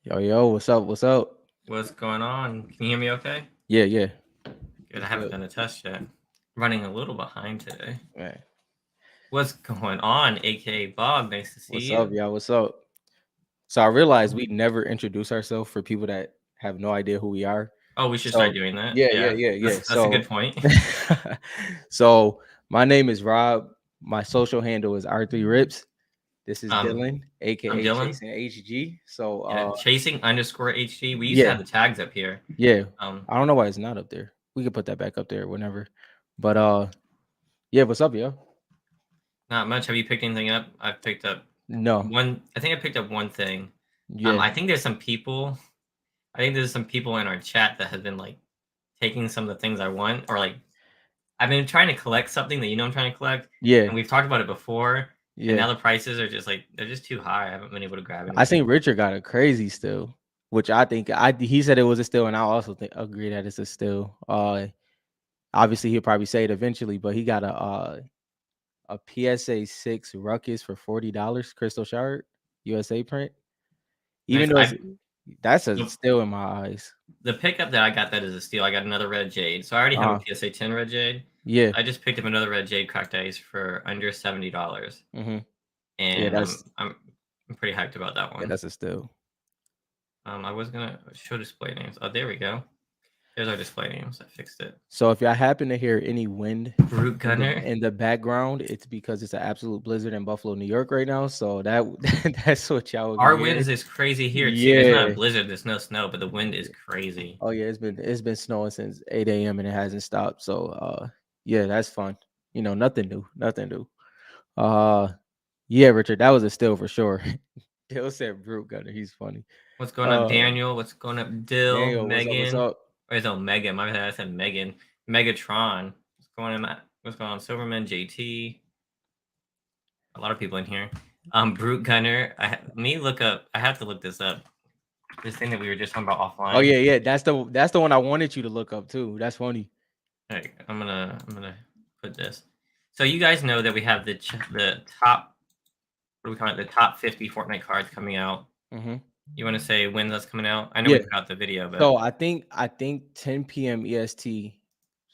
Yo, what's up? What's up? What's going on? Can you hear me okay? Yeah. Good. I What's haven't good? done a test yet. Running a little behind today. Man, What's going on, aka Bob? Nice to see what's up, you. y'all? What's up? So I realized we never introduce ourselves for people that have no idea who we are. Oh, we should start So doing that. yeah, yeah, Yeah, yeah, yeah. that's a good So, point. so my name is Rob. My social handle is R3Rips. This is um, Dylan, I'm aka Dylan. Chasing HG. So Yeah, chasing underscore HG. We used to yeah, have the tags up here. yeah. Um, I don't know why it's not up there. We could put that back up there whenever. But yeah, what's up, yo? Not much. Have you picked anything up? I've picked up No. one. I think I picked up one thing. Yeah. I think there's some people. I think there's some people in our chat that have been like taking some of the things I want, or like I've been trying to collect something that I'm trying to collect, Yeah. and we've talked about it before, and Yeah. now the prices are just like they're just too high. I haven't been able to grab I anything. think Richard got a crazy steal, which I think he said it was a steal, and I also agree that it's a steal. Obviously he'll probably say it eventually, but he got a PSA 6 Ruckus for $40, Crystal Shard, USA print. Even Nice. though that's a The, steal in my eyes. the pickup that I got that is a steal. I got another red jade, so I already have a Uh PSA 10 red jade. yeah. I just picked up another red jade cracked ice for under $70, hmm Yeah, and that's I'm pretty hyped about that yeah, one. that's a steal. I was gonna show display names. Oh, there we go. There's our display names. I fixed it. So if y'all happen to hear any wind Brute Gunner. in the background, it's because it's an absolute blizzard in Buffalo, New York right now. So that that's what y'all would Our be winds hearing. is crazy here too. There's not a Yeah. blizzard. There's no snow, but the wind is crazy. Oh yeah, it's been snowing since 8 a.m. and it hasn't stopped. So yeah, that's fun. Nothing new. Nothing new. Uh yeah, Richard, that was a steal for sure. Dill said Brute Gunner. He's funny. What's going on, Uh Daniel? What's going up, Dill? Daniel, what's up? What's Megan? up? Or is it Megan? My bad, I said Megan. Megatron. What's going on? What's going on, Silverman? JT. A lot of people in here. Brute Gunner. Let me look up. I have to look this up. This thing that we were just talking about Oh offline. yeah, yeah. That's the one I wanted you to look up too. That's funny. Right, I'm gonna put this. So you guys know that we have the top. What do we call it? The top 50 Fortnite cards coming out. hmm You want to say when that's coming out? I know we Yeah. put out the video, but So I think 10 p.m. EST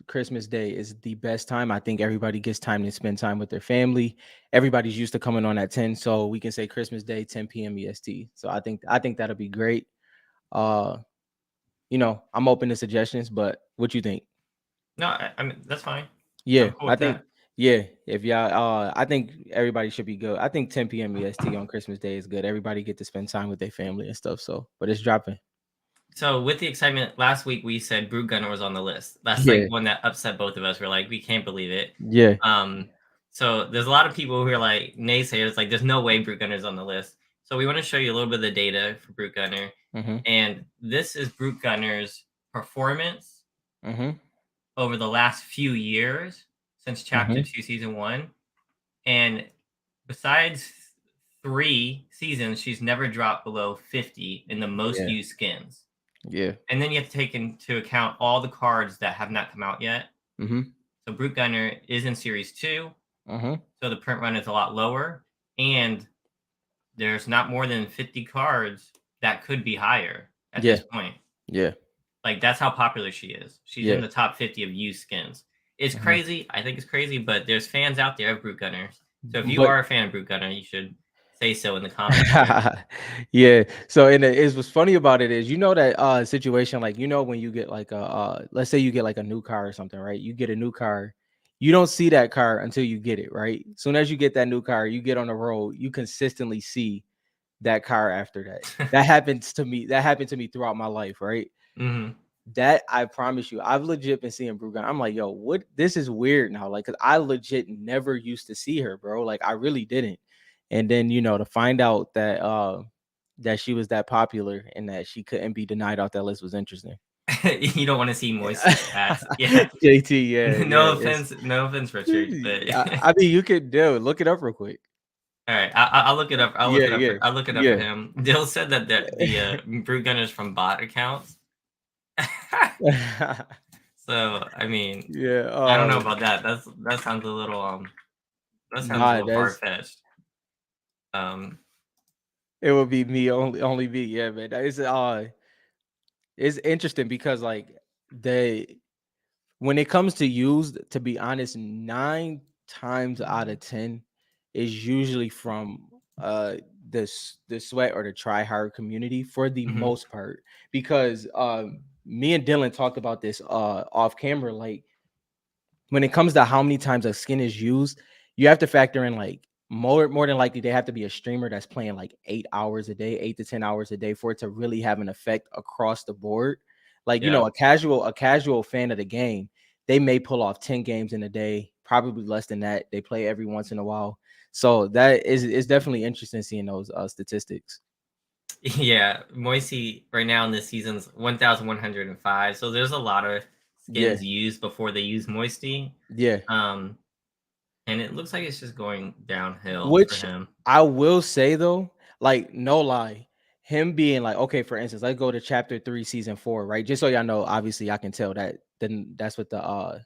Christmas Day is the best time. I think everybody gets time to spend time with their family. Everybody's used to coming on at 10, so we can say Christmas Day 10 p.m. EST. So I think that'll be great. Uh, I'm open to suggestions, but what you think? no, I mean that's fine. Yeah, I'm cool I with think that. yeah, if y'all I think everybody should be good. I think 10 p.m. EST on Christmas Day is good. Everybody get to spend time with their family and stuff. So, but it's dropping. So with the excitement last week, we said Brute Gunner was on the list. That's like Yeah, one that upset both of us. We're like, we can't believe it. yeah. Um, so there's a lot of people who are like naysayers, like there's no way Brute Gunner's on the list. So we want to show you a little bit of the data for Brute Gunner, Mm-hmm. and this is Brute Gunner's performance Mm-hmm. over the last few years since Chapter Mm-hmm. 2, Season 1. And besides 3 seasons, she's never dropped below 50 in the most Yeah. used skins. Yeah. And then you have to take into account all the cards that have not come out yet. Mm-hmm. So Brute Gunner is in Series 2, Mm-hmm. so the print run is a lot lower. And there's not more than 50 cards that could be higher at Yeah. this point. Yeah. Like, that's how popular she is. She's in Yeah. the top 50 of used skins. It's Mhm. crazy. I think it's crazy, but there's fans out there of Brute Gunners. So if you But are a fan of Brute Gunner, you should say so in the comments here. yeah. So it what's funny about it is that situation, like when you get like a let's say you get like a new car or something, right? You get a new car, you don't see that car until you get it, right? Soon as you get that new car, you get on the road, you consistently see that car after that. That happens to me. That happened to me throughout my life, right? Hmm. That I promise you, I've legit been seeing Brooke Gunner. I'm like, yo, what? This is weird now. Like, cause I legit never used to see her, bro. Like, I really didn't. And then to find out that she was that popular and that she couldn't be denied off that list was interesting. You don't want to see Moisty stats. Yeah. JT, yeah, No yeah. It's offense, no offense, Richard. But I mean, you could look it up real quick. all right, I'll look it up. I'll look Yeah, it up yeah, for. I'll look it up for yeah. him. Dill said that the Brute Gunners from bot accounts. So I mean, Yeah. I don't know about that. That sounds a little That sounds a Nah, little far that's fetched. Um, It would be me, only me. Yeah, man. It's interesting because like they when it comes to used, to be honest, 9 times out of 10 is usually from the sweat or the try hard community for the Mhm. most part. Because me and Dylan talked about this off camera. Like when it comes to how many times a skin is used, you have to factor in like more than likely they have to be a streamer that's playing like 8 hours a day, 8 to 10 hours a day for it to really have an effect across the board. Like Yeah. a casual fan of the game, they may pull off 10 games in a day, probably less than that. They play every once in a while. So that is definitely interesting seeing those statistics. Yeah, Moisty right now in this season's 1,105. So there's a lot of Yeah, skins used before they use Moisty. yeah. Um, and it looks like it's just going downhill for Which him. I will say though, like no lie, him being like, okay, for instance, let's go to chapter 3, season 4, right? Just so y'all know, obviously I can tell that then that's what the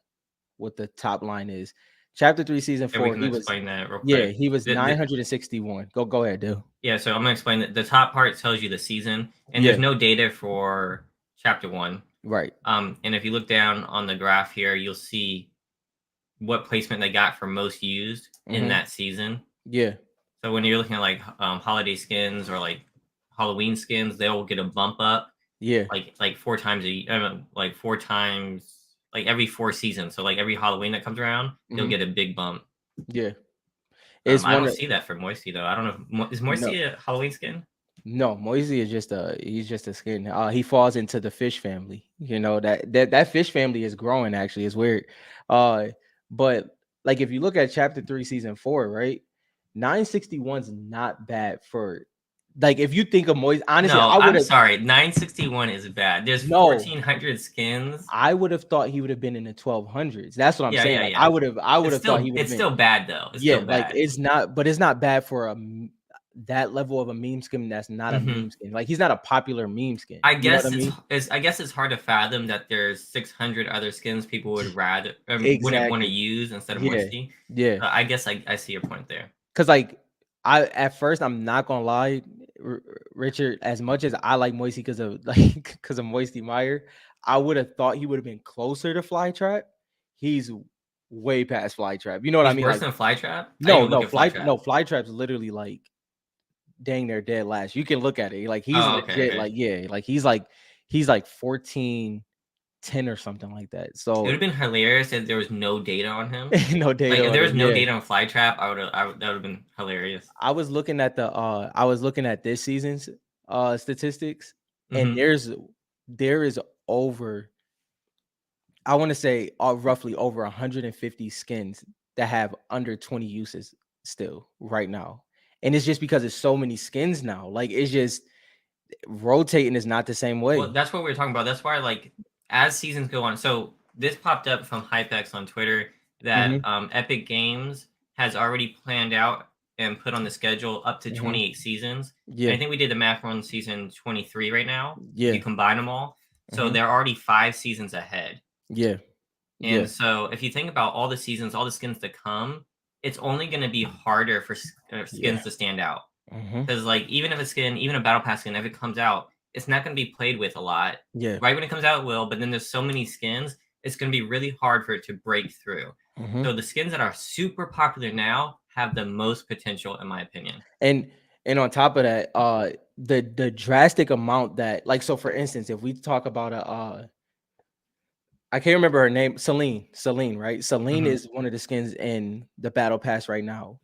top line is. Chapter 3, season And we 4, can explain that real yeah, quick. he was The 961. Go ahead, dude. Yeah, so I'm gonna explain that the top part tells you the season, and there's Yeah, no data for chapter one. right. And if you look down on the graph here, you'll see what placement they got for most used in Mm-hmm. that season. Yeah, So when you're looking at like holiday skins or like Halloween skins, they'll get a bump up yeah. like like 4 times like every 4 seasons. So like every Halloween that comes around, you'll Mm-hmm. get a big bump. Yeah. It's I one don't of see that for Moisty though. I don't know. Is no. Moisty a Halloween skin? No, Moisey is just he's just a skin. He falls into the fish family. That fish family is growing actually. It's weird. Uh, but like if you look at chapter 3, season 4, right? 961's not bad for like if you think of Moisey, honestly, No, I would I'm have sorry. 961 is bad. There's no, 1,400 skins. I would have thought he would have been in the 1200s. That's what I'm Yeah, saying. yeah, Like yeah. I would have thought he would have It's been. still bad though. It's Yeah, still like bad. it's not, but it's not bad for that level of a meme skin. That's not a Hmm. meme skin. Like he's not a popular meme skin. I You know what I guess mean? I guess it's hard to fathom that there's 600 other skins people would rather wouldn't want to Exactly. use instead of Yeah. Moisty. Yeah. I guess I see your point there. Cause like I at first I'm not gonna lie, Richard, as much as I like Moisty because of like because of Moisty Meyer, I would have thought he would have been closer to Flytrap. He's way past Flytrap. You know what I He's mean? worse Like than Flytrap. I didn't even look at Flytrap. No, Flytrap's literally like dang near dead last. You can look at it. Like he's Oh, okay, legit, okay. like, yeah, like he's like 14-10 or something like that. It would So have been hilarious if there was no data on him. no Like data if on there him. was no Yeah. data on Flytrap, that would have been hilarious. I was looking at this season's statistics, and Hmm. there is over, I want to say roughly over 150 skins that have under 20 uses still right now. And it's just because it's so many skins now. Like it's just rotating is not the same Well, way. that's what we were talking about. That's why, like, as seasons go on. So this popped up from Hypex on Twitter that Hmm. Epic Games has already planned out and put on the schedule up to Hmm. 28 seasons. And Yeah. I think we did the math on season 23 right now. If you Yeah. combine them all, so Hmm. they're already 5 seasons ahead. Yeah. And Yeah. so if you think about all the seasons, all the skins to come, it's only going to be harder for Yeah. skins to stand out. Hmm. Because like even if a skin, even a battle pass skin, if it comes out, it's not going to be played with a lot. Yeah. Right when it comes out, it will. But then there's so many skins, it's going to be really hard for it to break through. Hmm. So the skins that are super popular now have the most potential, in my opinion. And on top of that, the drastic amount that, like, so for instance, if we talk about a I can't remember her name, Celine, right? Celine Hmm. is one of the skins in the battle pass right now.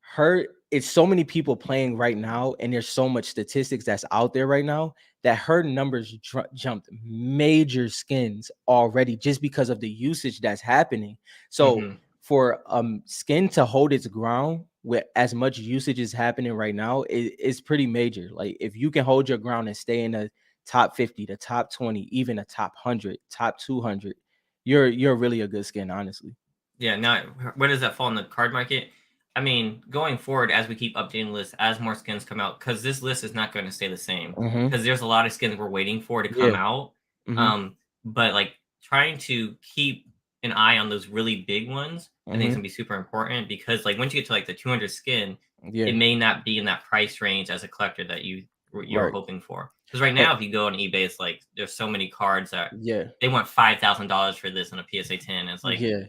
Her It's so many people playing right now, and there's so much statistics that's out there right now that her numbers jumped major skins already just because of the usage that's happening. So Hmm. for skin to hold its ground with as much usage is happening right now, it's pretty major. Like if you can hold your ground and stay in the top 50, the top 20, even a top 100, top 200, you're really a good skin, honestly. Yeah. Now, where does that fall in the card market? I mean, going forward, as we keep updating the list, as more skins come out, because this list is not going to stay the same. Hmm. Because there's a lot of skins we're waiting for to come Yeah. out. Hmm. Um, but like trying to keep an eye on those really big ones. I think it's Mhm. gonna be super important because like once you get to like the 200 skin, it Yeah. may not be in that price range as a collector that you're Right. hoping for. Because right And now, if you go on eBay, it's like there's so many cards that yeah. they want $5,000 for this in a PSA 10. It's like Yeah.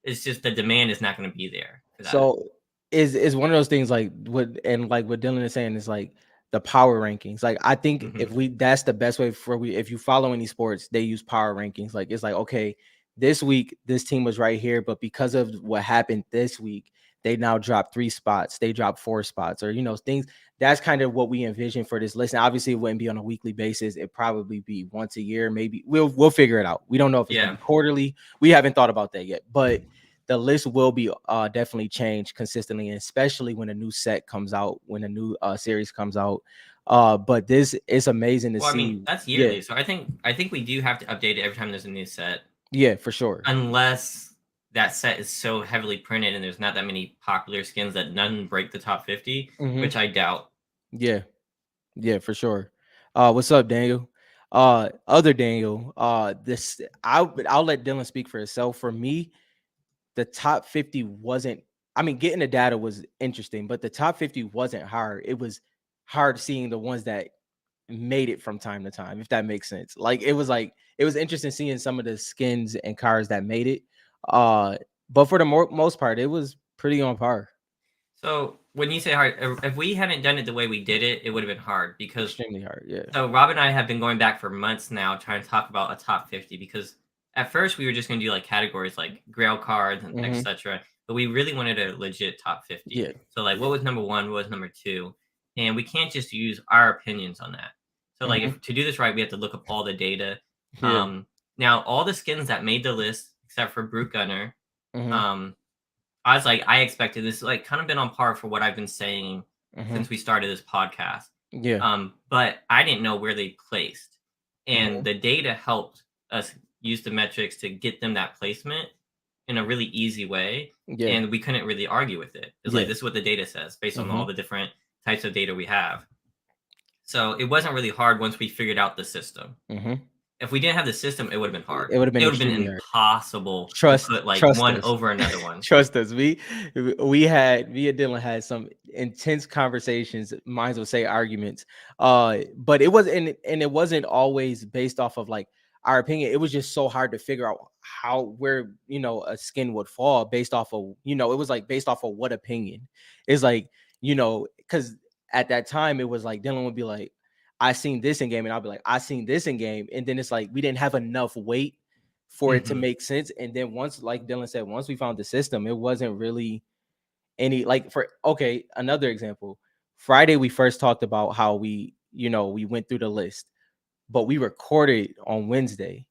it's just the demand is not going to be there for that. So is one of those things like what Dylan is saying is like the power rankings. Like I think Hmm. if we that's the best way for we if you follow any sports, they use power rankings. Like it's like, okay, this week this team was right here, but because of what happened this week, they now dropped 3 spots, they dropped 4 spots, or things. That's kind of what we envision for this list. And obviously, it wouldn't be on a weekly basis. It'd probably be once a year. Maybe we'll figure it out. We don't know if it's gonna Yeah. be quarterly. We haven't thought about that yet, but the list will be definitely changed consistently, and especially when a new set comes out, when a new series comes out. But this is amazing to Well, I mean see. that's Yeah, yearly, so I think we do have to update it every time there's a new set, yeah, for sure. unless that set is so heavily printed and there's not that many popular skins that none break the top 50, Hmm. which I doubt. Yeah, yeah, for sure. What's up, Daniel? Other Daniel. This I'll let Dylan speak for himself. For me, the top 50 wasn't. I mean, getting the data was interesting, but the top 50 wasn't hard. It was hard seeing the ones that made it from time to time, if that makes sense. Like it was interesting seeing some of the skins and cars that made it. Uh, but for the most part, it was pretty on par. So when you say hard, if we hadn't done it the way we did it, it would have been hard because Extremely hard. Yeah. so Rob and I have been going back for months now trying to talk about a top 50 because at first we were just going to do like categories like grail cards and Hmm. etc. But we really wanted a legit top 50. Yeah. So like what was number 1, what was number 2? And we can't just use our opinions on that. So like Hmm. if to do this right, we have to look up all the data. Yeah. Now all the skins that made the list except for Brooke Gunner, Hmm. um, I was like, I expected this, like, kind of been on par for what I've been saying Hmm. since we started this podcast. Yeah. But I didn't know where they placed. And Hmm. the data helped us use the metrics to get them that placement in a really easy way. Yeah. And we couldn't really argue with it. It's like, Yeah. this is what the data says based on Hmm. all the different types of data we have. So it wasn't really hard once we figured out the system. Hmm. If we didn't have the system, it would have been hard. It would have been It would have been extremely hard. impossible to Trust, put like trust one us. over another one. Trust us. We had me and Dylan had some intense conversations, might as well say arguments. But it was and it wasn't always based off of like our opinion. It was just so hard to figure out how where a skin would fall based off of it was like based off of what opinion. It's like, because at that time it was like Dylan would be like, I seen this in game, and I'll be like, I seen this in game, and then it's like we didn't have enough weight for it to Mhm. make sense. And then once, like Dylan said, once we found the system, it wasn't really any like for okay, another example. Friday we first talked about how we went through the list, but we recorded on Wednesday.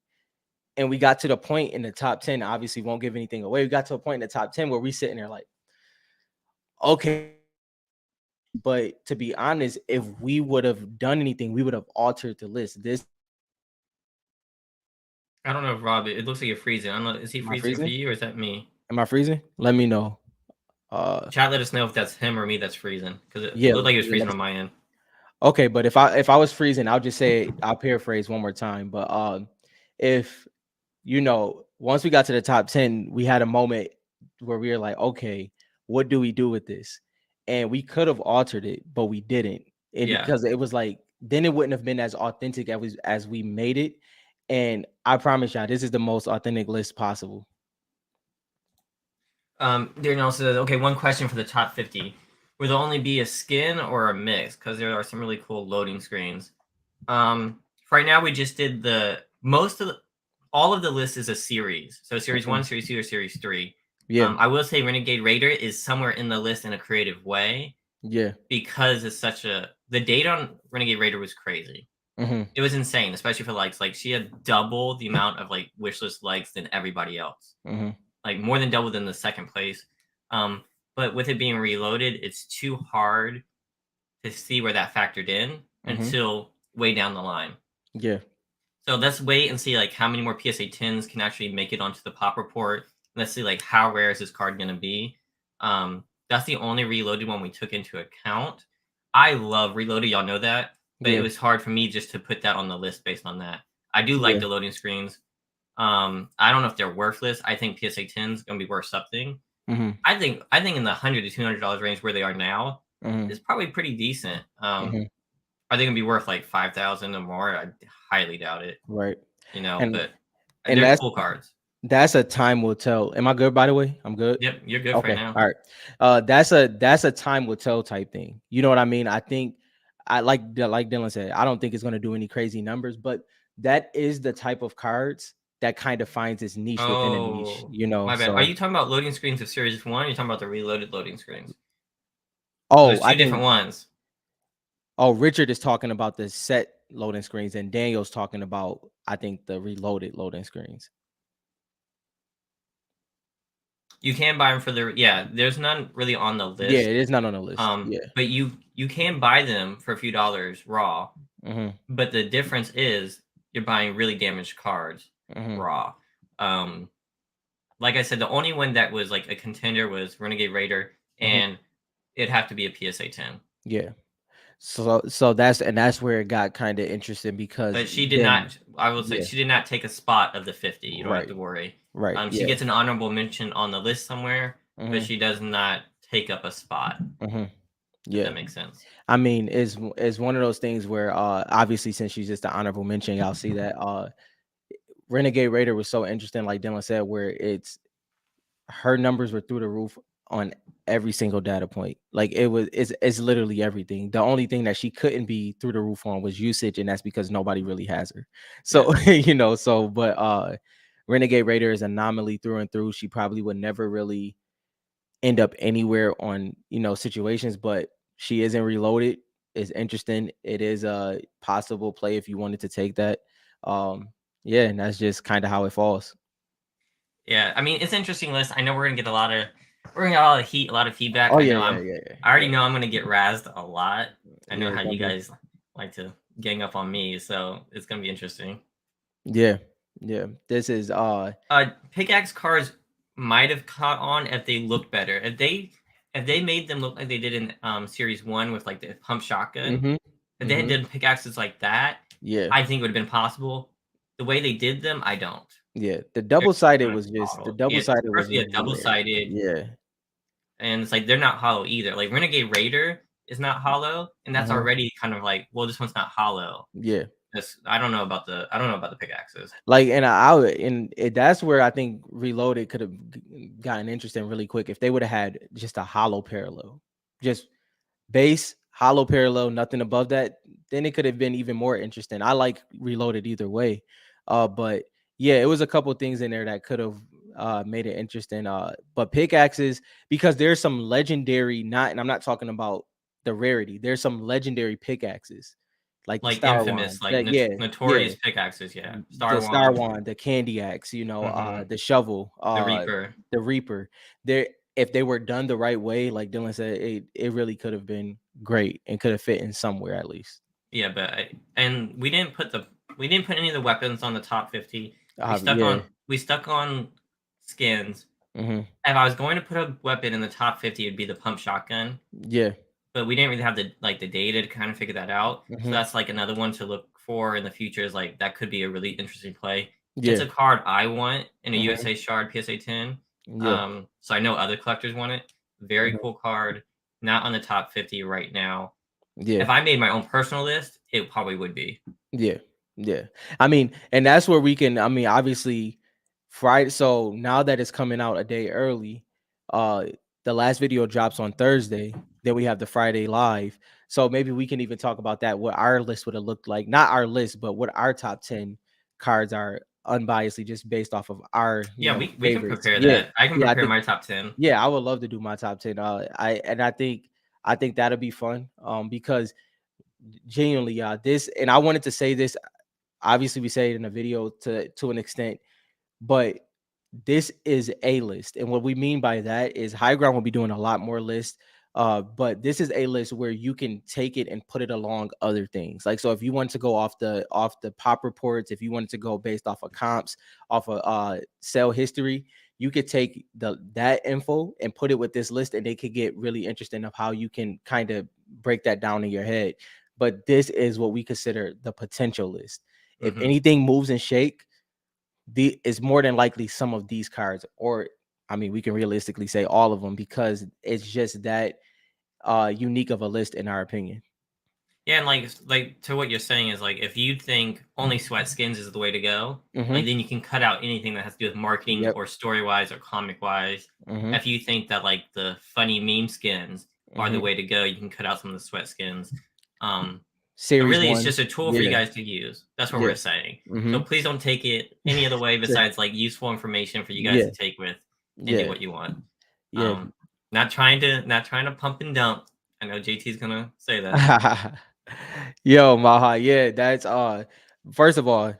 And we got to the point in the top 10, obviously won't give anything away. We got to a point in the top 10 where we sitting there like, okay, but to be honest, if we would have done anything, we would have altered the list. This I don't know if Rob, it looks like you're freezing. I don't know. Is he am I freezing for freezing? you or is that me? Am I freezing? Let me know. Chat, let us know if that's him or me that's freezing because it Yeah, looked like it was yeah, freezing on my end. okay, but if I was freezing, I'll just say I'll paraphrase one more time. But if once we got to the top 10, we had a moment where we were like, okay, what do we do with this? And we could have altered it, but we didn't. And Yeah. because it was like then it wouldn't have been as authentic as we made it. And I promise y'all, this is the most authentic list possible. Darren also says, okay, one question for the top 50. Will there only be a skin or a mix? Because there are some really cool loading screens. Right now we just did all of the list is a series. So series Mhm. 1, series 2, or series 3. Yeah, I will say Renegade Raider is somewhere in the list in a creative way yeah. because the data on Renegade Raider was crazy. Hmm. It was insane, especially for likes. Like she had double the amount of like wishlist likes than everybody else. Hmm. Like more than double than the second place. But with it being reloaded, it's too hard to see where that factored in Hmm. until way down the line. Yeah, So let's wait and see like how many more PSA 10s can actually make it onto the pop report. Let's see like how rare is this card going to be. That's the only reloaded one we took into account. I love reloaded, y'all know that, but it yeah, was hard for me just to put that on the list based on that. I do like yeah. the loading screens. I don't know if they're worthless. I think PSA 10 is gonna be worth something. Mm-hmm. I think in the $100 to $200 range where they are now Mm-hmm. is probably pretty decent. Mm-hmm. Are they gonna be worth like 5,000 or more? I highly doubt it. Right. You know, And but and they're that's cool cards. that's a time will tell. Am I good, by the way? I'm good. Yep, you're good for right Okay. now. All right. That's a time will tell type thing. You know what I mean? I think I like Dylan said, I don't think it's gonna do any crazy numbers, but that is the type of cards that kind of finds its niche within a niche, Oh, you know. my bad. Are So you talking about loading screens of Series 1? Or you're talking about the reloaded loading screens? oh, There's I two different think ones. Richard is talking about the set loading screens, and Daniel's talking about I think the reloaded loading screens. You can buy them for the there's none really on the Yeah, list. it is not on the list. Yeah. But you can buy them for a few dollars raw. Mm-hmm. But the difference is you're buying really damaged cards Mm-hmm. raw. Like I said, the only one that was like a contender was Renegade Raider, Mm-hmm. and it'd have to be a PSA 10. Yeah. So that's where it got kind of interesting because But she did then not. I will say yeah, she did not take a spot of the 50. You don't have right, to worry. right, She yeah. gets an honorable mention on the list somewhere, but Mm-hmm. she does not take up a spot. Mm-hmm. If Yeah. that makes sense. I mean, it's one of those things where obviously since she's just an honorable mention, y'all see that Renegade Raider was so interesting, like Dylan said, where it's her numbers were through the roof on every single data point. Like it's literally everything. The only thing that she couldn't be through the roof on was usage, and that's because nobody really has her. So Yeah. you know, but Renegade Raider is anomaly through and through. She probably would never really end up anywhere on, you know, situations, but she isn't reloaded. It's interesting. It is a possible play if you wanted to take that. Um, yeah, and that's just kind of how it falls. Yeah, I mean it's an interesting list. I know we're gonna get a lot of heat, a lot of feedback. Oh I yeah, know yeah, yeah, yeah, I already yeah. know I'm gonna get razzed a lot. I know Yeah, how gonna you be. guys like to gang up on me, so it's gonna be interesting. Yeah, yeah. This is Pickaxe cards might have caught on if they looked better. If they made them look like they did in series 1 with like the pump shotgun, mm-hmm, if they had mm-hmm. done pickaxes like that, Yeah, I think it would have been possible. The way they did them, I don't. yeah. The They're double just sided kind of was just the bottled. double Yeah, sided was first yeah, really double weird. sided, Yeah. and it's like they're not hollow either. Like Renegade Raider is not hollow, and that's Uh-huh. already kind of like, well, this one's not hollow. Yeah. I don't know about the pickaxes. Like, and that's where I think Reloaded could have gotten interesting really quick if they would have had just a hollow parallel, just base hollow parallel, nothing above that. Then it could have been even more interesting. I like Reloaded either way, but yeah, it was a couple things in there that could have made it interesting. But pickaxes, because there's some legendary, not, and I'm not talking about the rarity. There's some legendary pickaxes, like the Like Star Wand. infamous, like That yeah, yeah, notorious pickaxes. Yeah, the Star Star Wand, Wand, the Candy Axe, you know, hmm the shovel, the Reaper. the Reaper. There, if they were done the right way, like Dylan said, it really could have been great and could have fit in somewhere at least. Yeah, and we didn't put any of the weapons on the top 50. Yeah. We stuck on skins. Mm-hmm. If I was going to put a weapon in the top 50, it'd be the pump shotgun. Yeah. But we didn't really have the data to kind of figure that out. So Mm-hmm. that's like another one to look for in the future. Is like that could be a really interesting play. It's Yeah. a card I want in a Mm-hmm. USA Shard PSA 10. Yeah. So I know other collectors want it. Very Mm-hmm. cool card. Not on the top 50 right now. Yeah. If I made my own personal list, it probably would be. Yeah. Yeah. I mean, and that's where we can, I mean, obviously Friday. So now that it's coming out a day early, uh the last video drops on Thursday. Then we have the Friday live. So maybe we can even talk about that, what our list would have looked like. Not our list, but what our top 10 cards are unbiasedly just based off of our, you Yeah, know, we can favorites. prepare Yeah. that. I can Yeah. I prepare think my top 10. yeah, I would love to do my top 10. I think that'll be fun. Because genuinely, this, and I wanted to say this, obviously we say it in a video to an extent, but this is a list, and what we mean by that is Highground will be doing a lot more lists, but this is a list where you can take it and put it along other things. Like, so if you want to go off the pop reports, if you wanted to go based off of comps, off of sell history, you could take that info and put it with this list, and they could get really interesting of how you can kind of break that down in your head. But this is what we consider the potential list. If Hmm. anything moves and shake, it's more than likely some of these cards, or I mean, we can realistically say all of them because it's just that unique of a list in our opinion. Yeah, and like to what you're saying is like if you think only sweat skins is the way to go, like Mm-hmm. then you can cut out anything that has to do with marketing Yep. or story wise or comic wise. Mm-hmm. If you think that like the funny meme skins are the Mm-hmm. way to go, you can cut out some of the sweat skins. Um, so Series really, it's one. just a tool for you Yeah. guys to use. That's what Yeah. we're saying. So Mm-hmm. please don't take it any other way besides like useful information for you guys Yeah. to take with and do Yeah. what you want. Yeah. Um, not trying to pump and dump. I know JT's gonna say that. Yo, Maha. Yeah, that's first of all,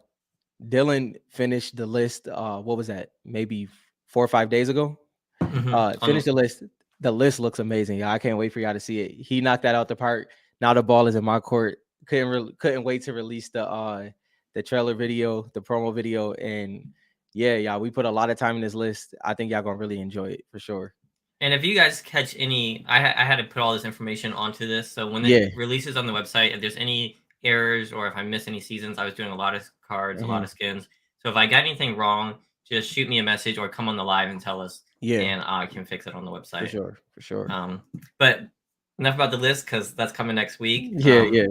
Dylan finished the list. What was that? Maybe 4 or 5 days ago. Finished the On list. The list looks amazing. Yeah, I can't wait for y'all to see it. He knocked that out the park. Now the ball is in my court. Couldn't wait to release the trailer video, the promo video, and yeah, y'all. We put a lot of time in this list. I think y'all gonna really enjoy it for sure. And if you guys catch any, I had to put all this information onto this. So when it Yeah. releases on the website, if there's any errors or if I miss any seasons, I was doing a lot of cards, a lot Hmm. of skins. So if I got anything wrong, just shoot me a message or come on the live and tell us, Yeah, and I can fix it on the for website. sure. For sure. But enough about the list because that's coming next week. Yeah, yeah.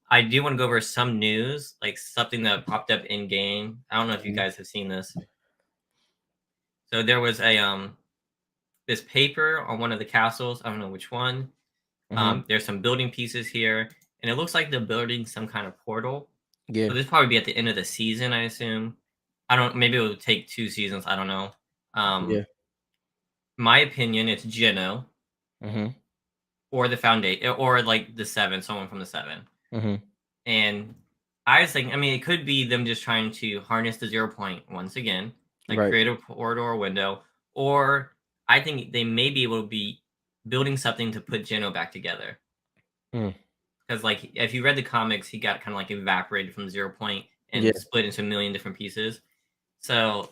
I do want to go over some news, like something that popped up in game. I don't know if you Mhm. guys have seen this. So there was a this paper on one of the castles. I don't know which one. Mhm. There's some building pieces here, and it looks like they're building some kind of portal. Yeah. So this probably be at the end of the season, I assume. I don't. Maybe it will take 2 seasons. I don't know. Yeah. My opinion, it's Geno Mhm. or the Foundation or like the Seven, someone from the Seven. Mhm. And I was thinking, I mean, it could be them just trying to harness the 0 point once again, like Right. create a portal or window, or I think they may be able to be building something to put Geno back together. Mm. Because like if you read the comics, he got kind of like evaporated from 0 point Yeah. and split into a million different pieces. So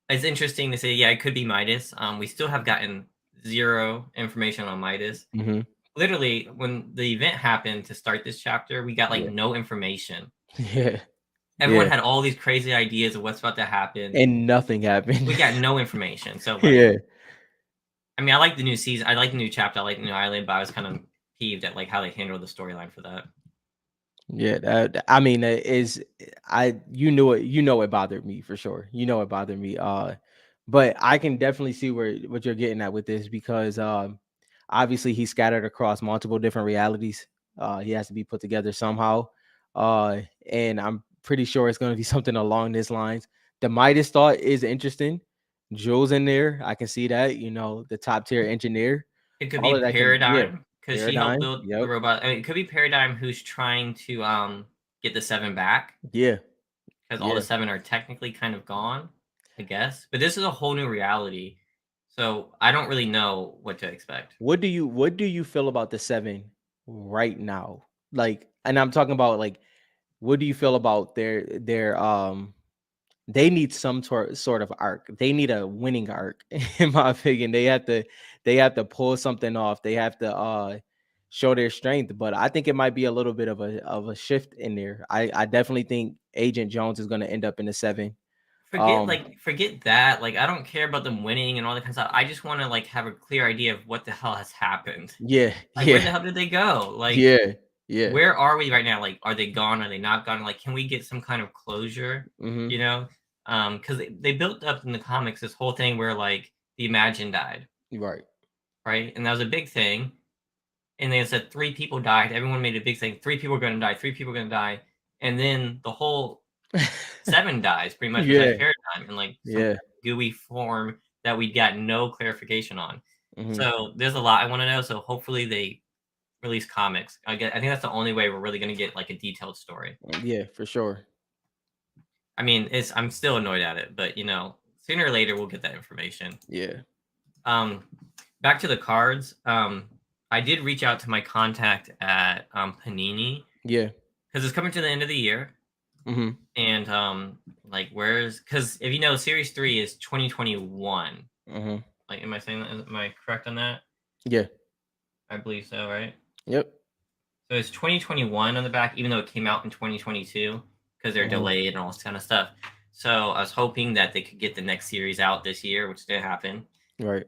it's interesting to say, yeah, it could be Midas. We still have gotten zero information on Midas. Mhm. Literally, when the event happened to start this chapter, we got like Yeah. no information. Yeah. Everyone Yeah. had all these crazy ideas of what's about to happen. And nothing happened. We got no information. So like, Yeah. I mean, I like the new season. I like the new chapter. I like the new island, but I was kind of peeved at like how they handled the storyline for that. Yeah, I mean, it is you knew it, it bothered me for sure. You know it bothered me. But I can definitely see where what you're getting at with this because obviously he's scattered across multiple different realities. He has to be put together somehow. And I'm pretty sure it's going to be something along these lines. The Midas thought is interesting. Jules in there, I can see that. The top tier engineer. It could All be of that can, yeah, Paradigm because she helped paradigm. build the Yep. robot. I mean, it could be Paradigm who's trying to get the Seven back Yeah. because all the Yeah. Seven are technically kind of gone, I guess. But this is a whole new reality, so I don't really know what to expect. What do you feel about the seven right now? Like, and I'm talking about like, what do you feel about their they need some sort of arc. They need a winning arc, in my opinion. They have to pull something off. They have to show their strength. But I think it might be a little bit of a shift in there. I definitely think Agent Jones is gonna end up in the seven. Um Forget that. Like I don't care about them winning and all that kind of stuff. I just want to like have a clear idea of what the hell has happened. yeah, Like where yeah, the hell did they go? Like yeah, yeah. where are we right now? Like are they gone? Are they not gone? Like can we get some kind of closure? Mm-hmm. You know? Because they built up in the comics this whole thing where like the Imagine died, Right. right? And that was a big thing. And they said 3 people died. Everyone made a big thing. 3 people are gonna die. 3 people are gonna die. And then the whole Seven dies pretty much besides Yeah, Paradigm in like some yeah. gooey form that we got no clarification on. Mhm. So there's a lot I want to know. So hopefully they release comics. I think that's the only way we're really gonna get like a detailed story. Yeah, for sure. I mean, I'm still annoyed at it, but sooner or later we'll get that information. Yeah. Um, back to the cards. I did reach out to my contact at Panini Yeah. because it's coming to the end of the year. Mhm. And like where's because if you know series 3 is 2021. Mhm. Like am I saying that? Am I correct on that? Yeah. I believe so, right? Yep. So it's 2021 on the back, even though it came out in 2022 because they're Mhm. delayed and all this kind of stuff. So I was hoping that they could get the next series out this year, which didn't happen. Right.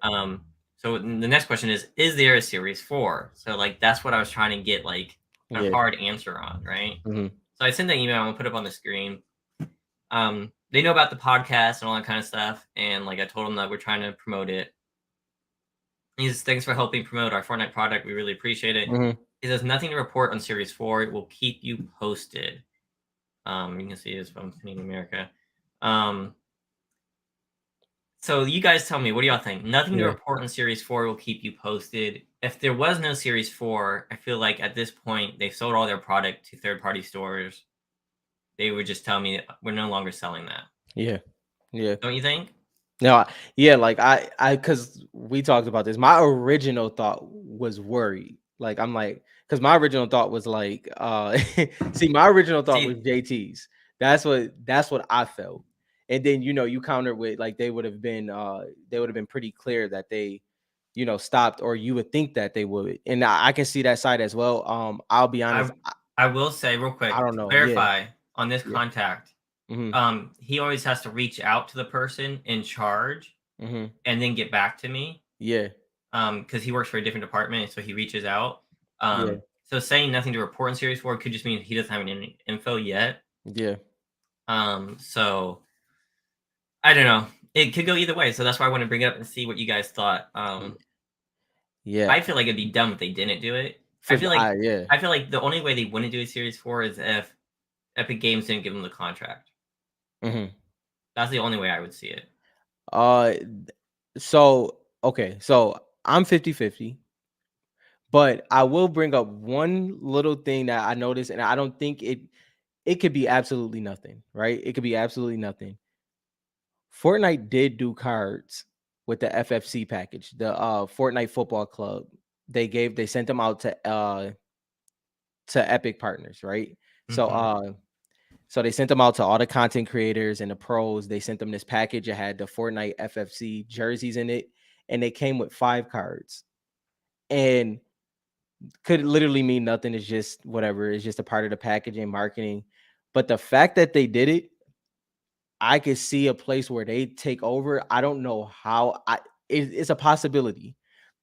So the next question is there a series 4? So like that's what I was trying to get like a Yeah. hard answer on, right? Hmm. So I sent the email. I'm gonna put it up on the screen. They know about the podcast and all that kind of stuff, and like I told them that we're trying to promote it. He says, "Thanks for helping promote our Fortnite product. We really appreciate it." Hmm. He says, "Nothing to report on Series 4. We'll keep you posted." You can see this from Canadian America. Um, so you guys tell me, what do y'all think? Nothing to Yeah. report on Series 4. Will keep you posted. If there was no Series 4, I feel like at this point they've sold all their product to third-party stores. They would just tell me we're no longer selling that. Yeah. Yeah. Don't you think? No, yeah, like because we talked about this. My original thought was worried. Like I'm like, because my original thought was like, see, my original thought was See, JT's. That's what I felt. And then you counter with like they would have been pretty clear that they, stopped, or you would think that they would. And I can see that side as well. I'll be honest, I I will say real I quick don't to know. Yeah, clarify on this yeah. contact. Hmm. He always has to reach out to the person in charge Hmm. and then get back to me. Yeah, Because he works for a different department, so he reaches out. yeah, So saying nothing to report in Series 4 could just mean he doesn't have any info yet. yeah, So I don't know. It could go either way. So that's why I want to bring it up and see what you guys thought. yeah. I feel like it'd be dumb if they didn't do it. For I yeah. I feel like the only way they wouldn't do a Series 4 is if Epic Games didn't give them the contract. Mhm. That's the only way I would see it. Uh, so okay, so I'm 50-50, but I will bring up one little thing that I noticed, and I don't think it could be absolutely nothing, right? It could be absolutely nothing. Fortnite did do cards with the FFC package, the Fortnite Football Club. They sent them out to Epic partners, right? So Hmm. So they sent them out to all the content creators and the pros. They sent them this package. It had the Fortnite FFC jerseys in it, and they came with 5 cards. And could literally mean nothing. It's just whatever. It's just a part of the packaging marketing. But the fact that they did it, I could see a place where they take over. I don't know how. It's a possibility,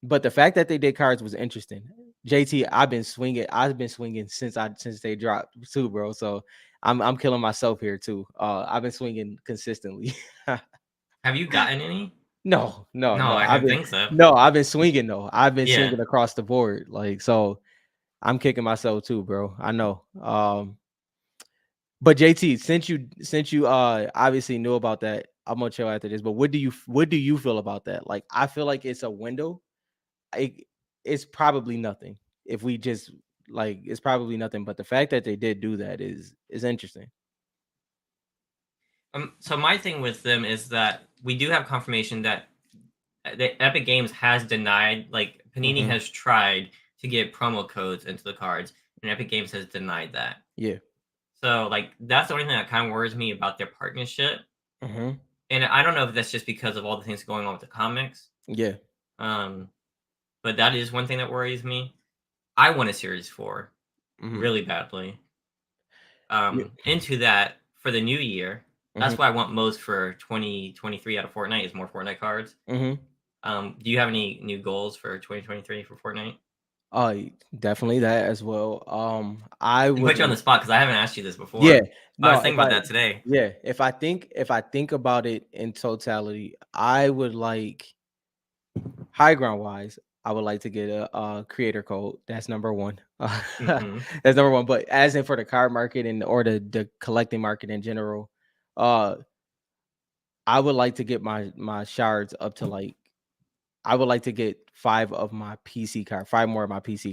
but the fact that they did cards was interesting. JT, I've been swinging. I've been swinging since they dropped too, bro. So I'm killing myself here too. I've been swinging consistently. Have you gotten any? No, no, No, no. I I've didn't been think so. no. I've been swinging though. I've been Yeah. swinging across the board. Like so, I'm kicking myself too, bro. I know. But JT, since you obviously knew about that, I'm gonna chill after this. But what do you feel about that? Like, I feel like it's a window. It, it's probably nothing. If we just like, it's probably nothing. But the fact that they did do that is interesting. So my thing with them is that we do have confirmation that the Epic Games has denied, like Panini Hmm. has tried to get promo codes into the cards, and Epic Games has denied that. Yeah. So like that's the only thing that kind of worries me about their partnership. Hmm. And I don't know if that's just because of all the things going on with the comics. Yeah. Um, but that is one thing that worries me. I want a Series 4 Hmm. really badly. Yeah. Into that for the new year. That's Hmm. what I want most for 2023 out of Fortnite is more Fortnite cards. Hmm. Do you have any new goals for 2023 for Fortnite? Uh, Definitely that as well. I And would. put you on the spot because I haven't asked you this Yeah. before. I No. was thinking about that today. If I think about it in totality, I would like Highground wise, I would like to get a creator code. That's number one. Hmm. That's number one. But as in for the card market and or the collecting market in general, uh, I would like to get my shards up to like I would like to get five more of my PC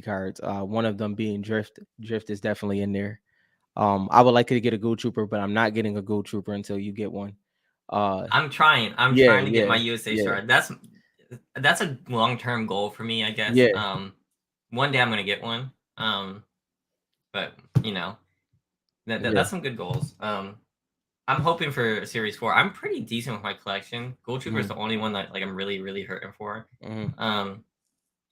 cards. One of them being Drift. Drift is definitely in there. I would like to get a Ghoul Trooper, but I'm not getting a Ghoul Trooper until you get one. Uh, I'm trying. I'm yeah, trying to get yeah, my USA yeah, shard. That's a long term goal for me, I guess. yeah, One day I'm gonna get one. But you know yeah. that's some good goals. I'm hoping for Series 4. I'm pretty decent with my collection. Gold Trooper is Mhm, the only one that like I'm really really hurting for. mhm. Um,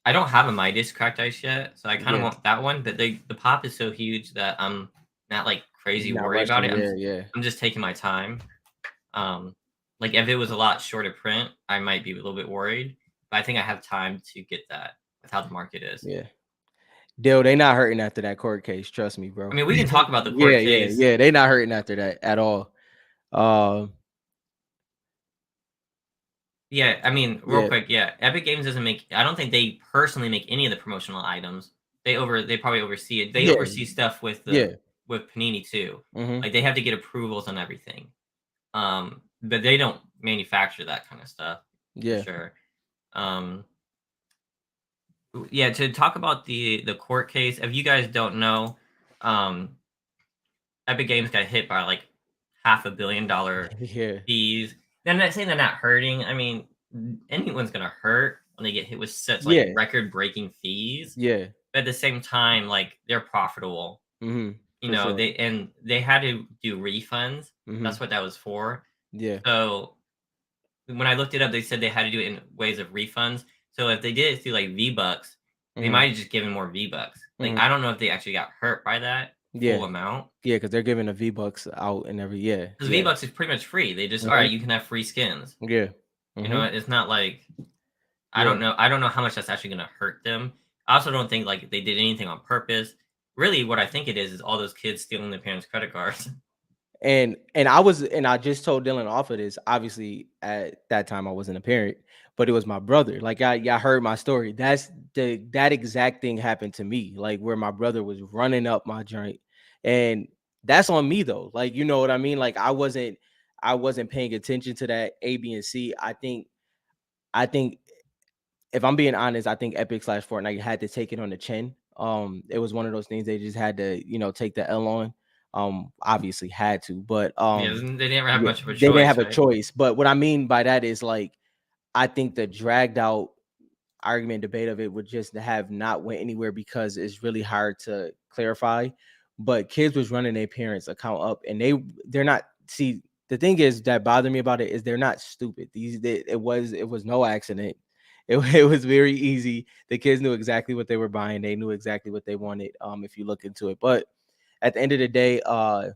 I don't have a Midas cracked ice yet, so I kind of Yeah, want that one. But the pop is so huge that I'm not like crazy not worried about rushing. it. Yeah, yeah, I'm just taking my time. Like if it was a lot shorter print, I might be a little bit worried. But I think I have time to get that with how the market is. Yeah. Dill, they not hurting after that court case. Trust me, bro. I mean, we can talk about the Yeah, court yeah, case. yeah. They not hurting after that at all. Um, Yeah, I mean, real yeah, quick, yeah, Epic Games doesn't make. I don't think they personally make any of the promotional items. They probably oversee it. They yeah, oversee stuff yeah. with Panini too. Mm-hmm. Like they have to get approvals on everything. But they don't manufacture that kind of stuff for Yeah. sure. Um, yeah, to talk about the court case, if you guys don't know, um, Epic Games got hit by like $500 million Yeah. fees. They're not saying they're not hurting. I mean, anyone's gonna hurt when they get hit with such like Yeah. record-breaking fees. Yeah. But at the same time, like they're profitable. Mm-hmm. You For know, sure. they had to do refunds. Mm-hmm. That's what that was for. Yeah. So when I looked it up, they said they had to do it in ways of refunds. So if they did it through like V Bucks, they Mm-hmm. might have just given more V Bucks. Like Mm-hmm. I don't know if they actually got hurt by that full Yeah. amount. Yeah, because they're giving the V-Bucks out and every Because V yeah. Bucks is pretty much free. They just all Mm-hmm. right, you can have free skins. Yeah. You know, Mm-hmm. it's not like I Yeah. don't know. I don't know how much that's actually gonna hurt them. I also don't think like they did anything on purpose. Really, what I think it is all those kids stealing their parents' credit cards. And I just told Dylan off of this. Obviously, at that time I wasn't a parent, but it was my brother. Like y'all heard my story. That exact thing happened to me. Like where my brother was running up my joint, and that's on me though. Like you know what I mean. Like I wasn't paying attention to that A, B, and C. I think if I'm being honest, I think Epic slash Fortnite had to take it on the chin. It was one of those things they just had to, take the L on. Obviously had to, but Yeah, they didn't have yeah, much of a they didn't choice, have a right? choice. But what I mean by that is like I think the dragged out argument debate of it would just have not went anywhere because it's really hard to clarify. But kids was running their parents' account up, and they're not. See, the thing is that bothered me about it is they're not stupid. It was no accident. It was very easy. The kids knew exactly what they were buying. They knew exactly what they wanted. If you look into it, but at the end of the day, I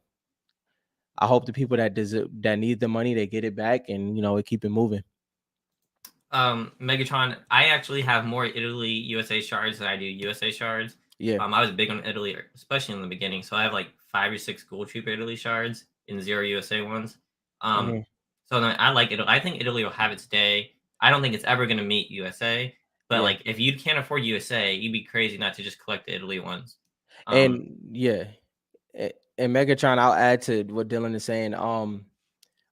hope the people that need the money they get it back, and it keep it moving. Megatron, I actually have more Italy USA shards than I do USA shards. Yeah. I was big on Italy, especially in the beginning. So I have like 5 or 6 Gold Trooper Italy shards and 0 USA ones. Um, Mhm. so I like it. I think Italy will have its day. I don't think it's ever going to meet USA, but Yeah. like if you can't afford USA, you'd be crazy not to just collect the Italy ones. Um, And yeah, and Megatron, I'll add to what Dylan is saying.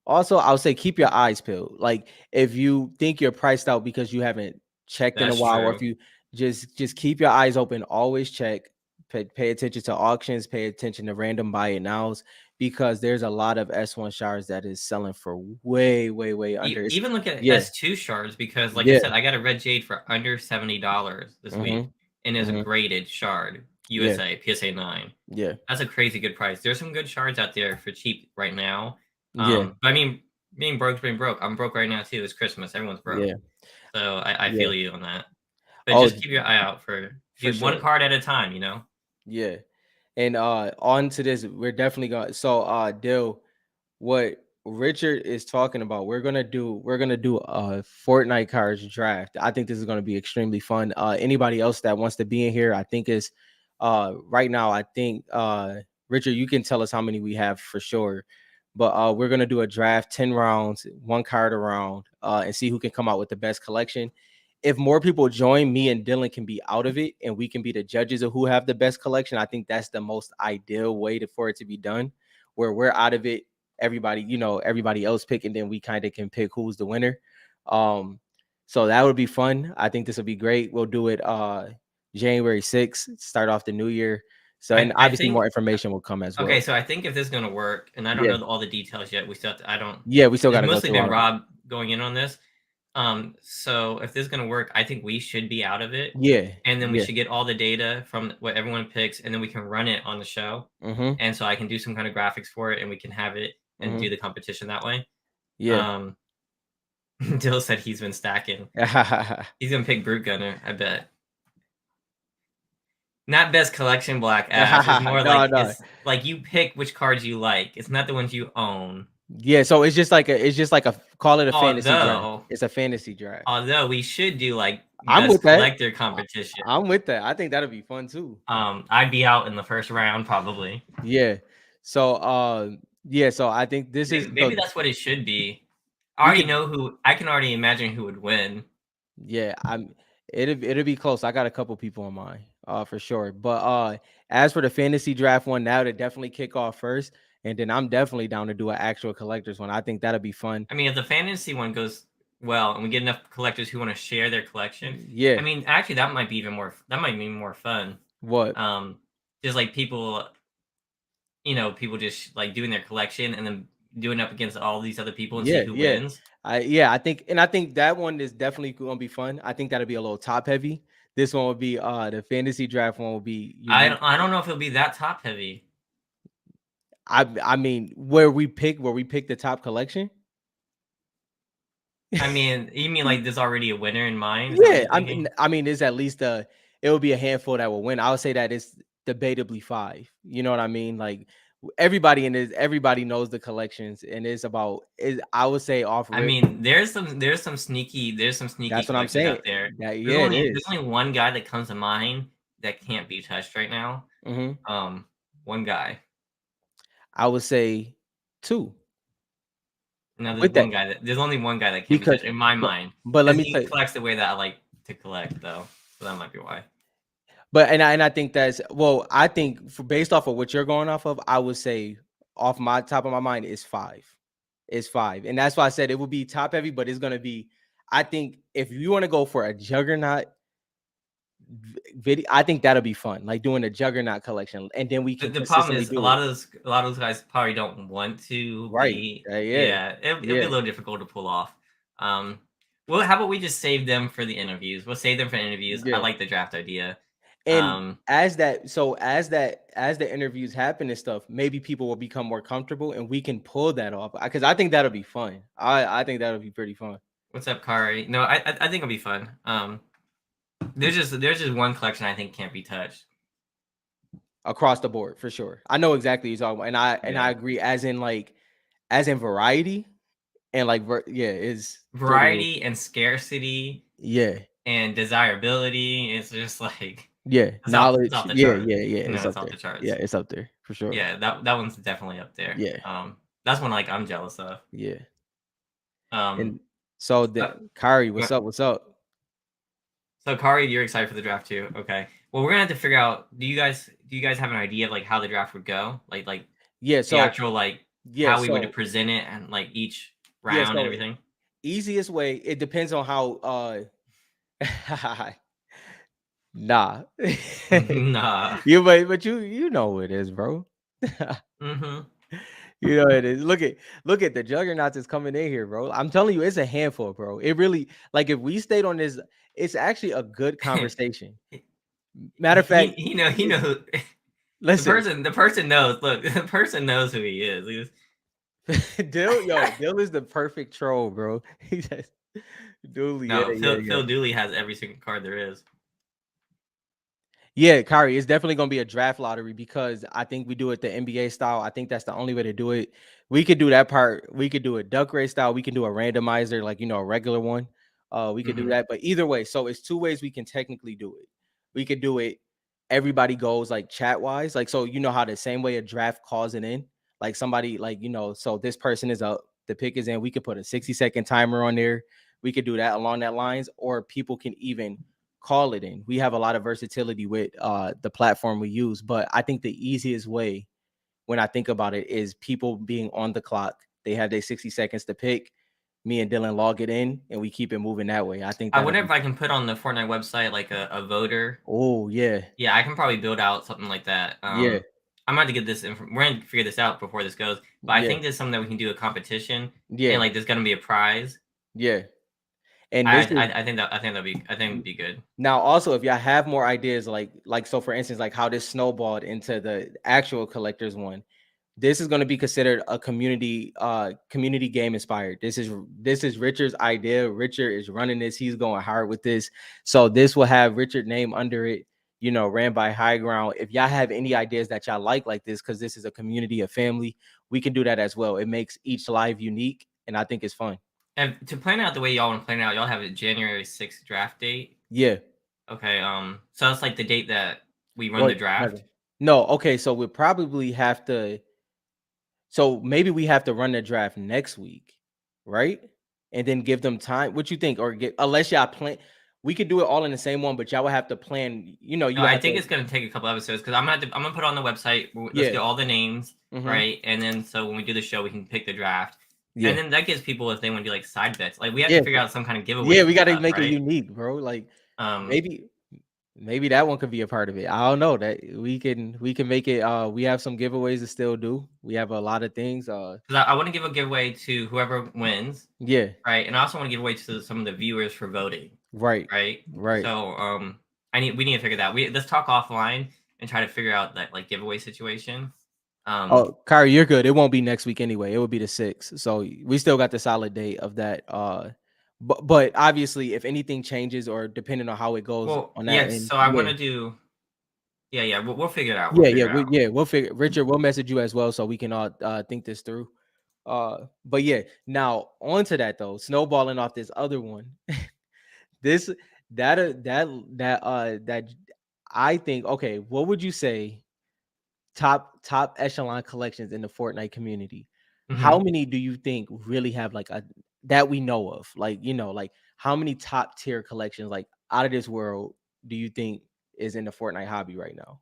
Also, I'll say keep your eyes peeled. Like if you think you're priced out because you haven't checked in a that's while, or if true. you just keep your eyes open, always check, pay attention to auctions, pay attention to random buy it nows, because there's a lot of S1 shards that is selling for way, way, way under. Even look at Yeah, S2 shards because, like I yeah, said, I got a red jade for under $70 this week, mm-hmm, and it's a mm-hmm, graded shard yeah, USA PSA 9. yeah, That's a crazy good price. There's some good shards out there for cheap right now. yeah, But I mean, being broke's being broke. I'm broke right now too. It's Christmas. Everyone's broke, yeah, so I yeah. feel you on that. But Oh, just keep your eye out for for do one sure. card at a time. You know. Yeah. And on to this, we're definitely going. So Dill, what Richard is talking about, we're gonna do a Fortnite cards draft. I think this is gonna be extremely fun. Anybody else that wants to be in here, I think is right now, I think Richard, you can tell us how many we have for sure. But we're gonna do a draft, 10 rounds, one card around, and see who can come out with the best collection. If more people join, me and Dylan can be out of it and we can be the judges of who have the best collection. I think that's the most ideal way for it to be done, where we're out of it, everybody else pick, and then we kind of can pick who's the winner. Um, so that would be fun. I think this will be great. We'll do it January 6th, start off the new year. So, and I obviously think more information will come as okay. well. So I think if this is gonna work, and I don't Yeah. know all the details yet. We still have to, I don't. Yeah, we still It's got to go mostly through been all of it. Rob going in on this. So if this is gonna work, I think we should be out of it, Yeah. and then we Yeah. should get all the data from what everyone picks, and then we can run it on the show. Mm-hmm. And so I can do some kind of graphics for it, and we can have it and Mm-hmm. do the competition that way. Yeah. Um, Dill said he's been stacking. He's gonna pick Brute Gunner, I bet. Not best collection Black Ash. It's more No, like no. it's like you pick which cards you like. It's not the ones you own. Yeah, so it's just like a call it a fantasy draft. Although, It's a fantasy draft. although we should do like I'm best with that. collector competition. I'm with that. I think that'll be fun too. I'd be out in the first round probably. Yeah. So yeah, so I think this is Maybe that's what it should be. I we already could know who. I can already imagine who would win. yeah, it'll be close. I got a couple people in mind, for sure. But as for the fantasy draft one, now to definitely kick off first, and then I'm definitely down to do an actual collectors one. I think that'll be fun. I mean, if the fantasy one goes well, and we get enough collectors who want to share their collection, Yeah. I mean, actually, that might be even more. That might be more fun. What? Um, just like people, people just like doing their collection and then doing up against all these other people and see Yeah, who yeah. wins. I think that one is definitely gonna be fun. I think that'll be a little top heavy. This one will be the fantasy draft one will be unique. I don't know if it'll be that top heavy. I mean where we pick the top collection. I mean, you mean like there's already a winner in mind? Is that what Yeah, you're I mean thinking? I mean it's at least it will be a handful that will win. I would say that it's debatably five. You know what I mean? Like everybody knows the collections and it's about is I would say off I rip. mean, there's some sneaky That's what I'm collectors saying. out there. That There's yeah, it only there's is. only one guy that comes to mind that can't be touched right now. Mhm. Um, One guy. I would say two. No, With that there's only one guy that can't be because touched in my but mind but let because me he tell you. collects the way that I like to collect, though. So that might be why. But and I think that's well, I think for based off of what you're going off of, I would say off my top of my mind is five. It's five. And that's why I said it will be top heavy, but it's gonna be I think if you want to go for a juggernaut video, I think that'll be fun. Like doing a juggernaut collection, and then we The, can the problem consistently is do it. a lot of those guys probably don't want to Right. be. Yeah. Yeah, it'll be Yeah. a little difficult to pull off. Um, well, how about we just save them for the interviews? We'll save them for interviews. I Yeah. like the draft idea. And Um, as the interviews happen and stuff, maybe people will become more comfortable and we can pull that off because I think that'll be fun. I think that'll be pretty fun what's up, Kari? No, I think it'll be fun. There's just one collection I think can't be touched. across the board for sure. I know exactly what you're talking about, and I Yeah, agree. As in variety and yeah, is through the roof. variety and scarcity Yeah, and desirability. It's just like yeah, it's knowledge. off the Yeah, chart. yeah, yeah. It's It's up off there. the charts. Yeah, it's up there for sure. Yeah, that one's definitely up there. Yeah, That's one like I'm jealous of. yeah. Um, And so uh, the Kyrie, uh, what's up? What's up? so Kari, you're excited for the draft too? Okay. Well, we're gonna have to figure out. Do you guys have an idea of like how the draft would go? Like Yeah, the so actual like yeah, how we would so present it and like each yeah, round and so everything. easiest way. It depends on how. Nah. Nah. But you know who it is, bro. Mm-hmm. You know it is. Look at the juggernauts is coming in here, bro. I'm telling you, it's a handful, bro. It really like if we stayed on this, it's actually a good conversation. Matter of fact, He knows. The listen, person knows. Look, the person knows who he is. Dill is the perfect troll, bro. He says, Dooley, yeah, No, yeah, Phil yeah. Dooley has every single card there is. Yeah, Kyrie, it's definitely gonna be a draft lottery because I think we do it the NBA style. I think that's the only way to do it. We could do that part. We could do a duck race style. We can do a randomizer, like a regular one. We could do Mm-hmm. that. But either way, so it's two ways we can technically do it. We could do it. Everybody goes like chat wise, like so. You know how the same way a draft calls it in, like somebody so this person is up, the pick is in. We could put a 60-second timer on there. We could do that along that lines, or people can even call it in. We have a lot of versatility with the platform we use, but I think the easiest way when I think about it is people being on the clock. They have their 60 seconds to pick. Me and Dylan log it in and we keep it moving that way. I think I that'll wonder be if I can put on the Fortnite website like a voter. oh yeah. Yeah, I can probably build out something like that. Yeah. I'm about to get this. We're gonna figure this out before this goes. But I Yeah. think there's something that we can do a competition, and Yeah. like there's gonna be a prize. Yeah. And I this is I, I think that I think it'd be good. now also if y'all have more ideas so for instance like how this snowballed into the actual collectors one. This is going to be considered a community game inspired. This is Richard's idea. Richard is running this. He's going hard with this. So this will have Richard name under it. ran by Highground. If y'all have any ideas that y'all like this, because this is a community, a family, we can do that as well. It makes each live unique, and I think it's fun. And to plan out the way y'all want to plan it out, y'all have a January 6th draft date. Yeah. Okay. So that's like the date that we run Or the draft. no, okay, so we probably have to. So maybe we have to run the draft next week, right? And then give them time. What you think? Or get unless y'all plan, we could do it all in the same one, but y'all would have to plan. No, You I have think to. it's gonna take a couple episodes because I'm gonna put it on the website. Let's Yeah. get all the names, Mm-hmm. right? And then so when we do the show, we can pick the draft. Yeah. And then that gives people if they want to do like side bets. Like we have to Yeah. figure out some kind of giveaway Yeah. and We got to stuff, make it right? unique, bro. Like Um, maybe that one could be a part of it. I don't know that we can make it. We have some giveaways to still do. We have a lot of things. because I want to give a giveaway to whoever wins, Yeah. right? And I also want to give away to some of the viewers for voting, Right. right? Right. So we need to figure that. Let's talk offline and try to figure out that like giveaway situation. Oh, Kyrie, you're good. It won't be next week anyway. It will be the 6th. So we still got the solid date of that. But obviously, if anything changes or depending on how it goes well, on that yes. end, So I want to do. Yeah. We'll figure it out. We'll yeah, figure it out. we'll figure. Richard, we'll message you as well so we can all think this through. But yeah, now on to that though, snowballing off this other one. this that I think. Okay, what would you say? Top echelon collections in the Fortnite community. How Mhm. many do you think really have like a that we know of? Like, like how many top tier collections like out of this world do you think is in the Fortnite hobby right now?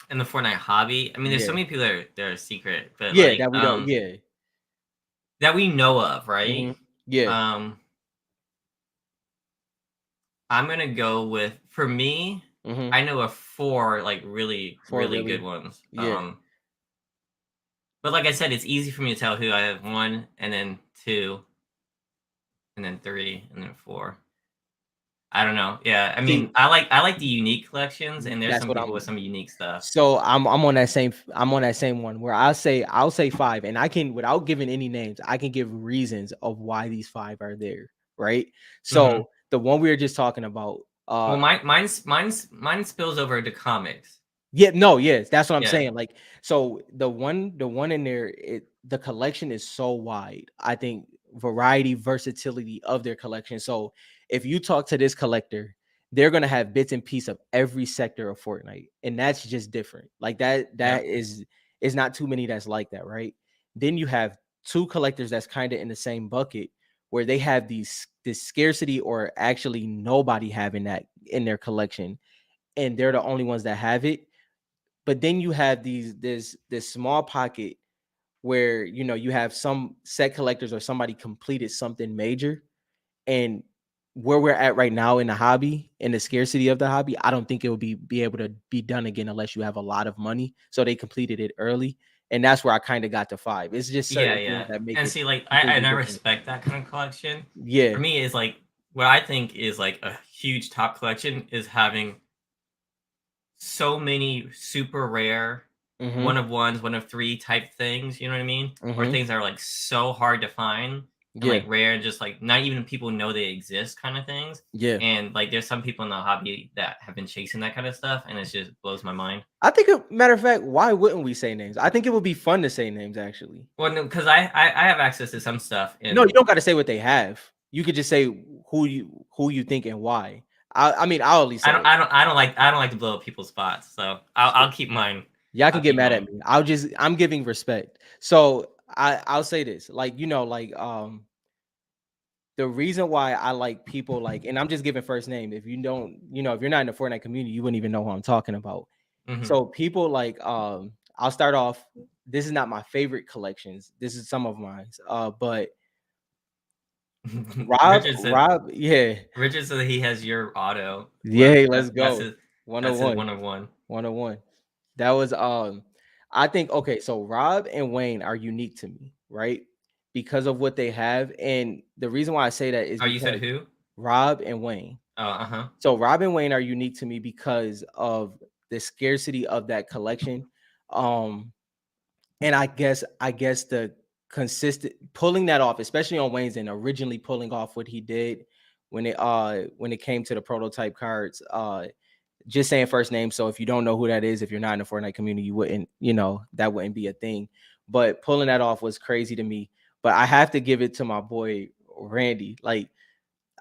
In the Fortnite hobby, I mean, there's so Yeah. many people that are secret, but Yeah, like that we don't. Yeah. that we know of, right? Hmm. Yeah. Um, I'm gonna go with for me. Hmm. I know of four like really For really good really. ones. Yeah. But like I said, it's easy for me to tell who I have one, and then two, and then three, and then four. I don't know. Yeah, I mean, See, I like the unique collections, and there's that's some what people with I'm. some unique stuff. So I'm on that same one where I'll say five, and I can without giving any names, I can give reasons of why these five are there, right? Hmm. So the one we were just talking about, Well, mine spills over to comics. yeah, no, yes, that's what I'm Yeah, saying. Like, so the one in there, the collection is so wide. I think variety, versatility of their collection. So if you talk to this collector, they're gonna have bits and pieces of every sector of Fortnite, and that's just different. Like that, yep, is not too many that's like that, right? Then you have two collectors that's kind of in the same bucket where they have this scarcity or actually nobody having that in their collection, and they're the only ones that have it. But then you have this small pocket where you have some set collectors or somebody completed something major, and where we're at right now in the hobby and the scarcity of the hobby, I don't think it will be able to be done again unless you have a lot of money. So they completed it early, and that's where I kind of got to five. It's just yeah, certain things yeah. that make And it see, like completely and I different. respect that kind of collection. For Yeah. me, is like what I think is like a huge top collection is having so many super rare Mm-hmm. one of ones, one of three type things, you know what I mean? Or Mm-hmm. things that are like so hard to find and Yeah. like rare and just like not even people know they exist kind of things. Yeah. And like there's some people in the hobby that have been chasing that kind of stuff and it just blows my mind. I think, matter of fact, why wouldn't we say names? I think it would be fun to say names actually. Well, no, because I have access to some stuff No, you and don't got to say what they have. You could just say who you think and why. I mean, I'll at least say it. I don't like to blow up people's spots. So I'll keep mine. Y'all can I'll get keep mad at mine. me. I'm giving respect. So I'll say this, like the reason why I like people like, and I'm just giving first name. If you don't, if you're not in the Fortnite community, you wouldn't even know who I'm talking about. Hmm. So people like, I'll start off. This is not my favorite collections. This is some of mine. But Richard said Yeah, Richard said he has your auto. Well, yeah. Let's go. that's his 101. one of one. 101. That was I think, okay, so Rob and Wayne are unique to me, right? Because of what they have. And the reason why I say that is Oh, you said because who? Rob and Wayne. Oh, uh-huh. So Rob and Wayne are unique to me because of the scarcity of that collection. Um, and I guess the consistent pulling that off, especially on Wayne's and originally pulling off what he did when it came to the prototype cards. just saying first name. So if you don't know who that is, if you're not in the Fortnite community, you wouldn't, that wouldn't be a thing. But pulling that off was crazy to me. But I have to give it to my boy Randy. Like,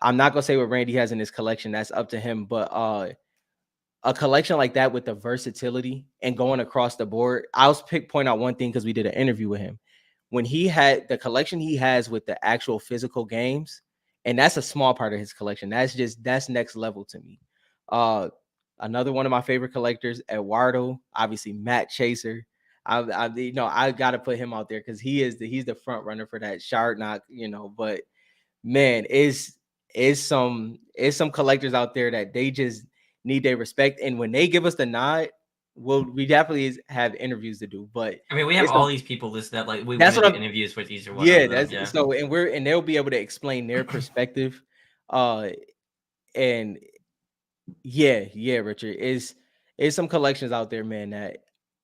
I'm not gonna say what Randy has in his collection. That's up to him. But a collection like that with the versatility and going across the board. I'll point out one thing because we did an interview with him. When he had the collection he has with the actual physical games, and that's a small part of his collection. That's next level to me. Uh Another one of my favorite collectors, Eduardo, obviously Matt Chaser. I gotta put him out there because he's the front runner for that shard knock, but man, is some collectors out there that they just need their respect. And when they give us the nod, we definitely have interviews to do. But I mean, we have it's all some these people list that like we want that's to what do I'm interviews with each one of yeah, them. that's Yeah. so and they'll be able to explain their perspective. Uh and yeah, Richard, is some collections out there, man, that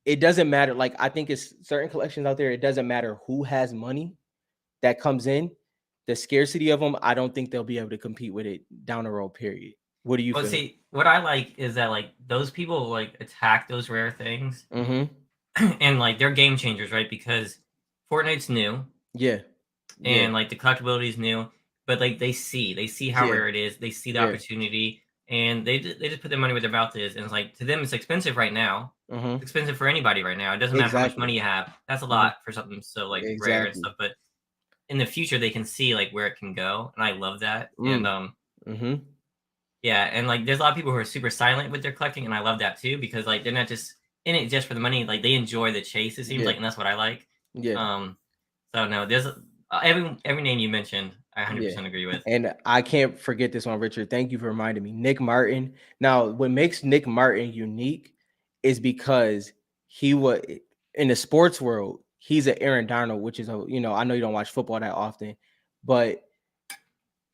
it doesn't matter. Like I think it's certain collections out there, it doesn't matter who has money that comes in, the scarcity of them, I don't think they'll be able to compete with it down the road, period. What do you But feel? see, what I like is that like those people like attack those rare things, Mm-hmm. and like they're game changers, right? Because Fortnite's new, Yeah. Yeah. and like the collectability is new, but like they see how Yeah. rare it is, they see the Yeah. opportunity, and they just put their money where their mouth is, and it's like to them it's expensive right now. Mm-hmm. It's expensive for anybody right now. It doesn't matter how much Exactly. money you have. That's a Mm-hmm. lot for something so like rare and Exactly. stuff. But in the future, they can see like where it can go, and I love that. And Mm. Mm-hmm. yeah, and like there's a lot of people who are super silent with their collecting, and I love that too because like they're not just in it just for the money. Like they enjoy the chase. It seems Yeah. like, and that's what I like. Yeah. Um, so no, there's every name you mentioned, I Yeah. 100% agree with. And I can't forget this one, Richard. Thank you for reminding me. Nick Martin. Now, what makes Nick Martin unique is because he was in the sports world, he's an Aaron Donald, which is I know you don't watch football that often, but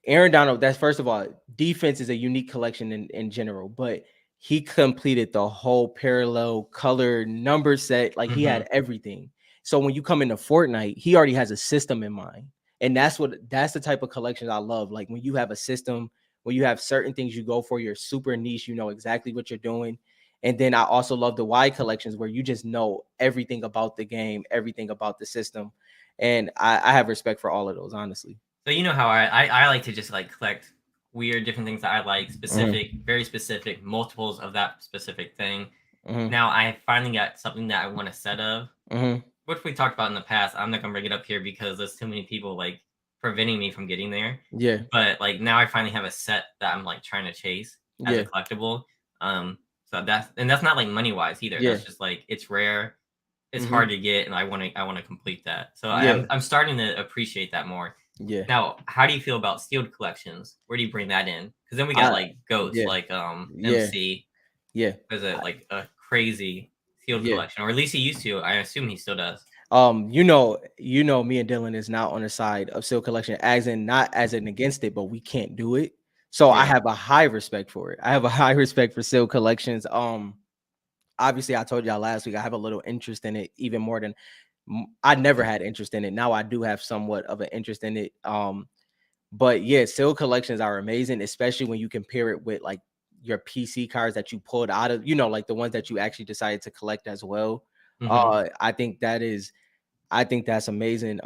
Aaron Donald, that's first of all, defense is a unique collection in general, but he completed the whole parallel color number set. Like he Hmm. had everything. So when you come into Fortnite, he already has a system in mind. And that's the type of collections I love. Like when you have a system, when you have certain things you go for, you're super niche, you know exactly what you're doing. And then I also love the wide collections where you just know everything about the game, everything about the system. And I have respect for all of those, honestly. So you know how I like to just like collect weird different things that I like, specific, Mhm. very specific, multiples of that specific thing. Mhm. Now I finally got something that I want a set of, Mhm. which we talked about in the past. I'm not gonna bring it up here because there's too many people like preventing me from getting there. Yeah. But like now I finally have a set that I'm like trying to chase as a Yeah. collectible. So that's not like money wise either. Yeah. That's just like it's rare, it's hard Mhm. to get, and I want to complete that. So Yeah. I'm starting to appreciate that more. Yeah. Now, how do you feel about sealed collections? Where do you bring that in? Because then we got I like goats, yeah. like Yeah. MC, Yeah. is it like a crazy sealed Yeah. collection, or at least he used to. I assume he still does. Me and Dylan is not on the side of Silk Collection, as in not as in against it, but we can't do it. So I Yeah. have a high respect for it. I have a high respect for Silk Collections. Obviously, I told y'all last week I have a little interest in it, even more than I never had interest in it. Now I do have somewhat of an interest in it. But yeah, Silk Collections are amazing, especially when you compare it with like your PC cards that you pulled out of, like the ones that you actually decided to collect as well. Hmm. I think that's amazing.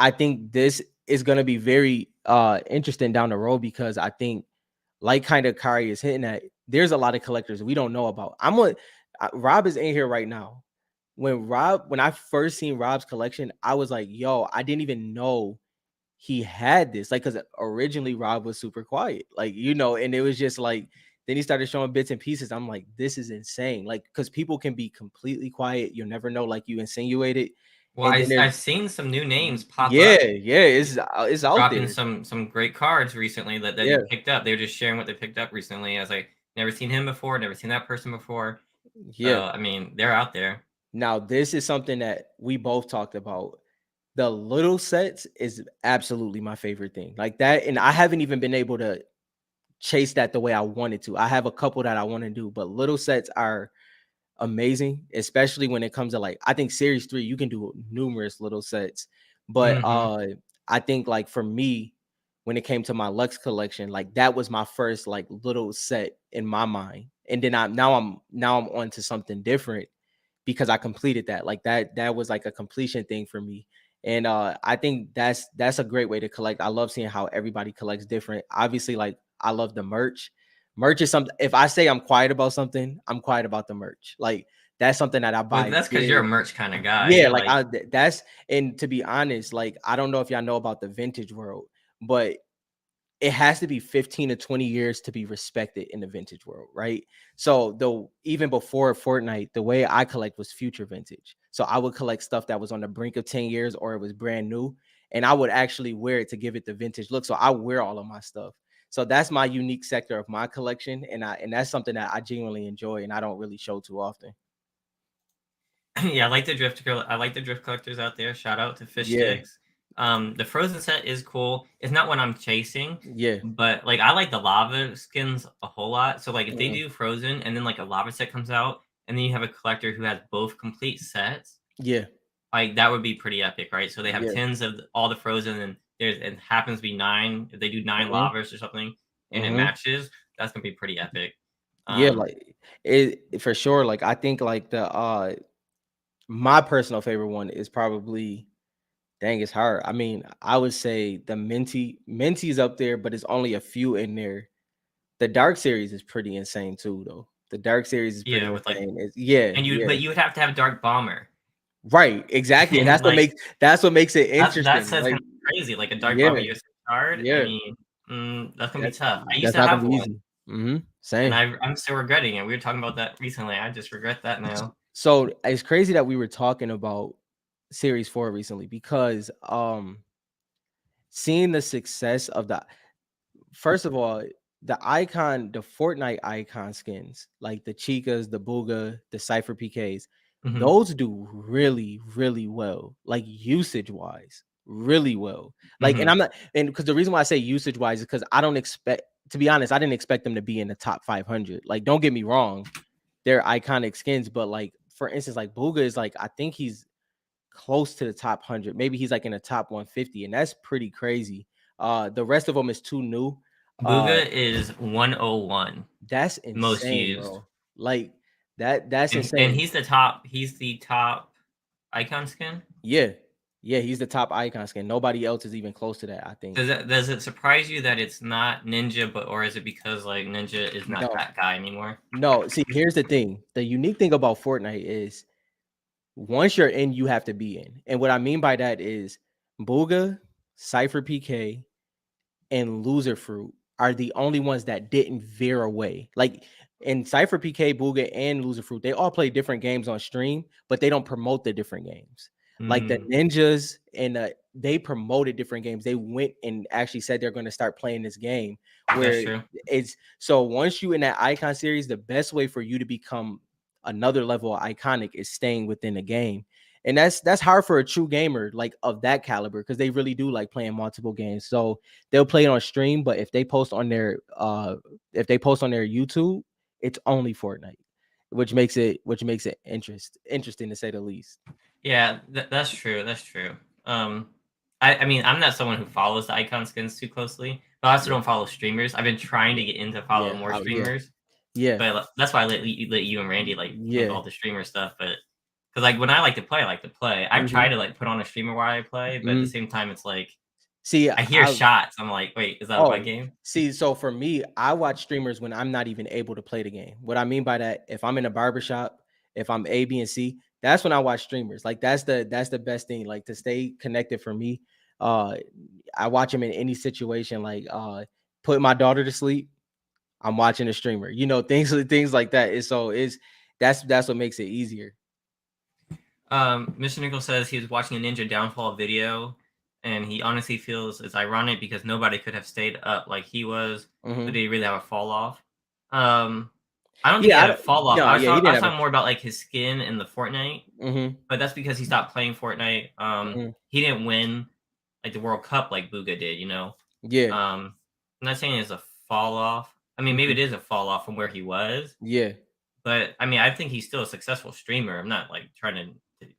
I think this is gonna be very interesting down the road because I think like kind of Kari is hitting at, there's a lot of collectors we don't know about. Rob is in here right now. When I first seen Rob's collection, I was like, yo, I didn't even know he had this. Like, because originally Rob was super quiet, like, and it was just like, then he started showing bits and pieces. I'm like, this is insane. Like, because people can be completely quiet. You'll never know, like you insinuated. Well, And then there's I've seen some new names pop yeah, up, yeah, it's out dropping there. some great cards recently that Yeah, he picked up. They were just sharing what they picked up recently. I was like, never seen him before, never seen that person before. yeah. So I mean, they're out there. Now, this is something that we both talked about. The little sets is absolutely my favorite thing. Like that, and I haven't even been able to chase that the way I wanted to. I have a couple that I want to do, but little sets are amazing, especially when it comes to like, I think series 3 you can do numerous little sets. But Hmm. I think like for me, when it came to my Lux collection, like that was my first like little set in my mind. And then I'm on to something different because I completed that. Like that was like a completion thing for me. And I think that's a great way to collect. I love seeing how everybody collects different. Obviously, like I love the merch. Merch is something, if I say I'm quiet about something, I'm quiet about the merch. Like that's something that I Well, buy that's because you're a very, merch kind of guy. yeah, You're like like, that's, and to be honest, like I don't know if y'all know about the vintage world, but it has to be 15 to 20 years to be respected in the vintage world, right? So though even before Fortnite, the way I collect was future vintage. So I would collect stuff that was on the brink of 10 years or it was brand new, and I would actually wear it to give it the vintage look. So I wear all of my stuff. So that's my unique sector of my collection, and that's something that I genuinely enjoy and I don't really show too often. yeah, I like the drift girl. I like the drift collectors out there. Shout out to Fish Yeah, Sticks. The Frozen set is cool. It's not what I'm chasing, yeah, but like I like the lava skins a whole lot. So like if they mhm, do Frozen and then like a lava set comes out, and then you have a collector who has both complete sets, yeah, like that would be pretty epic, right? So they have yeah, tens of all the Frozen, and there's it happens to be 9. If they do 9 mhm, lavas or something, and it mhm. matches, that's gonna be pretty epic. Yeah, Um, like it for sure. Like I think like the my personal favorite one is probably, dang, it's hard. I mean, I would say the Minty's up there, but it's only a few in there. The Dark series is pretty insane too, though. The Dark series is yeah, pretty with like, insane. It's, yeah, and you yeah. but you would have to have Dark Bomber. Right, exactly. And And like that's what makes it that interesting. set's Like, gonna be crazy. Like a Dark yeah, Bomber USA card. I yeah. mean, that's gonna be That, tough. I used that's to not gonna have be one, easy. and Same. I'm still regretting it. We were talking about that recently. I just regret that now. So it's crazy that we were talking about Series 4 recently because seeing the success of the, first of all, the Fortnite icon skins, like the Chicas, the Booga, the Cypher PKs, Mhm. those do really, really well, like usage wise, really well. Like, and Mhm. I'm not, and because the reason why I say usage wise is because I don't expect, to be honest, I didn't expect them to be in the top 500. Like, don't get me wrong, they're iconic skins, but like, for instance, like Booga is like, I think he's close to the top 100. Maybe he's like in the top 150, and that's pretty crazy. The rest of them is too new. Uh, Booga is 101 that's most insane, used, bro. Like that's and insane. he's the top. He's the top icon skin. Yeah, yeah, he's the top icon skin. Nobody else is even close to that, I think. Does it surprise you that it's not Ninja, but or is it because like Ninja is not No, that guy anymore? no. See, here's the thing. The unique thing about Fortnite is once you're in, you have to be in. And what I mean by that is Booga, Cypher PK, and Loser Fruit are the only ones that didn't veer away. Like in Cypher PK, Booga, and Loser Fruit, they all play different games on stream, but they don't promote the different games. Like the Mm, Ninjas and they promoted different games. They went and actually said they're going to start playing this game. that's Where true. it's, so once you in that icon series, the best way for you to become another level of iconic is staying within the game. And that's hard for a true gamer like of that caliber because they really do like playing multiple games. So they'll play it on stream, but if they post on their YouTube, it's only Fortnite, which makes it interesting to say the least. Yeah, that's true. That's true. Um, I mean, I'm not someone who follows the icon skins too closely, but I also Yeah, don't follow streamers. I've been trying to yeah, get into follow yeah, more streamers, yeah, but that's why I let you and Randy like handle yeah. all the streamer stuff. But because like when I like to play, I like to play. I've Hmm. tried to like put on a streamer while I play, but at the Hmm. same time, it's like See, I hear I shots. I'm like, wait, is that my Oh, game? see, so for me, I watch streamers when I'm not even able to play the game. What I mean by that, if I'm in a barbershop, if I'm A, B, and C, that's when I watch streamers. Like that's the best thing. Like to stay connected for me. Uh I watch them in any situation, like put my daughter to sleep, I'm watching a streamer. Things like that. It's that's what makes it easier. Mr. Nickel says he was watching a Ninja Downfall video, and he honestly feels it's ironic because nobody could have stayed up like he was. But Hmm. did he really have a fall off? Um, I don't think he Yeah, had a fall off. no, yeah, he I didn't was have a. talking more about like his skin in the Fortnite, Hmm. but that's because he stopped playing Fortnite. Hmm. He didn't win like the World Cup like Booga did, you know. Yeah. I'm not saying it's a fall off. I mean, maybe Hmm. it is a fall off from where he was, Yeah. but I mean, I think he's still a successful streamer. I'm not like trying to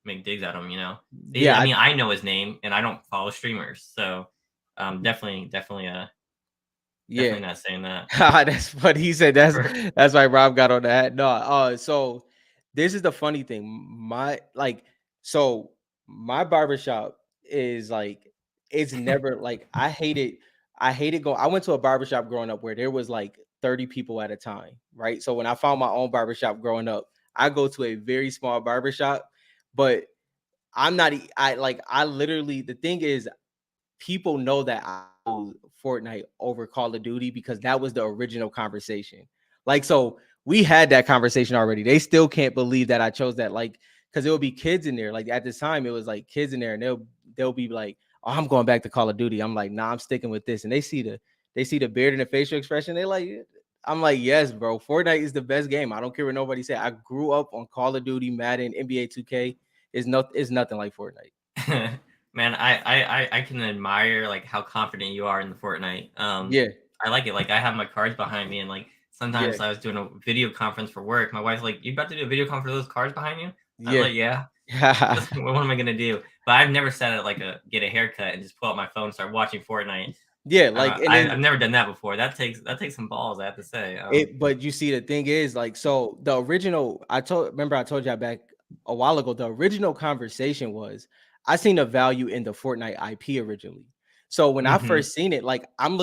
make digs at him, you know. Yeah. I mean, I know his name and I don't follow streamers, so Definitely Yeah. definitely not saying that. That's what he said. For That's why Rob got on that. No, so this is the funny thing. So my barbershop is like it's never like I hated go. I went to a barbershop growing up where there was like 30 people at a time, right? So when I found my own barbershop growing up, I go to a very small barbershop, but I'm not I literally the thing is people know that I chose Fortnite over Call of Duty because that was the original conversation. Like, so we had that conversation already. They still can't believe that I chose that. Like, because there will be kids in there. Like at this time, it was like kids in there, and they'll be like, "Oh, I'm going back to Call of Duty." I'm like, "Nah, I'm sticking with this." And they see the beard and the facial expression. They like, I'm like, "Yes, bro. Fortnite is the best game. I don't care what nobody say. I grew up on Call of Duty, Madden, NBA 2K. Is nothing like Fortnite." Man, I can admire like how confident you are in the Fortnite. Yeah, I like it. Like I have my cards behind me, and like yeah, sometimes I was doing a video conference for work. My wife's like, "You about to do a video conference with those cards behind you?" I was yeah. like, "Yeah." What am I gonna do? But I've never sat at like a get a haircut and just pull out my phone and start watching Fortnite. Yeah, like, and then I've never done that before. That takes some balls, I have to say. but you see, the thing is, like, so the original, I told you back a while ago, the original conversation was I seen the value in the Fortnite IP originally. So when I Mhm. first seen it, like, I was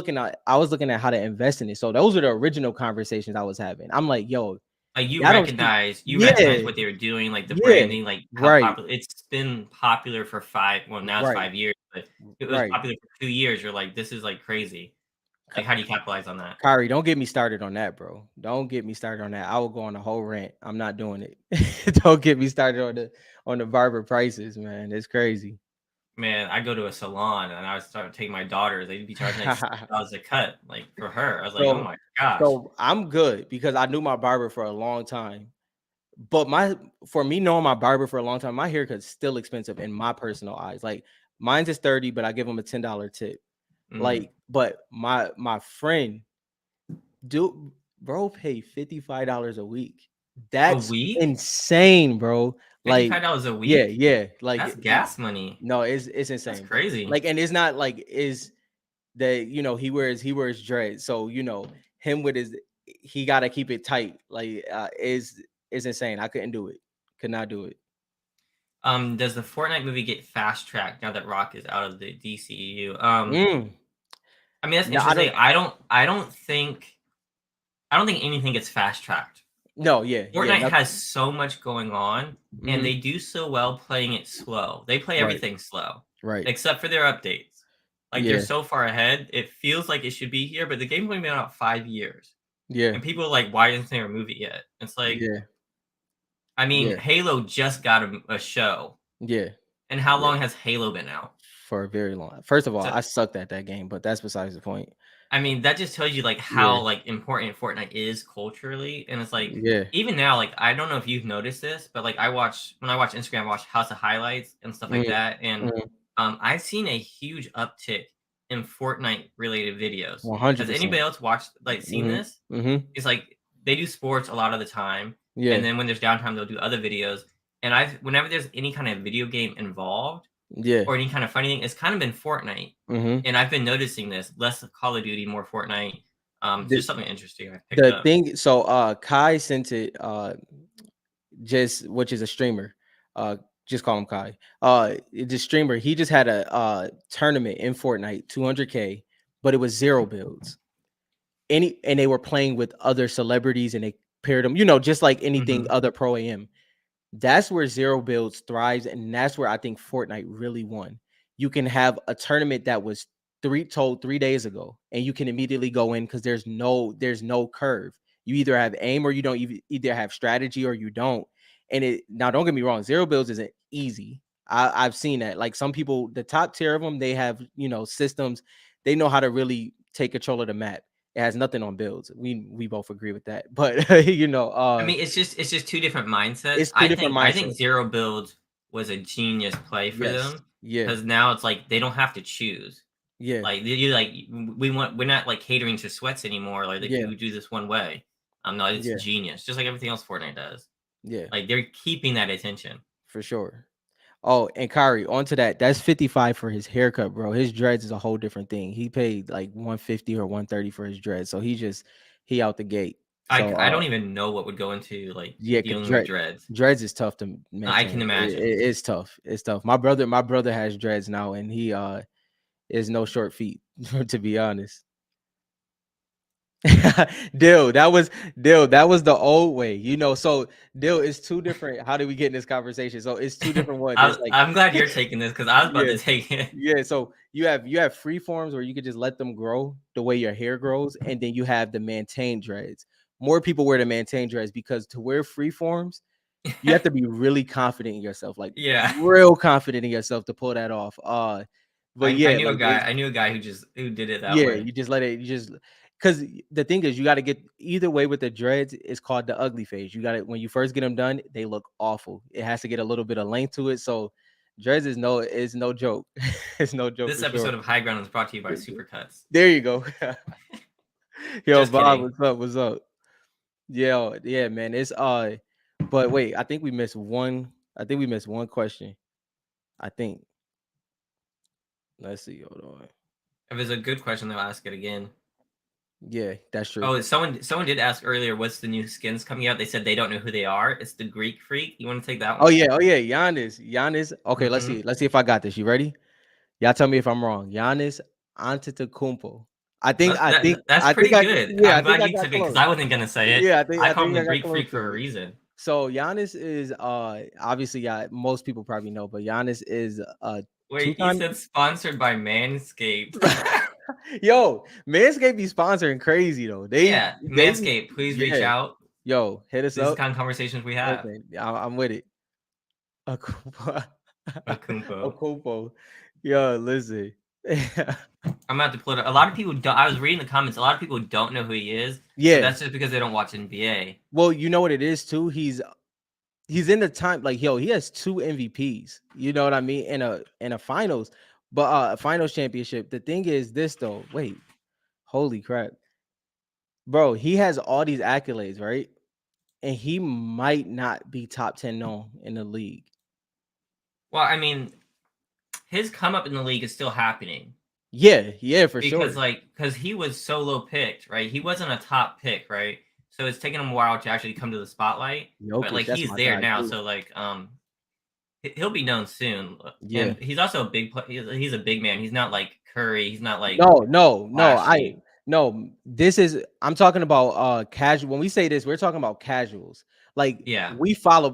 looking at how to invest in it. So those are the original conversations I was having. I'm like, yo, Like y'all don't see, you yeah, recognize what they were doing, like the yeah, branding, like how right, popular it's been popular for 5 well, now it's right, 5 years, but it was right. popular for 2 years. You're like, "This is, like, crazy." Like, how do you capitalize on that? Kyrie, don't get me started on that, bro. Don't get me started on that. I will go on a whole rant. I'm not doing it. Don't get me started on the barber prices, man. It's crazy. Man, I go to a salon and I would start taking my daughters, they'd be charging, like, $60 a cut, like, for her. I was like, "Oh so my gosh." so I'm good because I knew my barber for a long time. But my for me knowing my barber for a long time, my haircut's still expensive in my personal eyes. Like mine's is 30, but I give him a $10 tip. Mm. Like, but my friend do bro pay $55 a week. A That's week? insane, bro. Like, $55 a yeah, week? yeah. Like That's gas money. no, it's That's insane, bro. crazy. Like, and it's not like is that he wears dreads. So him with his he gotta keep it tight. Like is insane. I couldn't do it. Could not do it. Does the Fortnite movie get fast tracked now that Rock is out of the DCEU? Mm. I mean, that's No, I interesting. don't I don't think anything gets fast tracked. no, yeah, yeah, Fortnite has nothing. so much going on, and Hmm. they do so well playing it slow. They play Right, everything slow, right. except for their updates. Like they're Yeah, so far ahead, it feels like it should be here, but the game's only been out 5 years, yeah, and people are like, "Why isn't there a movie yet?" It's like, yeah, I mean, yeah, Halo just got a show, yeah, and how yeah. long has Halo been out? For a very long. First of all, So I sucked at that game, but that's besides the point. I mean, that just tells you, like, Yeah, how, like, important Fortnite is culturally, and it's like, yeah. even now, like, I don't know if you've noticed this, but, like, when I watch Instagram, I watch House of Highlights and stuff like Mm, that, and, mm, I've seen a huge uptick in Fortnite-related videos. Has 100%. anybody else seen Mhm, this? mhm. It's like, they do sports a lot of the time, and Yeah, then when there's downtime, they'll do other videos, and whenever there's any kind of video game involved, yeah. or any kind of funny thing, it's kind of been Fortnite, Mhm. and I've been noticing this, less of Call of Duty, more Fortnite. The Just something interesting I picked the up. thing so, Kai sent it, just which is a streamer, uh, just call him Kai. The streamer, he just had a, tournament in Fortnite, 200K, but it was 0 builds. And they were playing with other celebrities, and they paired them, just like anything Mhm. other pro AM. That's where zero builds thrives, and that's where I think Fortnite really won. You can have a tournament that was 3 days ago, and you can immediately go in because there's no curve. You either have aim or you don't. Either have strategy or you don't. And it now don't get me wrong, zero builds isn't easy. I've seen that. Like some people, the top tier of them, they have systems. They know how to really take control of the map. It has nothing on builds. We both agree with that. But I mean, it's just 2 different mindsets. it's two different I think mindsets. Zero Builds was a genius play for Yes. them Yeah. because now it's like they don't have to choose. Yeah. Like, we're not, like, catering to sweats anymore, like, Yeah. you do this one way. No, it's Yeah. genius, just like everything else Fortnite does. Yeah. Like, they're keeping that attention. For sure. Oh, and Kyrie, onto that. That's 55 for his haircut, bro. His dreads is a whole different thing. He paid like 150 or 130 for his dreads. So he out the gate. So I don't even know what would go into like yeah, cause dealing with dreads. dreads is tough to I maintain. can imagine. It's tough. It's tough. My brother has dreads now, and he is no short feet, to be honest. Dill, that was the old way, So Dill, it's two different. How did we get in this conversation? So it's two different ones. It's like I'm glad you're taking this because I was about yeah, to take it. yeah. So you have free forms where you could just let them grow the way your hair grows, and then you have the maintain dreads. More people wear the maintain dreads because to wear free forms, you have to be really confident in yourself, like Yeah. real confident in yourself to pull that off. But I yeah, knew a like guy. I knew a guy who did it that yeah, way. you just let it. You just because the thing is, you got to get either way with the dreads. It's called the ugly phase. You got it when you first get them done. They look awful. It has to get a little bit of length to it. So dreads is no joke. It's no joke This for sure. episode of Highground is brought to you by Supercuts. There you go. Yo, Just Bob, kidding. what's up? What's up? Yeah, yeah, man. It's but wait, I think we missed one. I think we missed one question. I think. Let's see. Hold on. If it's a good question, they'll ask it again. Yeah, that's true. Oh, someone did ask earlier, what's the new skins coming out? They said they don't know who they are. It's the Greek Freak. You want to take that Oh one? yeah, oh yeah, Giannis. Okay, let's Mm-hmm. see. Let's see if I got this. You ready? Y'all tell me if I'm wrong. Giannis Antetokounmpo. That's I think pretty I good. yeah, I I'm think glad I you got took it because close. I wasn't gonna say it. Yeah, I I call him think the I got Greek close Freak to for a it. reason. So Giannis is obviously, yeah, most people probably know, but Giannis is Wait, you two-time. said sponsored by Manscaped. Yo, Manscaped be sponsoring crazy though. Yeah, They Manscaped, please reach yeah. out. Yo, hit us This is the up. kind of conversations we have. Listen, I'm with it. Akupo. A Kumpo. Akupo. Yo, listen. I'm about to pull it up. A lot of people don't. I was reading the comments. A lot of people don't know who he is, but Yeah. that's just because they don't watch NBA. Well, you know what it is too. He's in the time like yo. He has two MVPs. You know what I mean in a finals, but finals championship. The thing is this though. Wait, holy crap, bro. He has all these accolades, right? And he might not be top 10 known in the league. Well, I mean, his come up in the league is still happening Yeah, yeah, for sure. because he was solo picked, right? He wasn't a top pick, right? So it's taken him a while to actually come to the spotlight. But Jokic, like that's he's my there guy now, too. so he'll be known soon. Yeah. And he's also a he's a big man. He's not like Curry. He's not like No. flashy. No. This is I'm talking about casual. When we say this, we're talking about casuals. Like Yeah. we follow.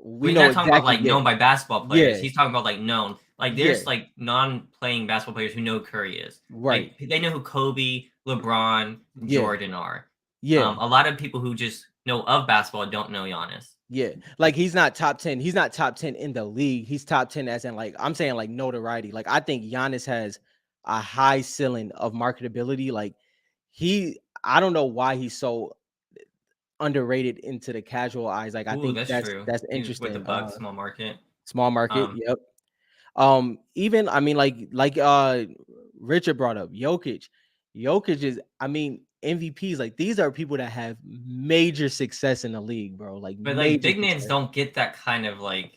We We're know not talking about exactly. like Yeah, known by basketball players. yeah, He's talking about like known. Like yeah. there's like non-playing basketball players who know Curry is. Right. Like they know who Kobe, LeBron, Yeah, Jordan are. yeah, A lot of people who just know of basketball don't know Giannis. yeah. Like he's not top 10. He's not top 10 in the league. He's top 10 as in like I'm saying like notoriety. Like I think Giannis has a high ceiling of marketability. Like I don't know why he's so underrated into the casual eyes. Like I Ooh, think that's true. that's He's with the interesting. Bucks, small market. Small market. Um, Yep. Even I mean, like Richard brought up Jokic. Jokic is, I mean, MVPs. Like these are people that have major success in the league, bro. Like but like major big mans success. don't get that kind of like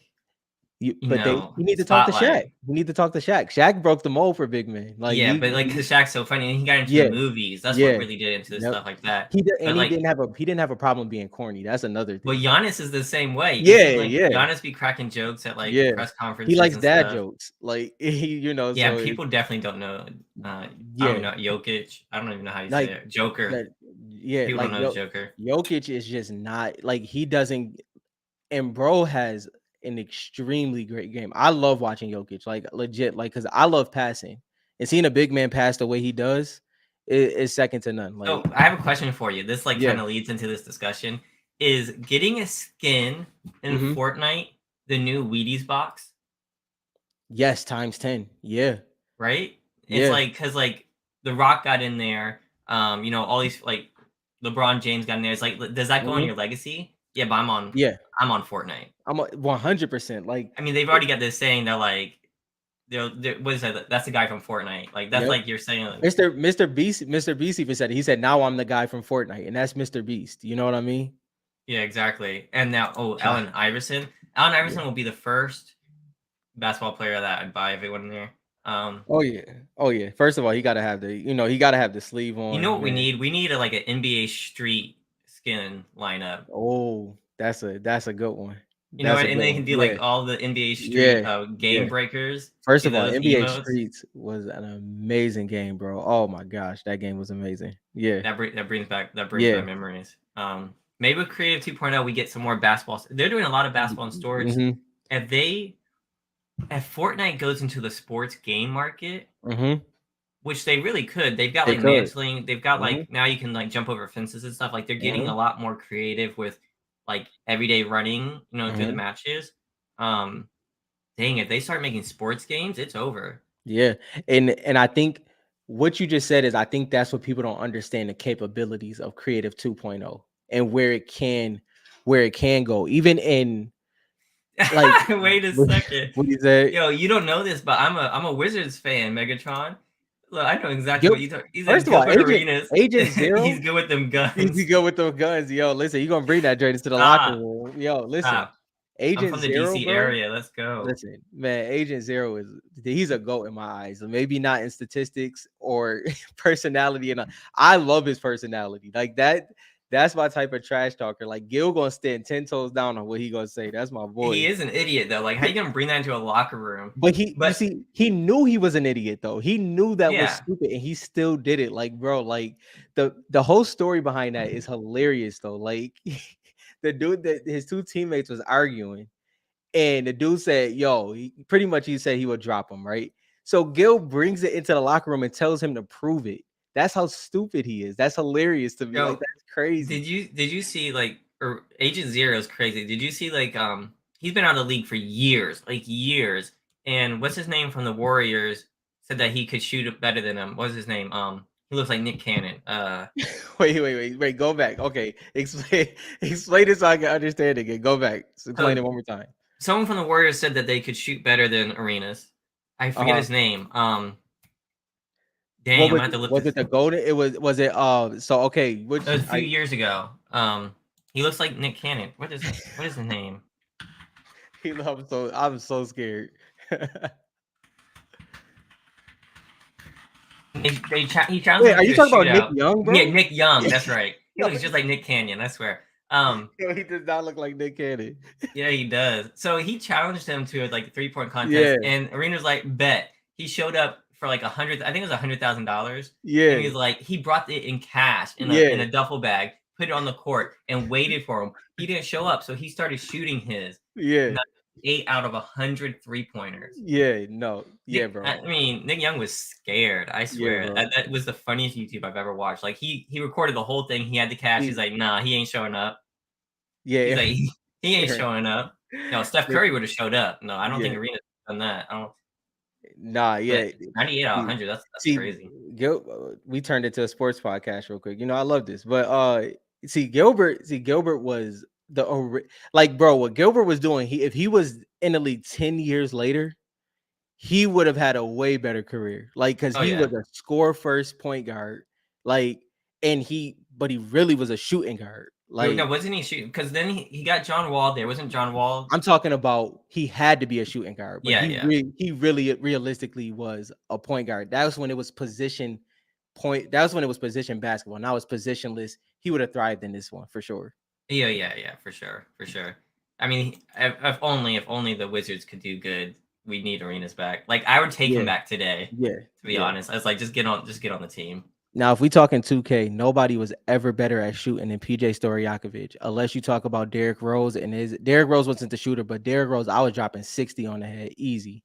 But you need to talk to Shaq. spotlight. You need to talk to Shaq. Shaq broke the mold for big men. Like Yeah, but like cause Shaq's so funny and he got into the yeah, movies. That's what yeah. really did into Yep. stuff like that. And But like he didn't have a problem being corny. That's another Well, thing. Giannis is the same way. You Yeah, see, like yeah, Giannis be cracking jokes at like yeah. press He conferences likes and dad stuff. jokes. Like Yeah, so people definitely don't know. I don't even yeah. know Jokic. I don't even know how you say Like it. Joker. that yeah, People don't like know the Joker. Jokic is just not like he doesn't and bro has an extremely great game. I love watching Jokic, like legit, like because I love passing and seeing a big man pass the way he does is second to none. So Like, I have a question for you. This like yeah, kind of leads into this discussion. Is getting a skin in hmm Fortnite the new Wheaties box? yes, times 10. Yeah, Right? It's yeah, like because like The Rock got in there. All these like LeBron James got in there. It's like, does that go on hmm your legacy? Yeah, but yeah. I'm on Fortnite. I'm 100%. Like, I mean, they've already got this saying that like they're what is that? That's the guy from Fortnite. Like that's yep. like you're saying. Like, Mr. Beast even said it. He said, "Now I'm the guy from Fortnite," and that's Mr. Beast. You know what I mean? yeah, exactly. And now, Allen Iverson. Allen Yeah. Iverson will be the first basketball player that I'd buy if it wasn't there. Oh yeah. Oh yeah. First of all, he gotta have the he gotta have the sleeve You know on, what we man. need? We need like an NBA Street skin lineup. Oh, that's a good one. You know, That's a and good they one. can do Yeah. like all the NBA Street Yeah. game Yeah. breakers. First Do of all, those NBA emotes. Streets was an amazing game, bro. Oh my gosh, that game was amazing. Yeah. That brings Yeah. back memories. Maybe with Creative 2.0 we get some more basketball. They're doing a lot of basketball in storage. Mhm. If they if Fortnite goes into the sports game market, Mhm. which they really could, they've got They like could. mantling. They've got Mhm. like now you can like jump over fences and stuff. Like they're getting a Mhm. lot more creative with like everyday running. Through the Mhm. matches. Um, Dang, if they start making sports games, it's over. Yeah. And I think what you just said is I think that's what people don't understand the capabilities of Creative 2.0 and where it can go. Even in like Wait a second. what you say? Yo, you don't know this, but I'm a Wizards fan, Megatron. Look, I know exactly what Gil you talk. He said First of all, Gilbert Arenas. Agent He's Zero, good with them he guns. go with those guns. Yo, listen, you gonna bring that joint into the locker Stop. room. Yo, listen, Stop. I'm Agent from the Zero, DC bro. area. Let's go. Listen, man, Agent Zero he's a goat in my eyes. Maybe not in statistics or personality, and I love his personality. Like that. That's my type of trash talker. Like Gil gonna stand 10 toes down on what he gonna say. That's my He boy. is an idiot though. Like, how you gonna bring that into a locker room? But you But see, he knew he was an idiot though. He knew that was yeah, stupid, and he still did it. Like, bro, like the whole story behind that is hilarious though. Like, the dude that his two teammates was arguing, and the dude said, "Yo," pretty much he said he would drop him, right? So Gil brings it into the locker room and tells him to prove it. That's how stupid he is. That's hilarious to me. Like, yo, that's crazy. did you see like or Agent Zero is crazy? Did you see like he's been out of the league for years, like years. And what's his name from the Warriors said that he could shoot it better than him. What's his name? He looks like Nick Cannon. Wait. Go back. Okay, explain it so I can understand it again. Go back. Explain So it one more time. someone from the Warriors said that they could shoot better than Arenas. I Uh forget huh. his name. What Dang, I'm gonna have to look was this. it the golden? Was it so okay, It was which a few I years ago. He looks like Nick Cannon. What is his name? he I'm so scared. He challenged Wait, him are to you a talking about Nick shootout. Young, Yeah, bro? Nick Young. That's right. He Yo, looks just like Nick Canyon. I swear. Um, he does not look like Nick Cannon. yeah, he does. So he challenged him to like a 3-point contest, Yeah, and Arena's like, bet. He showed up for like 100. I think it was $100,000, and yeah, he was like, he brought it in cash in yeah, a duffel bag, put it on the court, and waited for him. He didn't show up, so he started shooting his. yeah, 8 out of 100 3-pointers. yeah. No, yeah, I bro. mean, Nick Young was scared. I Yeah, swear bro. that was the funniest YouTube I've ever watched. Like he recorded the whole thing. He had the cash. He's He, like, nah, he ain't showing up. He's yeah, like, he ain't showing up. No, Steph yeah, Curry would have showed up. No, I don't think yeah. Arena's done that. I don't. Nah, But yeah. 98 out of See, 100. That's see, crazy. We turned into a sports podcast real quick. I love this, but see, Gilbert was like, bro, what Gilbert was doing. If he was in the league 10 years later, he would have had a way better career. Like, because Oh he was yeah. a score first point guard, like, but he really was a shooting guard. No, Like, wasn't he shooting? Because then he got John Wall there. Wasn't John Wall? I'm talking about he had to be a shooting guard, but Yeah, yeah. he really realistically was a point guard. That was when it was position point. That was when it was position basketball. Now it's positionless. He would have thrived in this one for sure. Yeah, for sure, for sure. I mean, if only the Wizards could do good, we need Arenas back. Like I would take him Yeah, back today. yeah, To be yeah. honest, I was like, just get on the team. Now, if we talking 2K, nobody was ever better at shooting than PJ Stojakovic, unless you talk about Derrick Rose. And Derrick Rose wasn't the shooter, but Derrick Rose, I was dropping 60 on the head, easy.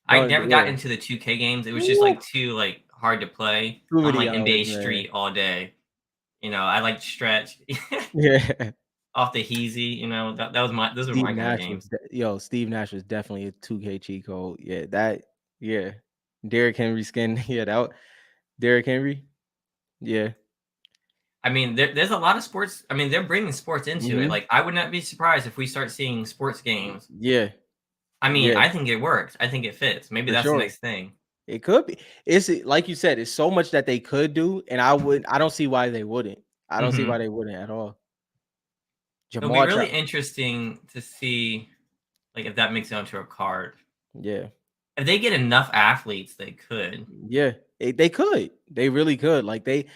I Don't never got yeah. into the 2K games. It was just Woo, like too like hard to play. too I'm many like hours, NBA man. Street all day. I like to stretch Yeah. off the heezy. Those were my kind of games. Steve Nash was definitely a 2K cheat code. Yeah. Derrick Henry skin. Yeah, Derrick Henry. Yeah. I mean, there's a lot of sports. I mean, they're bringing sports into it. Hmm. Like, I would not be surprised if we start seeing sports games. Yeah. I mean, Yeah, I think it works. I think it fits. Maybe for that's the sure. next thing. It could be. It's like you said, it's so much that they could do, and I don't see why they wouldn't. I don't see Hmm. why they wouldn't at all. It'll be Jamal really Charles. interesting to see, like, if that makes it onto a card. Yeah. If they get enough athletes, they could. Yeah. They could. They really could. Like they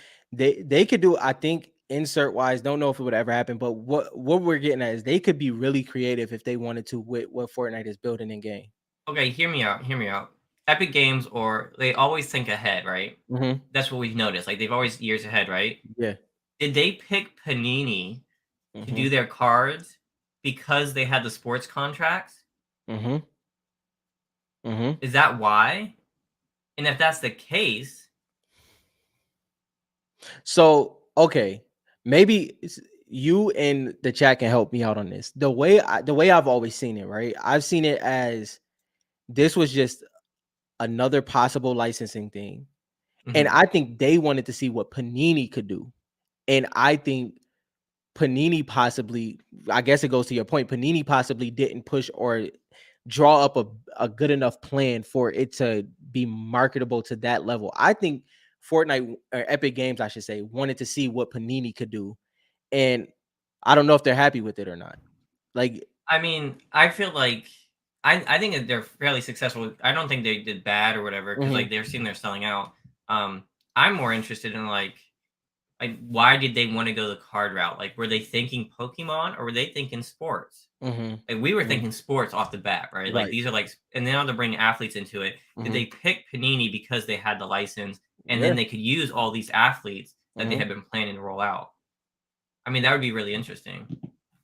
could do, I think, insert wise, don't know if it would ever happen, but what we're getting at is they could be really creative if they wanted to with what Fortnite is building in game. Okay, hear me out. Hear me out. Epic Games, or they always think ahead, right? Mhm. That's what we've noticed. Like they've always years ahead, right? Yeah. Did they pick Panini to do Mhm. their cards because they had the sports contracts? Mhm. Mhm. Is that why? And if that's the case, So, okay, maybe you and the chat can help me out on this. The way I've always seen it, right? I've seen it as this was just another possible licensing thing. And mhm. I think they wanted to see what Panini could do. And I think Panini possibly, I guess it goes to your point, Panini possibly didn't push or draw up a good enough plan for it to be marketable to that level. I think Fortnite or Epic Games, I should say, wanted to see what Panini could do. And I don't know if they're happy with it or not. Like, I mean, I feel like I think that they're fairly successful. I don't think they did bad or whatever because like mhm, they're seeing they're selling out. I'm more interested in like why did they want to go the card route? Like were they thinking Pokemon or were they thinking sports? mhm, Like we were mhm, thinking sports off the bat, right? Like right. these are like, and now they're bringing athletes into it. Did Mhm, they pick Panini because they had the license and then yeah. they could use all these athletes that they Mhm. had been planning to roll out? I mean, that would be really interesting.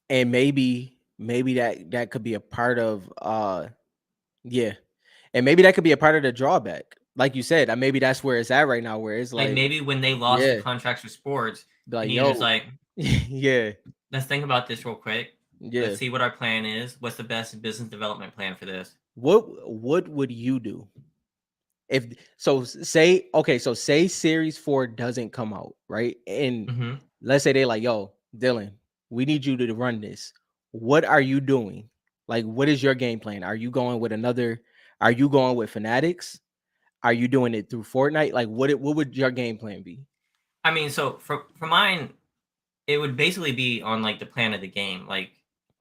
And maybe that could be a part of yeah. And maybe that could be a part of the drawback. Like you said, maybe that's where it's at right now, where it's Like like, maybe when they lost the yeah, contracts for sports, like Panini was yo, like, yeah, let's think about this real quick. Let's yeah. see what our plan is. What's the best business development plan for this? What would you do if so say okay, so say series 4 doesn't come out, right? And Hmm. let's say they like, yo, Dylan, we need you to run this. What are you doing? Like, what is your game plan? Are you going with Fanatics? Are you doing it through Fortnite? Like, what would your game plan be? I mean, so for mine, it would basically be on like the plan of the game. Like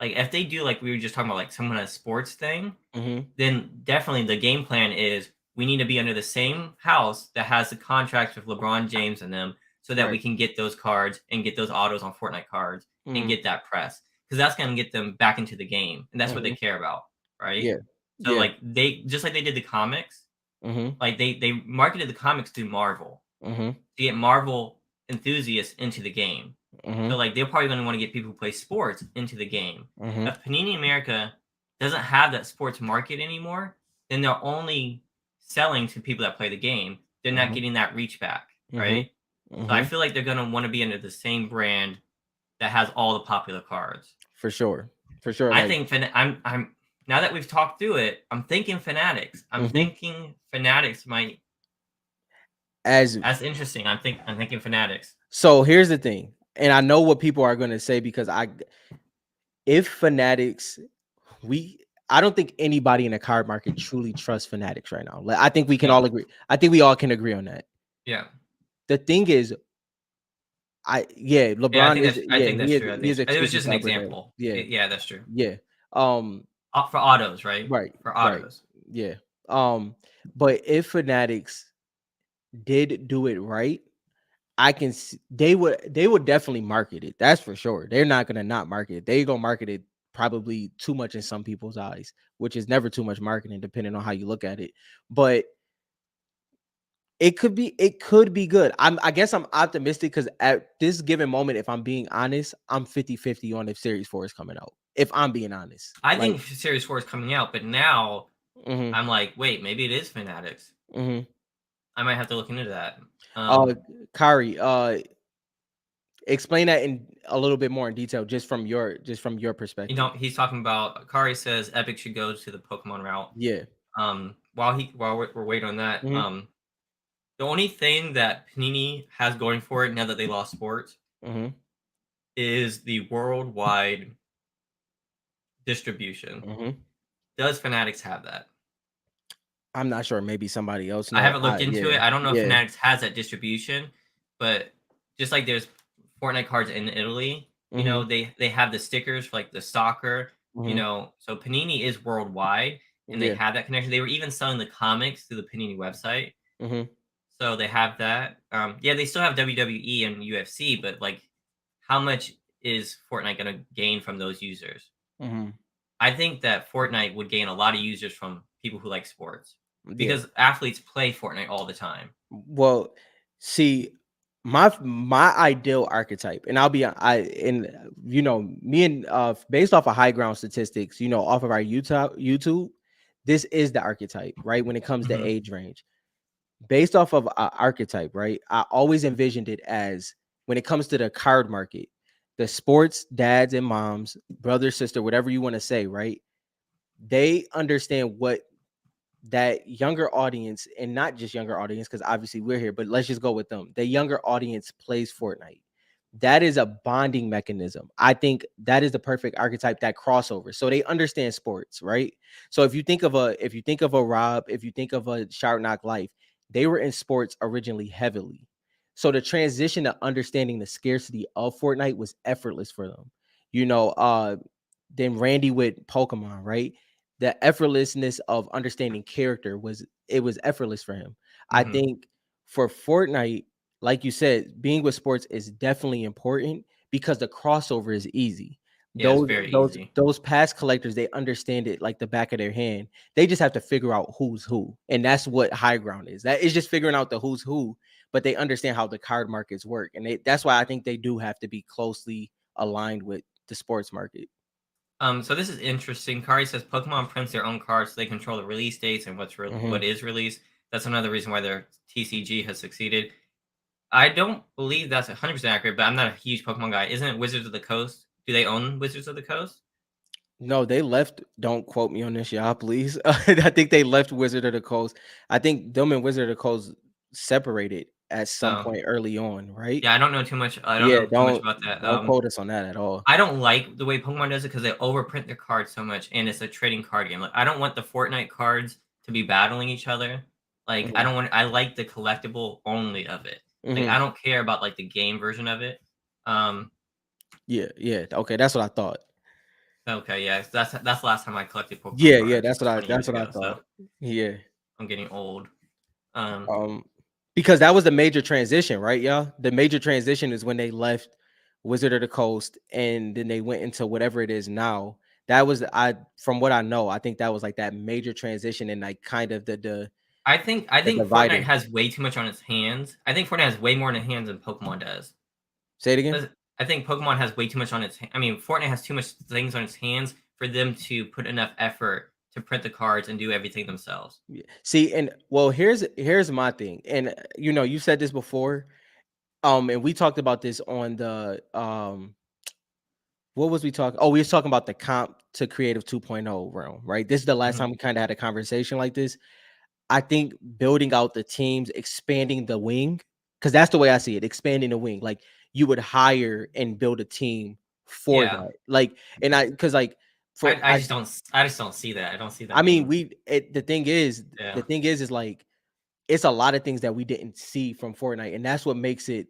if they do like we were just talking about like some kind of sports thing, Mhm. then definitely the game plan is we need to be under the same house that has the contracts with LeBron James and them so that we Right. can get those cards and get those autos on Fortnite cards and Mhm. get that press because that's going to get them back into the game and that's what they Mhm. care about, right? Yeah. So Yeah. like they just like they did the comics, Mhm. like they marketed the comics through Marvel Mhm. to get Marvel enthusiasts into the game. So Mhm. like they're probably going to want to get people who play sports into the game. Mhm. If Panini America doesn't have that sports market anymore, then they're only selling to people that play the game. They're not Mhm. getting that reach back, Mhm. right? So I Mhm. feel like they're going to want to be under the same brand that has all the popular cards. For sure. For sure. I Like, think I'm now that we've talked through it, I'm thinking Fanatics. I'm mhm. thinking Fanatics might. As That's interesting. I'm thinking Fanatics. so here's the thing, and I know what people are gonna say because if Fanatics, we I don't think anybody in the card market truly trusts Fanatics right now. Like, I think we can No. all agree. I think we all can agree on that. Yeah. The thing is, Yeah, LeBron is I think that's true. I he think is it was exclusive just to an Upper Hill. example. Yeah, Yeah, that's true. yeah. Um, For autos, right? right, For right. autos. Yeah. Um, but if Fanatics did do it right, they would definitely market it. That's for sure. They're not gonna not market it. They gonna market it probably too much in some people's eyes, which is never too much marketing, depending on how you look at it. But it could be good. I guess I'm optimistic because at this given moment, if I'm being honest, I'm 50-50 on if Series 4 is coming out. If I'm being honest. I Like, think Series 4 is coming out, but now mhm, I'm like, wait, maybe it is Fanatics. mhm. I might have to look into that. Uh Kari, explain that in a little bit more in detail, just from your perspective. He's talking about Kari says Epic should go to the Pokemon route. Yeah. While we're waiting on that, Mhm, the only thing that Panini has going for it now that they lost sports mhm, is the worldwide distribution. mhm. Does Fanatics have that? I'm not sure. Maybe somebody else I know. haven't looked into Yeah, it. I don't know if yeah. Fanatics has that distribution, but just like there's Fortnite cards in Italy, Mhm, they have the stickers for like the soccer, mhm, so Panini is worldwide. and they Yeah. have that connection. They were even selling the comics through the Panini website, Mhm. so they have that. Yeah, they still have WWE and UFC, but like, how much is Fortnite gonna gain from those users? Mhm. I think that Fortnite would gain a lot of users from people who like sports Yeah. because athletes play Fortnite all the time. Well, see, my ideal archetype, and I'll be I and me and based off of high ground statistics, off of our YouTube, this is the archetype, right? When it comes to Mhm, age range, based off of archetype, right? I always envisioned it as when it comes to the card market, the sports dads and moms, brother, sister, whatever you want to say, right? They understand what that younger audience, and not just younger audience, because obviously we're here, but let's just go with them. The younger audience plays Fortnite. That is a bonding mechanism. I think that is the perfect archetype, that crossover. So they understand sports, right? So if you think of a Rob, if you think of a Sharp Knock Life, they were in sports originally heavily. So the transition to understanding the scarcity of Fortnite was effortless for them. You know, then Randy with Pokemon, right? The effortlessness of understanding character was effortless for him. I mhm. think for Fortnite, like you said, being with sports is definitely important because the crossover is easy. Yeah, it's Those very those easy. those past collectors, they understand it like the back of their hand. They just have to figure out who's who, and that's what high ground is. That is just figuring out the who's who, but they understand how the card markets work, and that's why I think they do have to be closely aligned with the sports market. So this is interesting. Kari says Pokemon prints their own cards, so they control the release dates and what Hmm. is released. That's another reason why their TCG has succeeded. I don't believe that's 100% accurate, but I'm not a huge Pokemon guy. Isn't it Wizards of the Coast? Do they own Wizards of the Coast? No, they left. Don't quote me on this, y'all, please. I think they left Wizard of the Coast. I think them and Wizard of the Coast separated at some Oh, point early on, right? yeah. I don't know too much. I don't Yeah, know too much don't about that. don't quote us on that at all. I don't like the way Pokemon does it because they overprint their cards so much, and it's a trading card game. Like, I don't want the Fortnite cards to be battling each other. Like, I Mhm, don't want. I like the collectible only of it. Like, mhm. I don't care about like the game version of it. Um. Yeah, yeah. Okay, that's what I thought. Okay. Yeah. That's the last time I collected Pokemon Yeah, yeah. cards. That's what I 20 years that's what I ago. So thought. Yeah. I'm getting old. Um. Um, because that was the major transition, right, y'all? The major transition is when they left Wizard of the Coast and then they went into whatever it is now. That was from what I know, I think that was like that major transition and like kind of I the think Fortnite divider. has way too much on its hands. I think Fortnite has way more in its hands than Pokemon does. Say it again. 'Cause I think Pokemon has way too much on its I mean, Fortnite has too much things on its hands for them to put enough effort to print the cards and do everything themselves. Yeah. See, and well, here's my thing, and you said this before, and we talked about this on the what was we talking? Oh, we was talking about the comp to Creative 2.0 realm, right? This is the last Mhm. time we kind of had a conversation like this. I think building out the teams, expanding the wing, because that's the way I see it, expanding the wing. Like you would hire and build a team for Yeah. that. Like, and because like for I just don't see that. I don't see I that mean, being the thing is, yeah. is like it's a lot of things that we didn't see from Fortnite, and that's what makes it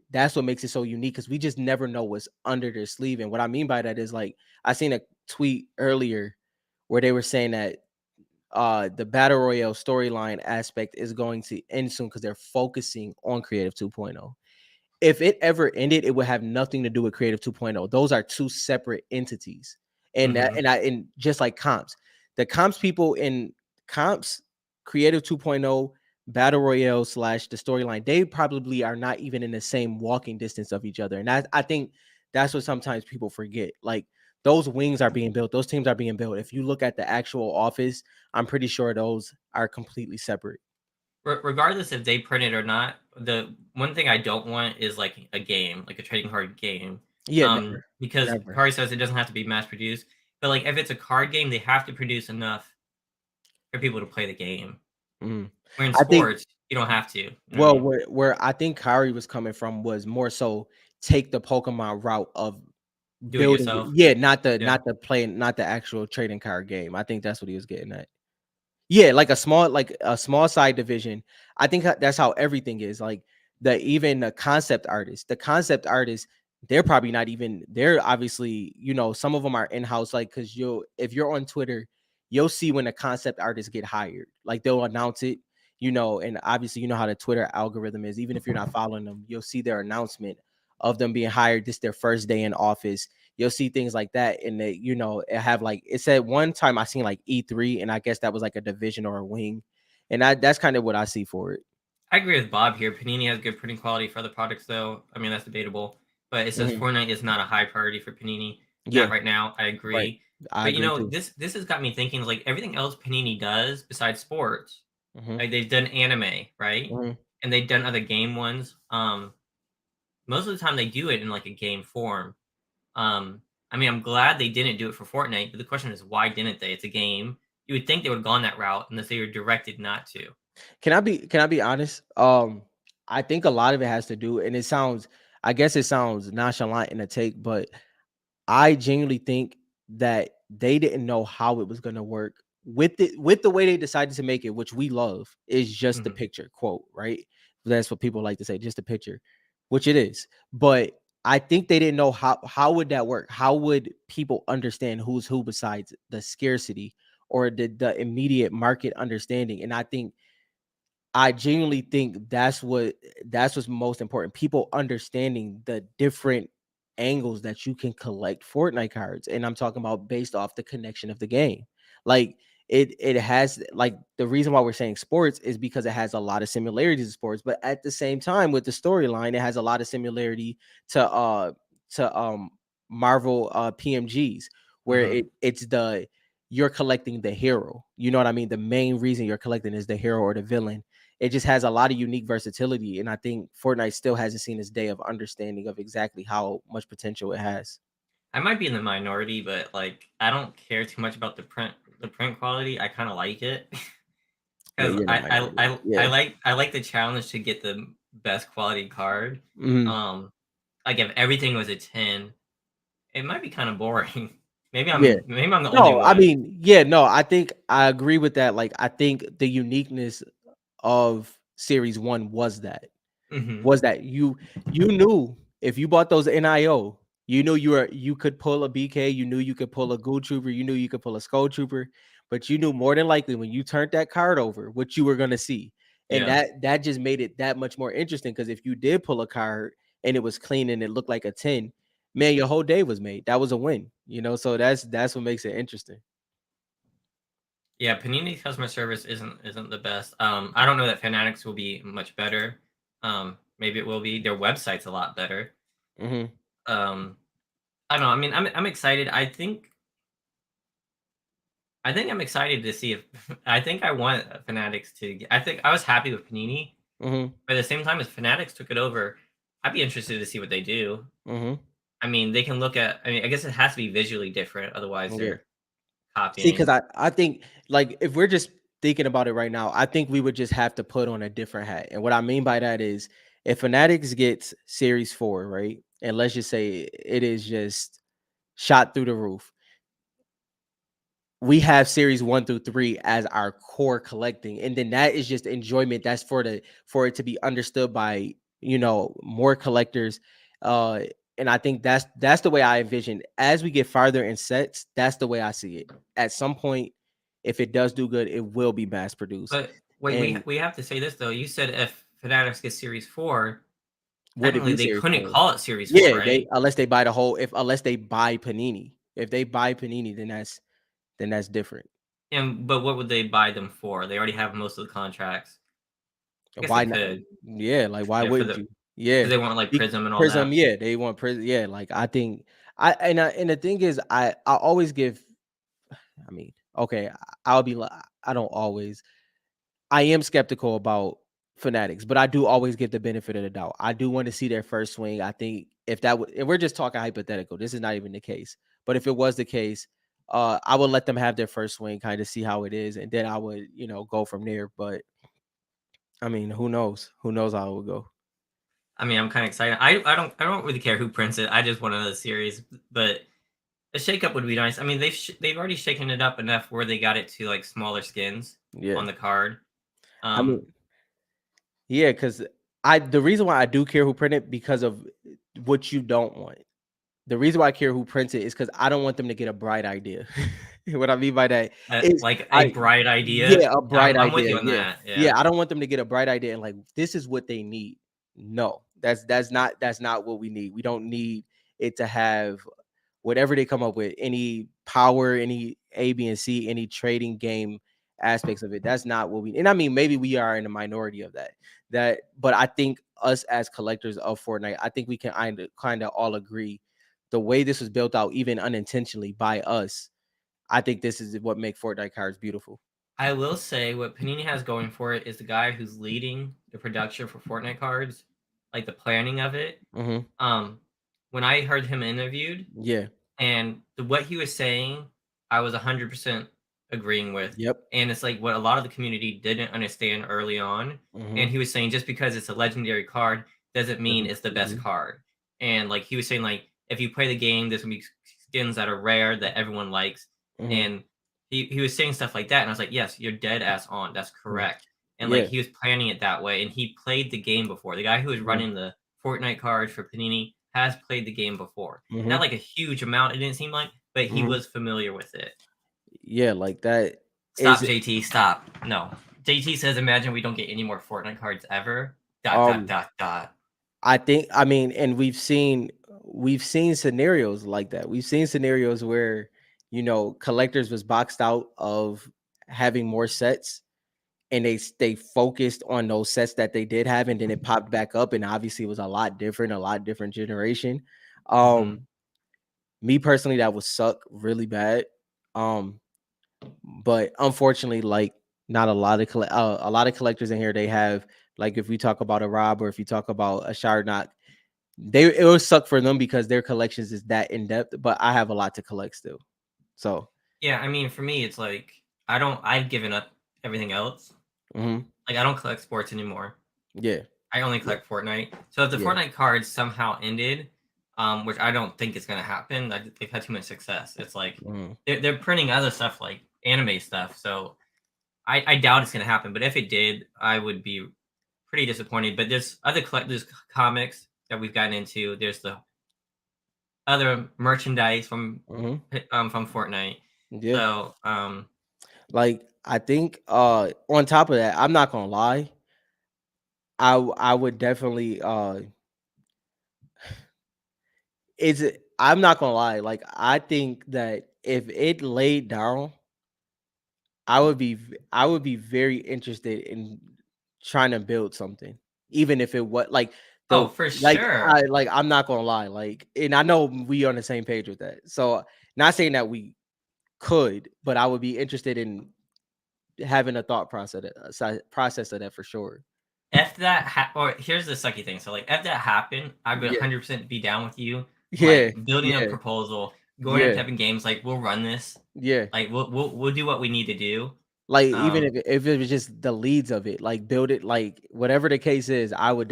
so unique because we just never know what's under their sleeve. And what I mean by that is like I seen a tweet earlier where they were saying that the battle royale storyline aspect is going to end soon because they're focusing on Creative 2.0. If it ever ended, it would have nothing to do with Creative 2.0. Those are two separate entities. And that Mhm. and just like comps, the comps people in comps, Creative 2.0, Battle Royale slash the storyline, they probably are not even in the same walking distance of each other. And I think that's what sometimes people forget. Like those wings are being built, those teams are being built. If you look at the actual office, I'm pretty sure those are completely separate. Regardless if they print it or not, the one thing I don't want is like a game, like a trading card game. Yeah, never, Because never. Kari says it doesn't have to be mass produced, but like if it's a card game, they have to produce enough for people to play the game. Mhm. Where in I think sports, you don't have to. You know what I Well, mean? where I think Kyrie was coming from was more so take the Pokemon route of Do it building yourself. yeah, not the Yeah. not the actual trading card game. I think that's what he was getting at. Yeah, like a small side division. I think that's how everything is. Like even the concept artists, they're probably not even they're obviously, some of them are in-house, like because if you're on Twitter, you'll see when the concept artists get hired. Like they'll announce it, and obviously you know how the Twitter algorithm is. Even if you're not following them, you'll see their announcement of them being hired. This their first day in office. You'll see things like that, and they, it have like it said one time I seen like E3, and I guess that was like a division or a wing, and that's kind of what I see for it. I agree with Bob here. Panini has good printing quality for other products, though. I mean, that's debatable. But it says Mhm. Fortnite is not a high priority for Panini. Not Yeah, right now. I right. agree. I But agree too. this has got me thinking. Like everything else Panini does besides sports, Hmm. like they've done anime, right? Hmm. And they've done other game ones. Most of the time they do it in like a game form. I mean, I'm glad they didn't do it for Fortnite, but the question is, why didn't they? It's a game. You would think they would have gone that route unless they were directed not to. Can I be honest? I think a lot of it has to do, and I guess it sounds nonchalant in a take, but I genuinely think that they didn't know how it was gonna work with the way they decided to make it, which we love, is just the Mhm. picture quote, right? That's what people like to say, just a picture, which it is. But I think they didn't know how would that work? How would people understand who's who besides the scarcity or the immediate market understanding? And I genuinely think that's what's most important. People understanding the different angles that you can collect Fortnite cards, and I'm talking about based off the connection of the game. Like it has like the reason why we're saying sports is because it has a lot of similarities to sports, but at the same time with the storyline, it has a lot of similarity to Marvel PMGs, where Mhm. it's the you're collecting the hero. You know what I mean? The main reason you're collecting is the hero or the villain. It just has a lot of unique versatility, and I think Fortnite still hasn't seen its day of understanding of exactly how much potential it has. I might be in the minority, but like I don't care too much about the print quality. I kind of like it Yeah, because you're in the minority. I Yeah. like the challenge to get the best quality card. Mhm. Um, like if everything was a 10, it might be kind of boring. Yeah. Maybe I'm the only No, I one. mean, yeah, no, I think I agree with that. Like, I think the uniqueness of Series 1 Hmm. was that you knew if you bought those NIO, you knew you could pull a BK, you knew you could pull a Ghoul Trooper, you knew you could pull a Skull Trooper, but you knew more than likely when you turned that card over what you were gonna see. And Yeah. that just made it that much more interesting because if you did pull a card and it was clean and it looked like a 10, man, your whole day was made. That was a win. So that's what makes it interesting. Yeah, Panini's customer service isn't the best. I don't know that Fanatics will be much better. Maybe it will be. Their website's a lot better. Hmm. Um, I don't know. I mean, I'm excited. I think I'm excited to see if I think I want Fanatics to. I think I was happy with Panini, Hmm. but at the same time, as Fanatics took it over, I'd be interested to see what they do. Hmm. I mean, they can look at. I mean, I guess it has to be visually different, otherwise Yeah. they're See, because copying. I think like if we're just thinking about it right now, I think we would just have to put on a different hat. And what I mean by that is if Fanatics gets Series 4, right? And let's just say it is just shot through the roof. We have series 1 through 3 as our core collecting, and then that is just enjoyment. That's for it to be understood by more collectors. uh and I think that's the way I envision as we get farther in sets. That's the way I see it. At some point, if it does do good, it will be mass produced. But wait, And we have to say this though. You said if Fanatics gets Series 4, would it technically be they series couldn't 4? call it Series 4, Yeah, they right? unless they buy the whole if unless they buy Panini. If they buy Panini, then that's different. And but what would they buy them for? They already have most of the contracts. I guess they Why not? could. Yeah, like why Yeah, for wouldn't the you? Yeah, because they want like Prism and all Prism. that. Yeah, they want Prism. Yeah, like I think and the thing is, I always give. I mean, okay, I'll be like, I don't always. I am skeptical about Fanatics, but I do always give the benefit of the doubt. I do want to see their first swing. I think if that would, and we're just talking hypothetical. This is not even the case. But if it was the case, I would let them have their first swing, kind of see how it is, and then I would, go from there. But I mean, who knows? Who knows how it would go? I mean, I'm kind of excited. I don't really care who prints it. I just want another series, but a shakeup would be nice. I mean, they've already shaken it up enough where they got it to like smaller skins Yeah. on the card. I Um, mean, yeah, because the reason why I do care who print it because of what you don't want. The reason why I care who prints it is because I don't want them to get a bright idea. What I mean by that is Like a I bright idea. yeah, a bright I'm with idea. you on Yeah. that. Yeah, Yeah. I don't want them to get a bright idea and like this is what they need. No, that's not what we need. We don't need it to have whatever they come up with, any power, any A, B, and C, any trading game aspects of it. That's not what we. And I mean, maybe we are in a minority of that. But I think us as collectors of Fortnite, I think we can kind of all agree the way this was built out, even unintentionally by us. I think this is what make Fortnite cards beautiful. I will say what Panini has going for it is the guy who's leading the production for Fortnite cards, like the planning of it. Hmm. Um, when I heard him interviewed, Yeah. and what he was saying, I was 100% agreeing with. Yep. And it's like what a lot of the community didn't understand early on. Hmm. And he was saying just because it's a legendary card doesn't mean it's the best Hmm. card. And like he was saying, like if you play the game, there's gonna be skins that are rare that everyone likes. Hmm. And he was saying stuff like that, and I was like, yes, you're dead ass on. That's correct. And like Yeah. he was planning it that way, and he played the game before. The guy who was Hmm. running the Fortnite cards for Panini has played the game before. Hmm. Not like a huge amount, it didn't seem like, but he Hmm. was familiar with it. Yeah, like that Stop, is JT. Stop. No. JT says, imagine we don't get any more Fortnite cards ever. Dot, dot, um dot, dot. I think I mean, and we've seen scenarios like that. We've seen scenarios where collectors was boxed out of having more sets, and they stay focused on those sets that they did have, and then it popped back up, and obviously it was a lot different generation. Mm-hmm. Um, Me personally, that would suck really bad. Um, but unfortunately, like not a lot of collectors in here, they have like if we talk about a Rob or if you talk about a Shardnock, it will suck for them because their collections is that in depth. But I have a lot to collect still, so Yeah, I mean, for me, it's like, I've given up everything else. mhm, Like, I don't collect sports anymore. yeah, I only yeah, collect Fortnite. So if the yeah, Fortnite cards somehow ended, which I don't think is going to happen, they've had too much success. It's like mhm, they're printing other stuff like anime stuff. So I doubt it's going to happen. But if it did, I would be pretty disappointed. But there's comics that we've gotten into. There's the other merchandise mhm, from Fortnite. yeah. So Like I think on top of that, I'm not gonna lie, I would definitely is it I'm not gonna lie, like I think that if it laid down, I would be very interested in trying to build something, even if it was like oh, the for sure. I'm not gonna lie, like, and I know we on the same page with that. So not saying that we could, but I would be interested in having a thought process of that for sure. If or here's the sucky thing. So like if that happened, I would Yeah, 100% be down with you. yeah, Like building a yeah, proposal, going up yeah, typing games, like we'll run this. yeah. Like we'll do what we need to do. Like even Um if it was just the leads of it, like build it, like whatever the case is, I would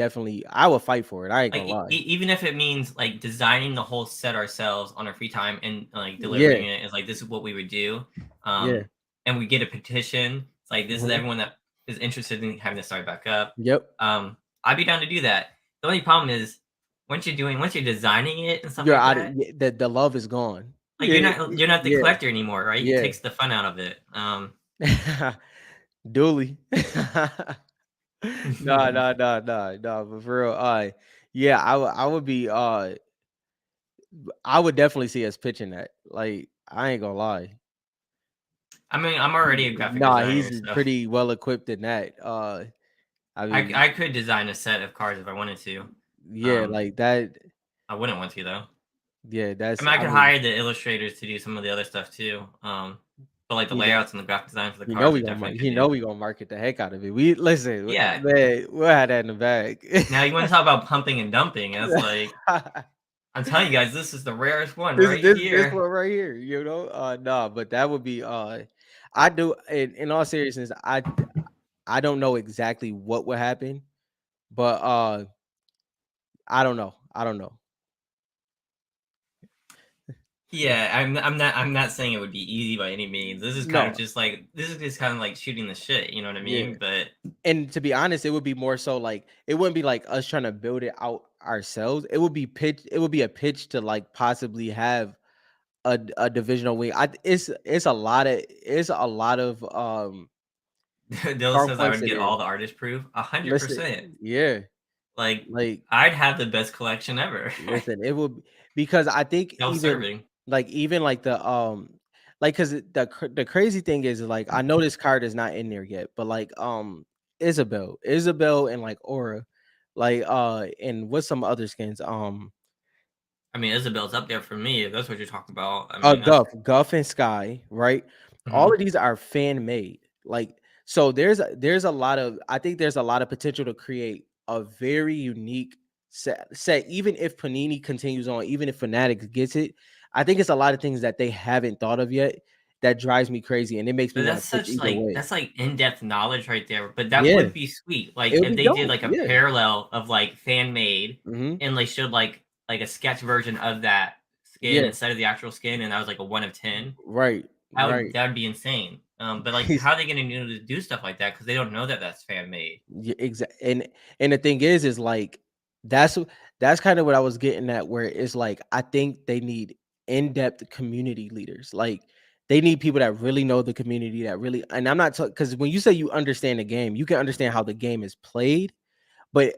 fight for it. I ain't like gonna lie. even if it means like designing the whole set ourselves on our free time and like delivering Yeah, it is like this is what we would do. yeah. And we get a petition. It's like this is Mhm. everyone that is interested in having to start back up. Yep. I'd be down to do that. The only problem is once you're designing it and stuff You're like out of that, the love is gone. like Yeah, you're not the yeah, collector anymore, right? It yeah. takes the fun out of it. Dooley. No, no, no, no, no, but for real, yeah, I would be, I would definitely see us pitching that. Like, I ain't gonna lie. I mean, I'm already a graphic Nah, he's designer, so pretty well equipped in that. I mean, I could design a set of cards if I wanted to. yeah, Um, like that. I wouldn't want to though. Yeah, I that's. mean, I I could mean, hire the illustrators to do some of the other stuff too. But like the you know, layouts and the graphic design for the cards, I definitely could do. we gonna market the heck out of it. We listen, Yeah. man. We'll have that in the bag. Now you want to talk about pumping and dumping? It's like I'm telling you guys, this is the rarest one right This here. one right here, no, but that would be I do in all seriousness, I don't know exactly what would happen, but I don't know. I don't know. Yeah, I'm not saying it would be easy by any means. This is kind of No, just like this is just kind of like shooting the shit, you know what I yeah. mean? But And to be honest, it would be more so like it wouldn't be like us trying to build it out ourselves. It would be pitch. It would be a pitch to like possibly have a divisional wing. It's a lot of Dylan strong says I points would in get there. all the artist proof. Listen, 100%. yeah, Like like I'd have the best collection ever. listen, it will because I think Self-serving. even like like because the crazy thing is like I know this card is not in there yet, but like Isabel and like Aura, like and what's some other skins I mean, Isabel's up there for me if that's what you're talking about. I mean, that's Guff and Sky, right? All mhm. of these are fan made. Like, so there's a lot of I think there's a lot of potential to create a very unique set. Even if Panini continues on, even if Fanatics gets it, I think it's a lot of things that they haven't thought of yet that drives me crazy, and it makes me But want that's to pitch such either like way. that's like in-depth knowledge right there. But that Yeah, would be sweet. Like it would if be they did dope. like a Yeah. parallel of like fan made Hmm. and they showed like a sketch version of that skin Yeah. instead of the actual skin, and that was like a 1 of 10. Right. Right. That would be insane. But like, how are they going to do stuff like that? Because they don't know that that's fan made. Yeah, exactly. And the thing is like that's that's kind of what I was getting at, where it's like I think they need in-depth community leaders. Like they need people that really know the community, that really. And I'm not because when you say you understand the game, you can understand how the game is played, but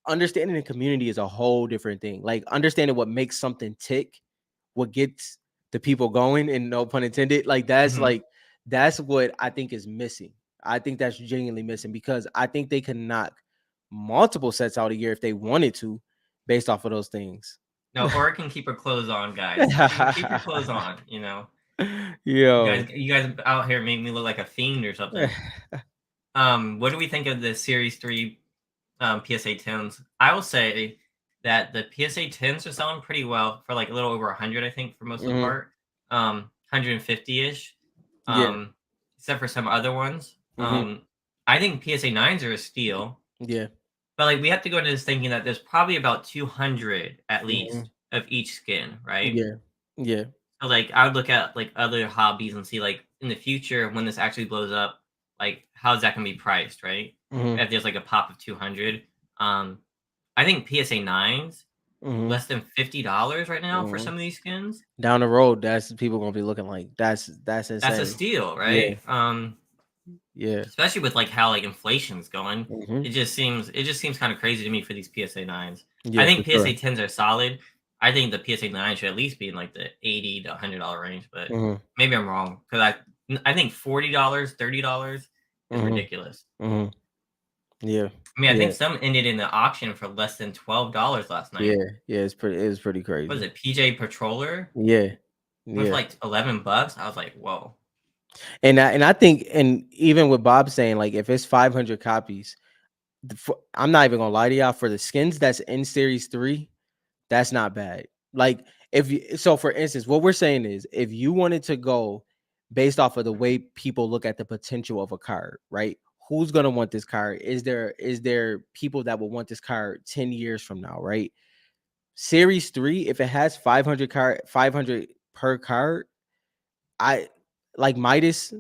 understanding the community is a whole different thing. Like understanding what makes something tick, what gets the people going, and no pun intended. Hmm. Like that's what I think is missing. I think that's genuinely missing because I think they can knock multiple sets out a year if they wanted to, based off of those things. No, or it can keep her clothes on, guys. Keep your clothes on. You know, Yo. you guys out here make me look like a fiend or something. What do we think of the Series 3 PSA 10s? I will say that the PSA 10s are selling pretty well for like a little over 100, I think, for most of the Mhm. part. 150-ish. Yeah. Except for some other ones. Mhm. I think PSA 9s are a steal. Yeah. But like we have to go into this thinking that there's probably about 200 at Mhm. least of each skin, right? Yeah. Yeah. So like I would look at like other hobbies and see like in the future when this actually blows up, like how's that gonna be priced, right? Mhm. If there's like a pop of 200. Um I think PSA 9s Mhm. less than $50 right now for Mhm. some of these skins. Down the road, that's people gonna be looking like that's That's a insane. steal, Yeah. right? Yeah. Especially with like how like inflation's going. Mhm. It just seems kind of crazy to me for these PSA 9s. I Yeah, for think sure. PSA 10s are solid. I think the PSA 9 should at least be in like the 80 to $100 range, but Mhm. maybe I'm wrong because I think $40, $30 is Mhm. ridiculous. Mhm. Yeah. I mean, I think Yeah. some ended in the auction for less than $12 last Yeah. night. Yeah, it's pretty Was crazy. it PJ Patroller Yeah. with Yeah. like $11? I was like, whoa. And I think and even with Bob saying, like, if it's 500 copies, I'm not even gonna lie to y'all, for the skins that's in series 3, that's not bad. Like, if you so for instance, what we're saying is if you wanted to go based off of the way people look at the potential of a card, right? Who's gonna want this card? Is there people that will want this card 10 years from now, right? Series 3, if it has 500 per card, I like Midas,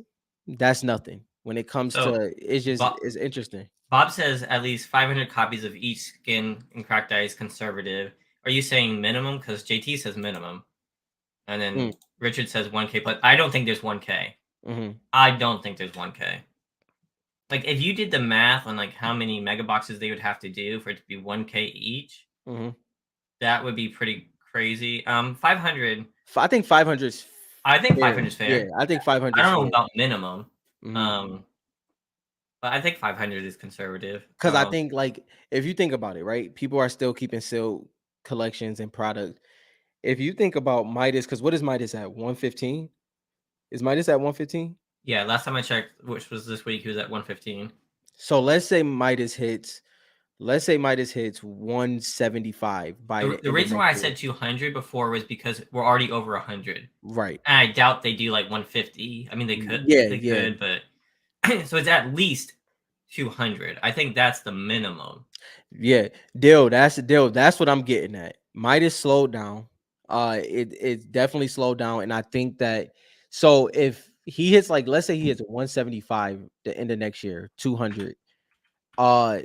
that's nothing. When it comes So to Bob, it's interesting. Bob says at least 500 copies of each skin in cracked ice conservative. Are you saying minimum? Because JT says minimum. And then Mm, Richard says 1K, but I don't think there's 1K. mhm, I don't think there's 1K. Like, if you did the math on like how many mega boxes they would have to do for it to be 1K each, mhm. that would be pretty crazy. 500, I think 500 is I think fair. 500 is Yeah, fair. I think 500 I is don't know fair. about minimum. Mhm. Um, but I think 500 is conservative. 'Cause I think, like, if you think about it, right? People are still keeping sealed collections and product. If you think about Midas, because what is Midas at? 115? Is Midas at 115? Yeah, last time I checked, which was this week, he was at 115. So let's say Midas hits 175 by The, the the end of reason why next I year. said 200 before was because we're already over 100. Right. And I doubt they do like 150. I mean, Yeah, they yeah. could, but so it's at least 200. I think that's the minimum. Yeah. Deal. That's the deal. That's what I'm getting at. Midas slowed down. It definitely slowed down, and I think that so if he hits like let's say he hits 175 the end of next year, 200, uh,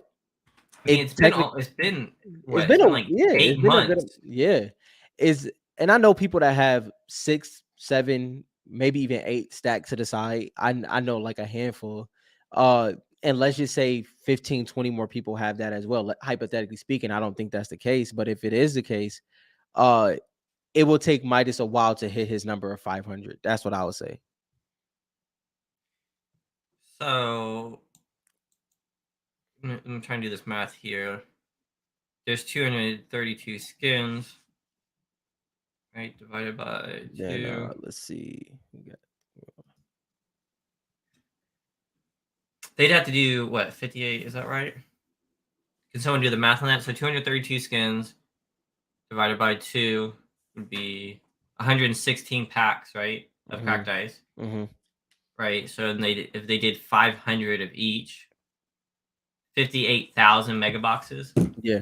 I mean, it technically it's been it's what? It's been a been like yeah, it's 8 been a good months. yeah. Is and I know people that have 6, 7, maybe even 8 stacked to the side. I know like a handful. Uh and let's just say 15, 20 more people have that as well. Hypothetically speaking, I don't think that's the case, but if it is the case, uh it will take Midas a while to hit his number of 500. That's what I would say. So I'm trying to do this math here. There's 232 skins, right? Divided by Then 2. let's see. They'd have to do what? 58? Is that right? Can someone do the math on that? So 232 skins divided by 2 would be 116 packs, right? Of Mm-hmm, cracked ice, mm-hmm. right? So if they did 500 of each, 58,000 mega boxes. Yeah.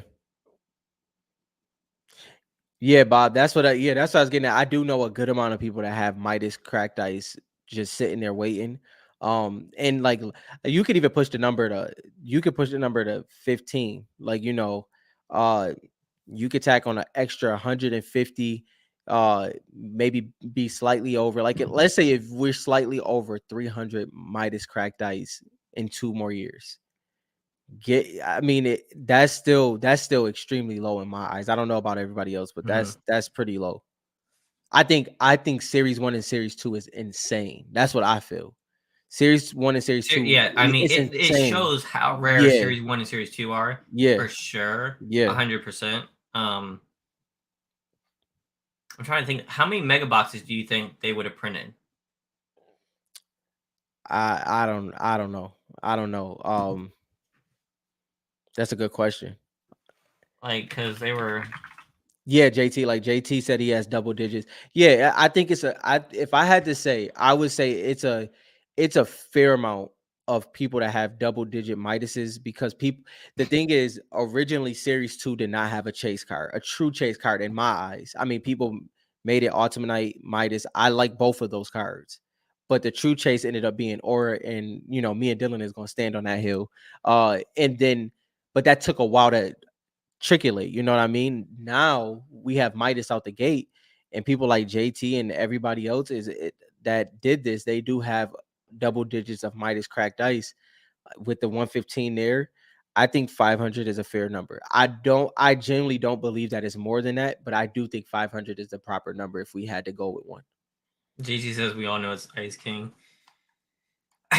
Yeah, Bob. That's what I was getting at. I do know a good amount of people that have Midas cracked ice just sitting there waiting. And like you could even push the number to you could push the number to 15. Like, uh you could tack on an extra 150, maybe be slightly over. Like let's say if we're slightly over 300 Midas cracked ice in 2 more years. I mean that's still extremely low in my eyes. I don't know about everybody else, but Mm-hmm. that's pretty low. I think series 1 and series 2 is insane. That's what I feel. Series 1 and series 2 Yeah, I mean, it's it insane. shows how rare Yeah, Series 1 and Series 2 are, yeah, for sure, yeah. 100%. Um, I'm trying to think, how many mega boxes do you think they would have printed? I don't know. I don't know. That's a good question. Like, because they were. Yeah, JT, like JT said he has double digits. Yeah, I think if I had to say, I would say it's a fair amount of people that have double digit Midases because people the thing is originally series 2 did not have a chase card, a true chase card in my eyes. I mean, people made it Ultimate Midas. I like both of those cards. But the true chase ended up being Aura, and me and Dylan is gonna stand on that hill. And then but that took a while to triculate. You know what I mean? Now we have Midas out the gate, and people like JT and everybody else that did this. They do have double digits of Midas cracked ice with the 115 there. I think 500 is a fair number. I genuinely don't believe that it's more than that, but I do think 500 is the proper number if we had to go with one. JT says we all know it's Ice King.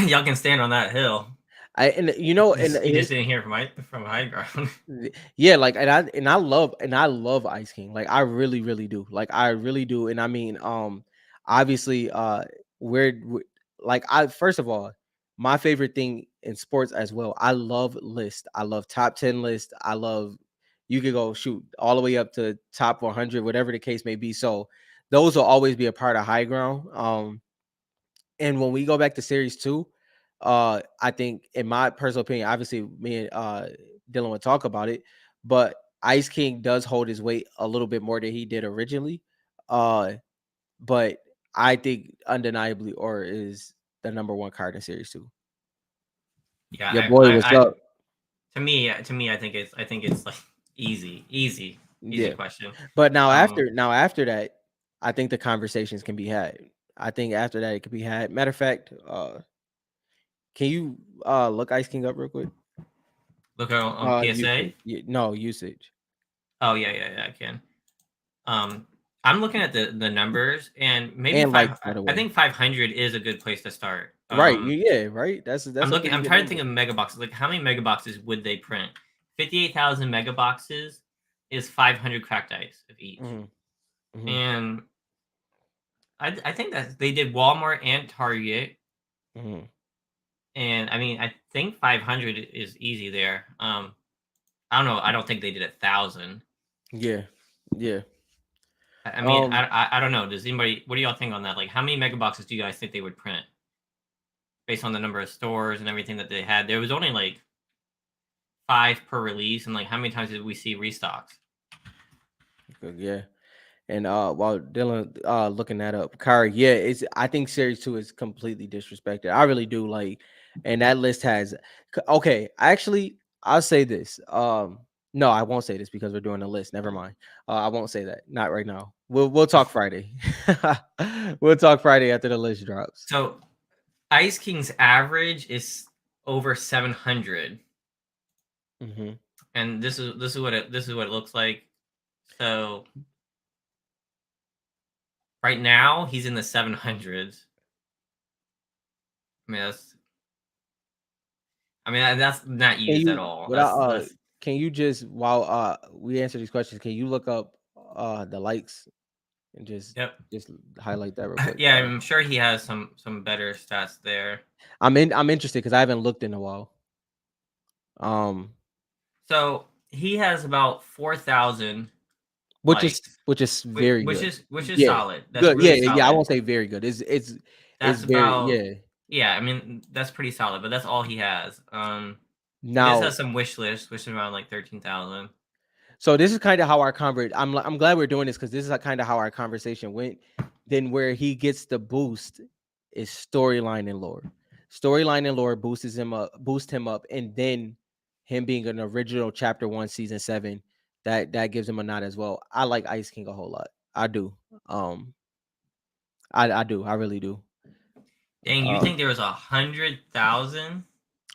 Y'all can stand on that hill. I and you know and You just didn't hear from Highground. Yeah, like and I love Ice King. Like I really, really do. Like I really do. And I mean, obviously, like I first of all, my favorite thing in sports as well. I love list. I love top 10 list. I love you could go shoot all the way up to top 100, whatever the case may be. So those will always be a part of high ground. And when we go back to series 2, I think in my personal opinion, obviously me and Dylan would talk about it, but Ice King does hold his weight a little bit more than he did originally. Uh, but I think undeniably Aura is the number one card in series 2. Your Yeah, boy, what's up? to me, I think it's like easy Yeah. question. But Um, now after that, I think the conversations can be had. I think after that it can be had. Matter of fact, can you look Ice King up real quick? look on PSA. Usage. No, usage. Oh yeah, I can. Um, I'm looking at the numbers, and maybe And five. likes, by the I way. think 500 is a good place to start. Right. Yeah, right. That's I'm a looking. pretty I'm good trying to number. think of mega boxes. Like, how many mega boxes would they print? 58,000 mega boxes is 500 cracked ice of each, Mhm, mhm, and I think that they did Walmart and Target, mhm. and I mean I think 500 is easy there. I don't know. I don't think they did 1,000. Yeah. Yeah. I mean, Um, I don't know. Does anybody? What do y'all think on that? Like, how many mega boxes do you guys think they would print based on the number of stores and everything that they had? There was only like 5 per release, and like how many times did we see restocks? yeah. And while Dylan looking that up, Kari, yeah, it's I think series two is completely disrespected. I really do like, and that list has okay. Actually, I'll say this. No, I won't say this because we're doing a list. Never mind. I won't say that. Not right now. We'll talk Friday. We'll talk Friday after the list drops. So Ice King's average is over 700, Hmm. and this is what it looks like. So right now he's in the 700s. I mean that's not Can used at you all. without That's can you just while we answer these questions, can you look up the likes and yep. just highlight that real quick? Yeah, I'm sure he has some better stats there. I'm interested because I haven't looked in a while. Um, So he has about 4,000 which is likes, which is very which good. is which is Yeah, solid. That's good. Yeah, really yeah. I solid. won't say very good. It's That's very about yeah. yeah. I mean that's pretty solid, but that's all he has. He does Now, have some wish lists, which is around like 13,000. so this is kind of how our I'm glad we're doing this because this is kind of how our conversation went. Then where he gets the boost is storyline and lore. Storyline and lore boost him up, and then him being an original chapter one, season 7, that gives him a nod as well. I like Ice King a whole lot. I do. Um, I do. I really do. Dang, you think there was 100,000 mega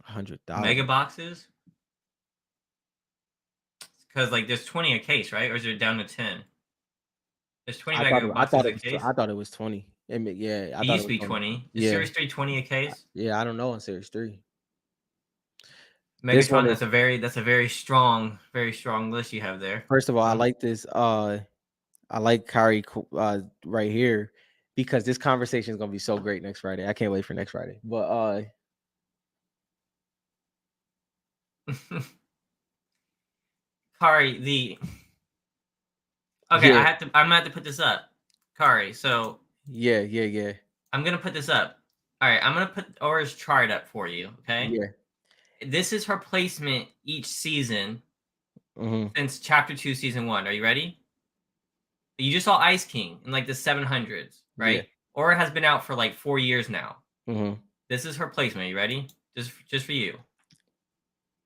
100,000. boxes? Because like there's 20 a case, right? Or is it down to 10? There's 20 mega boxes a I case. thought it was 20. Yeah, I It thought it used to was be 20. 20. Is Yeah. Series 3 20 a case? Yeah, I don't know on series 3. This one Megatron, is that's a very strong list you have there. first of all, I Um, like this I like Kari right here because this conversation is going to be so great next Friday. I can't wait for next Friday. But Kari, the okay, yeah. I'm gonna have to put this up. Kari, so Yeah, yeah, yeah. I'm gonna put this up. All right, I'm gonna put Aura's chart up for you. Okay, Yeah. this is her placement each season Mhm. since Chapter 2, Season 1. Are you ready? You just saw Ice King in like the 700s, Yeah. right? Aura has been out for like 4 years now. Mhm. This is her placement. Are you ready? Just for you.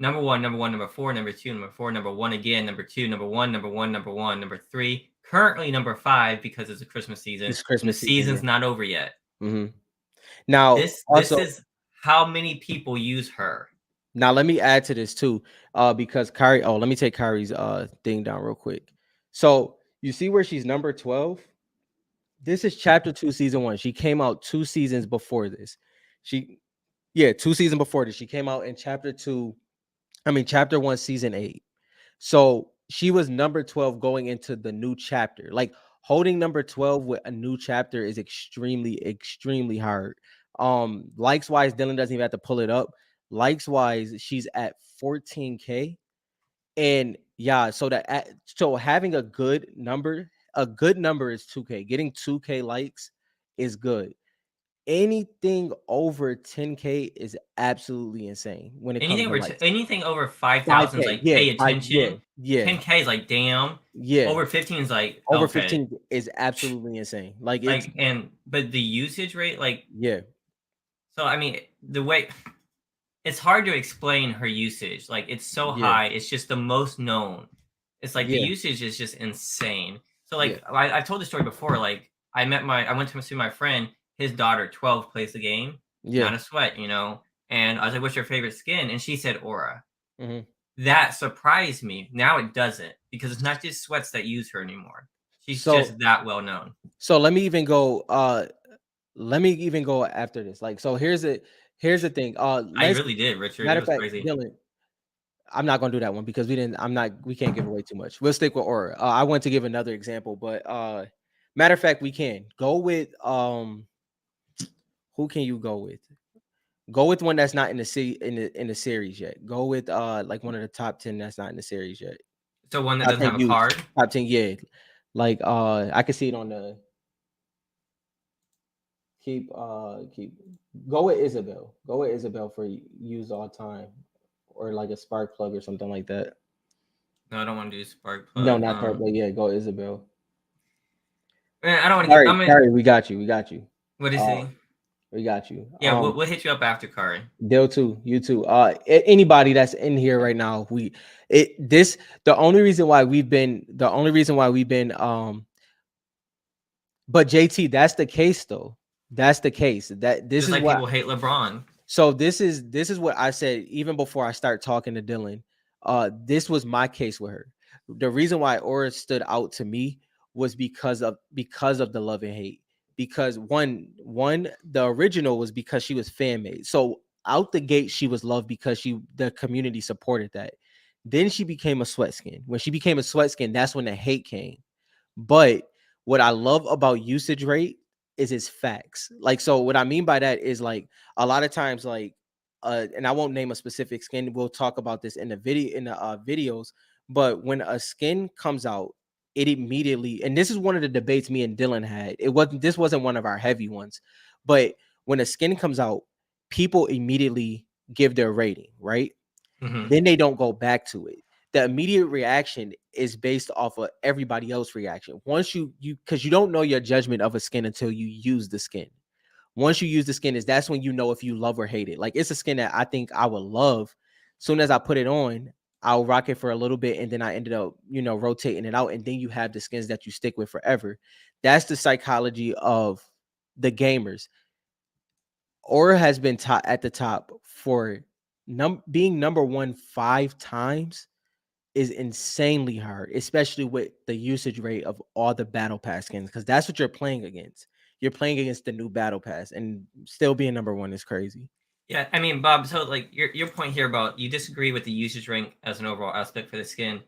Number one, number one, number four, number two, number four, number one again, number two, number one, number one, number one, number three. Currently number 5 because it's a Christmas season It's and the Christmas season, season's yeah. not over yet. Mhm. Now, This also is how many people use her. now let me add to this too because Kari let me take Kari's thing down real quick. So, you see where she's number 12? This is chapter 2 season 1. She came out 2 seasons before this. She Yeah, 2 seasons before this. She came out in chapter 2, I mean chapter 1 season 8. So, she was number 12 going into the new chapter. Like holding number 12 with a new chapter is extremely hard. Likes wise Dylan doesn't even have to pull it up. Likes wise she's at 14K, and yeah, so so having a good number is 2K. Getting 2K likes is good. Anything over 10K is absolutely insane when it comes to likes. Anything over 5,000 is 5K, like yeah, pay yeah, attention. yeah, 10K is like damn. yeah. Over 15 is like Over okay. 15 is absolutely insane. Like it's Like and but the usage rate like yeah, so I mean the way it's hard to explain her usage. Like it's so yeah, high. It's just the most known. It's like the yeah, usage is just insane. So yeah, like I've told the story before. Like I went to see my friend. His daughter, 12, plays the game. yeah. Not a sweat, you know. And I was like, "What's your favorite skin?" And she said Aura. Mhm. That surprised me. Now it doesn't because it's not just sweats that use her anymore. She's So just that well known. let me even go after this. Like so here's the thing. I Let's really did, Richard. It Matter of was fact, crazy. Dylan, I'm not gonna do that one because we can't give away too much. We'll stick with Aura. I want to give another example, but matter of fact, we can go with who can you go with? Go with one that's not in the in the series yet. Go with like one of the top 10 that's not in the series yet. So one that Top doesn't 10 have a use. card. Top 10, yeah. Like I can see it on the keep go with Isabel. Go with Isabel for use all time. Or like a spark plug or something like that. No, I don't want to do spark No, plug. not her, but yeah, go Isabel. Man, I don't want to get. Sorry, I'm gonna. sorry, we got you. We got you. What is Uh, he? we got you. Yeah, we'll hit you up after Kari. Dale too, you too. Anybody that's in here right now, the only reason why we've been but JT, that's the case though. That's the case. That this Just is like what people hate LeBron. So this is what I said even before I start talking to Dylan. This was my case with her. The reason why Aura stood out to me was because of the love and hate. Because one the original was because she was fan made. So out the gate she was loved because the community supported that. Then she became a sweat skin. When she became a sweat skin, that's when the hate came. But what I love about usage rate is its facts. Like, so what I mean by that is like a lot of times, like, and I won't name a specific skin. We'll talk about this in the videos. But when a skin comes out, it immediately, and this is one of the debates me and Dylan had. This wasn't one of our heavy ones, but when a skin comes out, people immediately give their rating, right? Mm-hmm. Then they don't go back to it. The immediate reaction is based off of everybody else's reaction. Once you because you don't know your judgment of a skin until you use the skin. Once you use the skin, that's when you know if you love or hate it. Like, it's a skin that I think I would love. Soon as I put it on, I'll rock it for a little bit, and then I ended up, rotating it out, and then you have the skins that you stick with forever. That's the psychology of the gamers. Aura has been at the top for being number one 5 times is insanely hard, especially with the usage rate of all the battle pass skins, because that's what you're playing against. You're playing against the new battle pass, and still being number one is crazy. Yeah, I mean, Bob. So, like, your point here about you disagree with the usage rank as an overall aspect for the skin.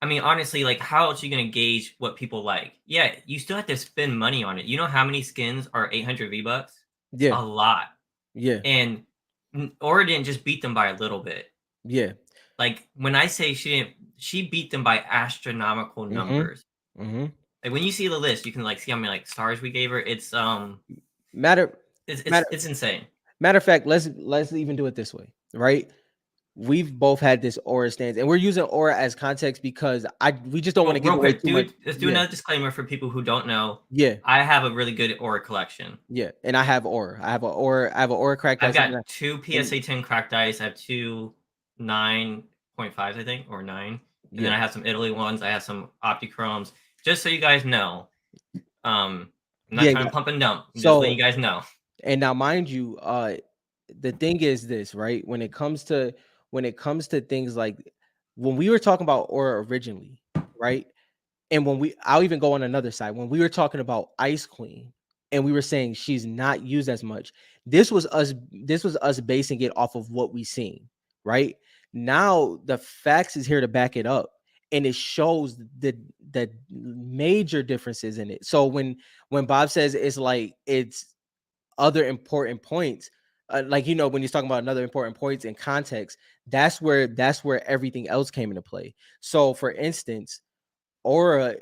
I mean, honestly, like, how else are you gonna gauge what people like? Yeah, you still have to spend money on it. You know how many skins are 800 V-Bucks? Yeah, A lot. yeah, And Aura didn't just beat them by a little bit. yeah. Like, when I say she beat them by astronomical Mm-hmm. numbers. Mm-hmm. Like, when you see the list, you can like see how many like stars we gave her. It's Matter it's it's, matter it's insane. matter of fact, let's even do it this way, right? We've both had this Aura stance, and we're using Aura as context because we just don't want Well, to give real away quick, too much. dude, let's do Yeah, another disclaimer for people who don't know. yeah, I have a really good Aura collection. yeah. And I have Aura. I have an Aura cracked I've ice. got 2 And PSA 10 cracked ice. I have 2 9.5s, I think, or 9. And then yeah, I have some Italy ones. I have some Optichromes. Just so you guys know, I'm not yeah, trying yeah. to pump and dump. I'm just letting So, you guys know. and now, mind you, the thing is this, right? When it comes to things like when we were talking about Aura originally, right? And I'll even go on another side. When we were talking about Ice Queen and we were saying she's not used as much, this was us basing it off of what we seen, right? Now the facts is here to back it up. And it shows the major differences in it. So when Bob says it's other important points, like, when he's talking about another important points in context, that's where everything else came into play. So for instance, Aura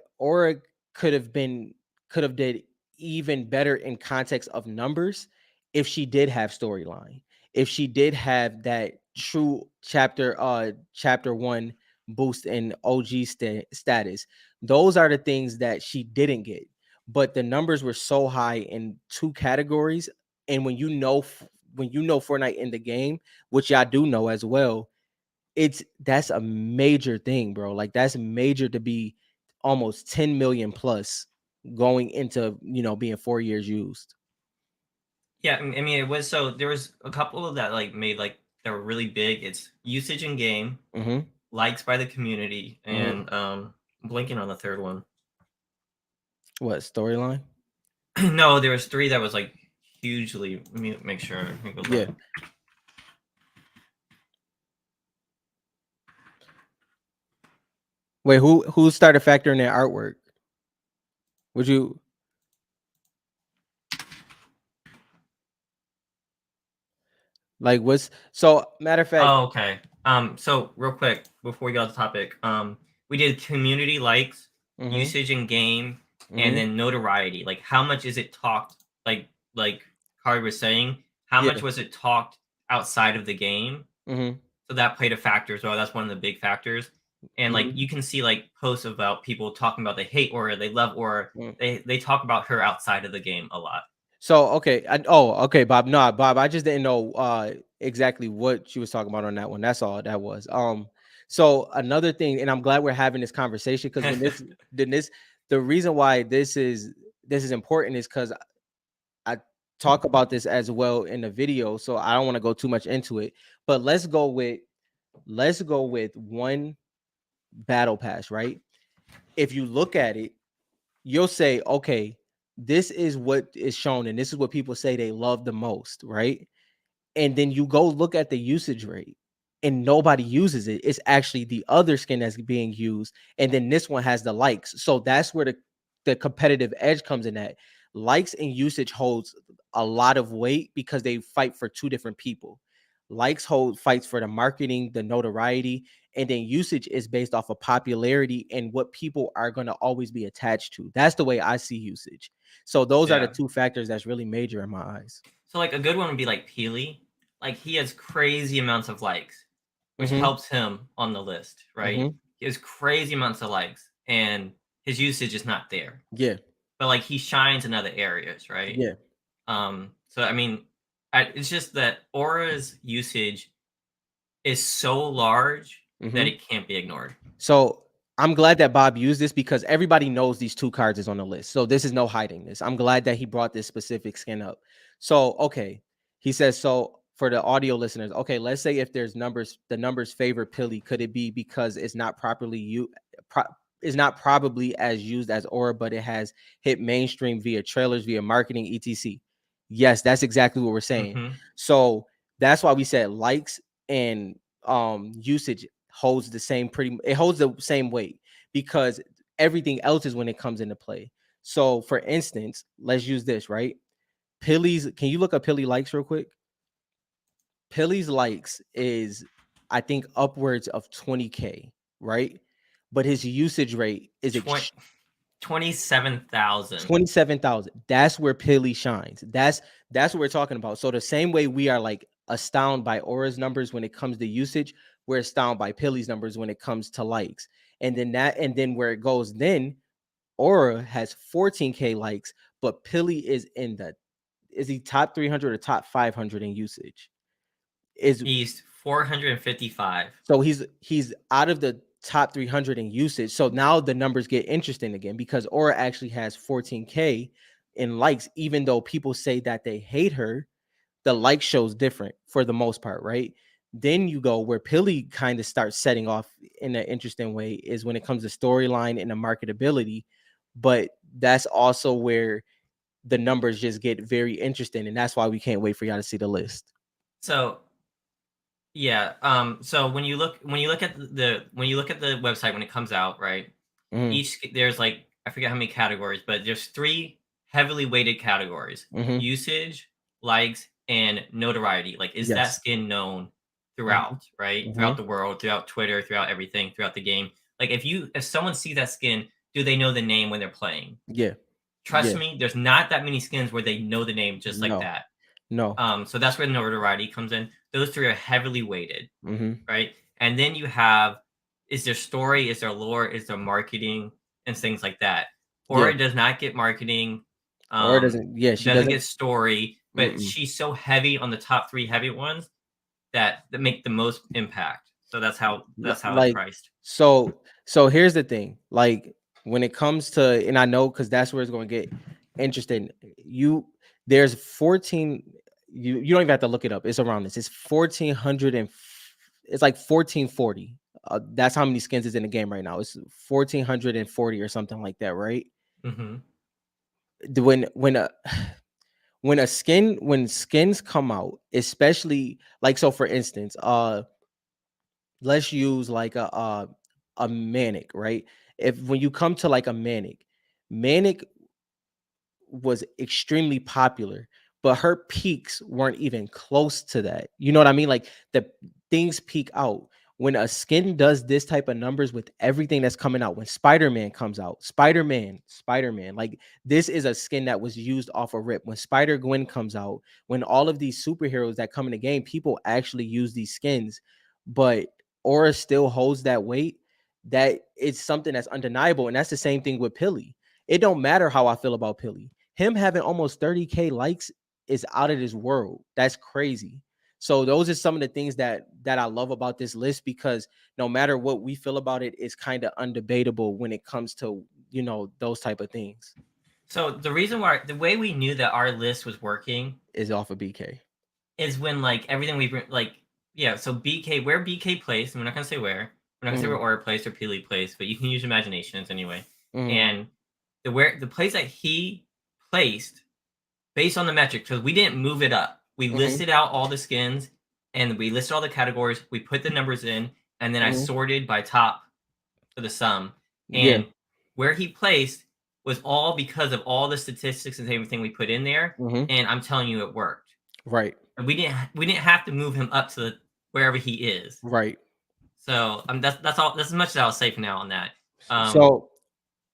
could have did even better in context of numbers if she did have storyline. If she did have that true chapter 1 boost in OG status. Those are the things that she didn't get. But the numbers were so high in 2 categories, and when you know Fortnite in the game, which I do know as well, that's a major thing, bro. Like, that's major to be almost 10 million plus going into being 4 years used. Yeah, I mean, it was so there was a couple of that like made like that were really big. It's usage in game, Mm-hmm. likes by the community, Mm-hmm. and I'm blinking on the third one. What storyline? No, there was 3 that was like hugely. Let me make sure. Let me go Yeah. look. Wait, who started factoring in artwork? Would you like what's so matter of fact? Oh, okay. So real quick before we get off the topic, we did community likes, Mm-hmm. usage in game, and Mm-hmm. then notoriety. Like, how much is it talked? Like Kari was saying, how Yeah. much was it talked outside of the game? Mm-hmm. So that played a factor as well. That's one of the big factors. and like Mhm. you can see like posts about people talking about they hate Aura, they love Aura. Mm. They talk about her outside of the game a lot. So okay, okay, Bob. No, Bob, I just didn't know exactly what she was talking about on that one. That's all that was. So another thing, and I'm glad we're having this conversation because then this the reason why this is important is because I talk about this as well in the video, so I don't want to go too much into it. But let's go with one battle pass, right? If you look at it, you'll say, okay, this is what is shown, and this is what people say they love the most, right? And then you go look at the usage rate and nobody uses it. It's actually the other skin that's being used, and then this one has the likes. So that's where the competitive edge comes in. At likes and usage holds a lot of weight because they fight for two different people. Likes hold fights for the marketing, the notoriety, and then usage is based off of popularity and what people are going to always be attached to. That's the way I see usage. So those are the Yeah. two factors that's really major in my eyes. So like a good one would be like Peely. Like he has crazy amounts of likes, which Mm-hmm. helps him on the list, right? Mm-hmm. He has crazy amounts of likes, and his usage is not there. Yeah. But like he shines in other areas, right? Yeah. So I mean, it's just that Aura's usage is so large that Mhm. it can't be ignored. So I'm glad that Bob used this because everybody knows these two cards is on the list. So this is no hiding this. I'm glad that he brought this specific skin up. So okay, he says so for the audio listeners. Okay, let's say if there's numbers, the numbers favor Pilly. Could it be because it's not properly is not probably as used as Aura, but it has hit mainstream via trailers, via marketing, etc. Yes, that's exactly what we're saying. Mm-hmm. So that's why we said likes and usage holds the same it holds the same weight because everything else is when it comes into play. So for instance, let's use this, right? Pilly's, can you look up Pilly likes real quick? Pilly's likes is I think upwards of 20K, right? But his usage rate is 27,000. 27,000. That's where Pilly shines. That's what we're talking about. So the same way we are like astounded by Aura's numbers when it comes to usage, we're astounded by Pilly's numbers when it comes to likes. And then where it goes, then Aura has 14K likes, but Pilly is he top 300 or top 500 in usage? Is He's 455. So he's out of the top 300 in usage. So now the numbers get interesting again because Aura actually has 14K in likes, even though people say that they hate her. The like shows different for the most part, right? Then you go where Pilly kind of starts setting off in an interesting way is when it comes to storyline and the marketability. But that's also where the numbers just get very interesting, and that's why we can't wait for y'all to see the list. So yeah. So when you look at the website when it comes out, right? Mm-hmm. There's like I forget how many categories, but there's three heavily weighted categories: Mm-hmm. usage, likes, and notoriety. Like, is that Yes. skin known Mm-hmm. throughout, right? Mm-hmm. Throughout the world, throughout Twitter, throughout everything, throughout the game. Like, if someone sees that skin, do they know the name when they're playing? Yeah. Trust Yeah. me, there's not that many skins where they know the name just like No. that. No. So that's where notoriety comes in. Those three are heavily weighted, Mm-hmm. right? And then you have is there story, is there lore, is there marketing, and things like that. Or Yeah. it does not get marketing, Or it doesn't. Yeah, she doesn't doesn't. get story, but Mm-mm. she's so heavy on the top three heavy ones that make the most impact. So that's how it's Like priced. so here's the thing. Like when it comes to, and I know because that's where it's going to get interesting. There's 14. You don't even have to look it up. It's around this. It's 1400 and it's like 1440. That's how many skins is in the game right now. It's 1440 or something like that, right? Hmm. When a when skins come out, especially like so for instance, let's use like a manic, right? If when you come to like a manic was extremely popular, but her peaks weren't even close to that. You know what I mean? Like the things peak out when a skin does this type of numbers with everything that's coming out. When Spider-Man comes out, Spider-Man, like this is a skin that was used off a rip. When Spider-Gwen comes out, when all of these superheroes that come in the game, people actually use these skins, but Aura still holds that weight. that it's something that's undeniable. And that's the same thing with Pilly. It don't matter how I feel about Pilly. Him having almost 30K likes is out of this world. That's crazy. So those are some of the things that I love about this list, because no matter what we feel about it, it's kind of undebatable when it comes to, those type of things. So the reason why the way we knew that our list was working Is off of BK. is when like everything we like yeah. So BK where BK placed, and we're not gonna say where. We're not gonna say where Hmm. Aura placed or Peely placed, but you can use your imaginations anyway. Hmm. And the place that he placed based on the metric, because we didn't move it up. We Hmm. listed out all the skins and we listed all the categories. We put the numbers in, and then I Hmm. sorted by top for the sum. Yeah. And where he placed was all because of all the statistics and everything we put in there. Hmm. And I'm telling you, it worked. Right. And we didn't have to move him up to wherever he is. Right. So that's all. That's as much as I'll say for now on that. Um, So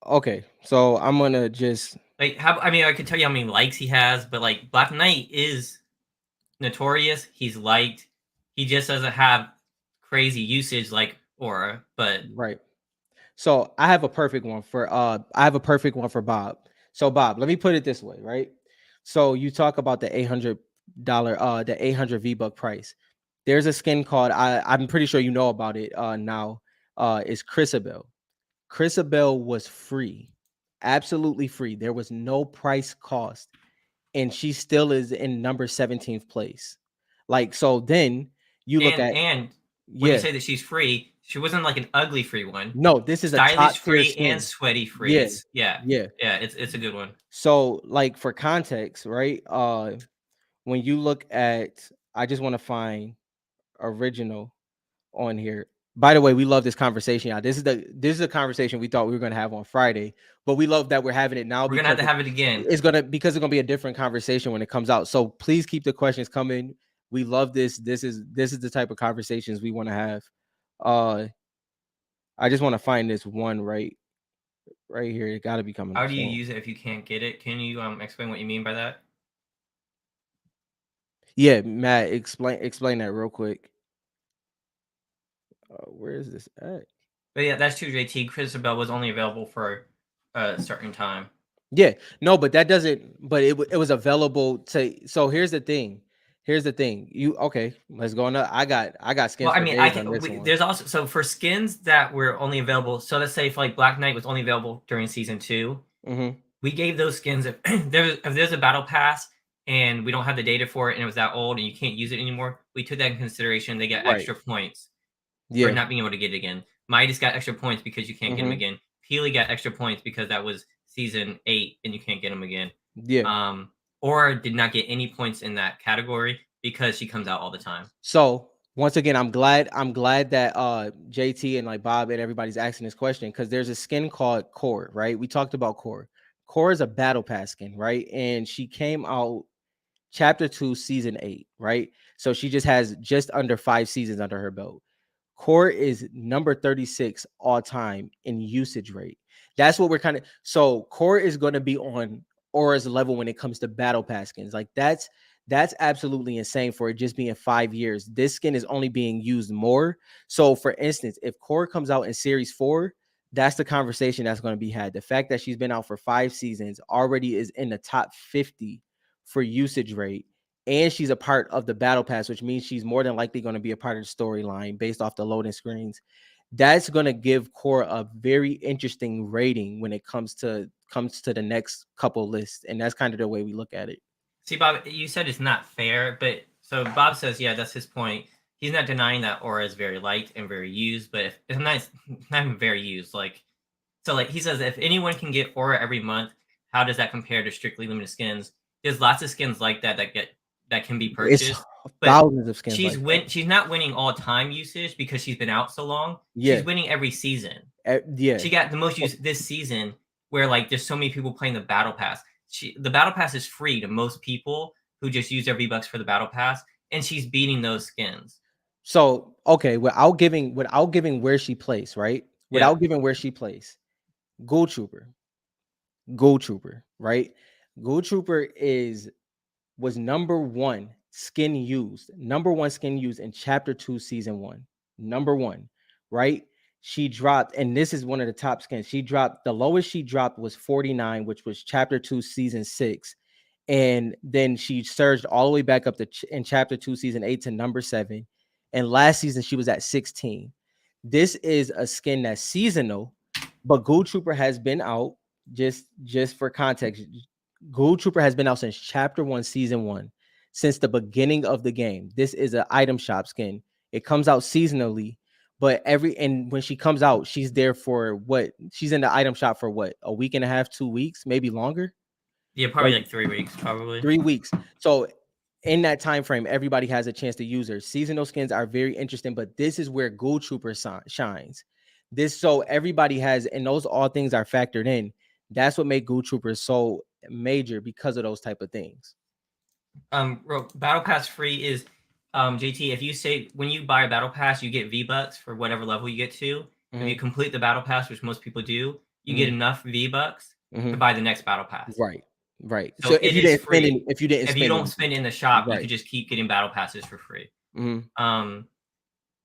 okay. So I'm gonna just like how I mean, I could tell you how many likes he has, but like Black Knight is notorious. He's liked. He just doesn't have crazy usage like Aura. But right. So I have a perfect one for Bob. So Bob, let me put it this way, right? So you talk about the $800 the 800 V-Buck price. There's a skin called, I'm pretty sure you know about it now. Is Chrisabel. Chrisabel was free. Absolutely free. There was no price cost, and she still is in number 17th place. Like, so then you look at, and when you yeah. say that she's free, she wasn't like an ugly free one. No, this is a Stylish top tier free and skin. sweaty Yeah. free. Yeah, Yeah. yeah, it's a good one. So, like, for context, right? When you look at, I just want to find original on here. By the way, we love this conversation, y'all. This is a conversation we thought we were gonna have on Friday, but we love that we're having it now We're gonna have because to have it again. it's gonna be a different conversation when it comes out. So please keep the questions coming. We love this. This is the type of conversations we want to have. Uh, I just want to find this one right here. It got to be coming How up do you soon. use it if you can't get it? Can you explain what you mean by that? Yeah, Matt, explain that real quick. Where is this at? But yeah, that's true. JT Christabel was only available for a certain time. Yeah, no, but that doesn't. But it was available to. So here's the thing. Here's the thing. You okay? Let's go on. I got Well, skins I for mean, I days on can. this one. There's also so for skins that were only available. So let's say if like Black Knight was only available during season 2, Hmm. we gave those skins if there's a battle pass and we don't have the data for it and it was that old and you can't use it anymore. We took that in consideration. They get Right. extra points for Yeah. not being able to get it again. Midas got extra points because you can't get them Hmm. again. Peely got extra points because that was season 8 and you can't get them again. Yeah. Um, or did not get any points in that category because she comes out all the time. So once again, I'm glad that JT and like Bob and everybody's asking this question, because there's a skin called Core, right? We talked about Core. Core is a battle pass skin, right? And she came out chapter 2, season 8, right? So she just has just under 5 seasons under her belt. Core is number 36 all time in usage rate. That's what we're kind of, so Core is going to be on Aura's level when it comes to battle pass skins. Like that's absolutely insane for it just being 5 years. This skin is only being used more. So for instance, if Core comes out in series 4, that's the conversation that's going to be had. The fact that she's been out for 5 seasons already is in the top 50 for usage rate, and she's a part of the battle pass, which means she's more than likely going to be a part of the storyline based off the loading screens. That's going to give Core a very interesting rating when it comes to the next couple lists, and that's kind of the way we look at it. See, Bob, you said it's not fair, but so Bob says, yeah, that's his point. He's not denying that Aura is very liked and very used, but if, it's not even very used. Like, so, like he says, if anyone can get Aura every month, how does that compare to strictly limited skins? There's lots of skins like that can be It's purchased, but thousands of skins like that. she's not winning all time usage because she's been out so long. She's Yeah, winning every season. yeah. She got the most use this season where like there's so many people playing the battle pass. The battle pass is free to most people who just use their V-Bucks for the battle pass, and she's beating those skins. So okay, without giving where she plays, right? Yeah. Without giving where she plays, Ghoul Trooper, Ghoul Trooper, right? Ghoul Trooper is was number one skin used in chapter 2, season 1. Number one, right? she dropped, and this is one of the top skins. She dropped the lowest she dropped was 49, which was chapter 2, season 6. And then she surged all the way back up to in chapter 2, season 8 to number 7. And last season she was at 16. This is a skin that's seasonal, but Ghoul Trooper has been out. Just for context, Ghoul Trooper has been out since chapter 1, season 1, since the beginning of the game. This is an item shop skin. It comes out seasonally, but and when she comes out, she's there for what? She's in the item shop for what? A week and a half, 2 weeks, maybe longer. Yeah, probably Like like 3 weeks, probably. 3 weeks. So in that time frame, everybody has a chance to use her. Seasonal skins are very interesting, but this is where Ghoul Trooper shines. This so everybody has, and those all things are factored in. That's what made Ghoul Trooper so major because of those type of things. Battle Pass free is JT. If you say when you buy a Battle Pass, you get V-Bucks for whatever level you get to. If you complete the Battle Pass, which most people do, you get enough V-Bucks to buy the next Battle Pass. Right. So if you didn't spend any, if you don't spend in the shop, right. you could just keep getting Battle Passes for free.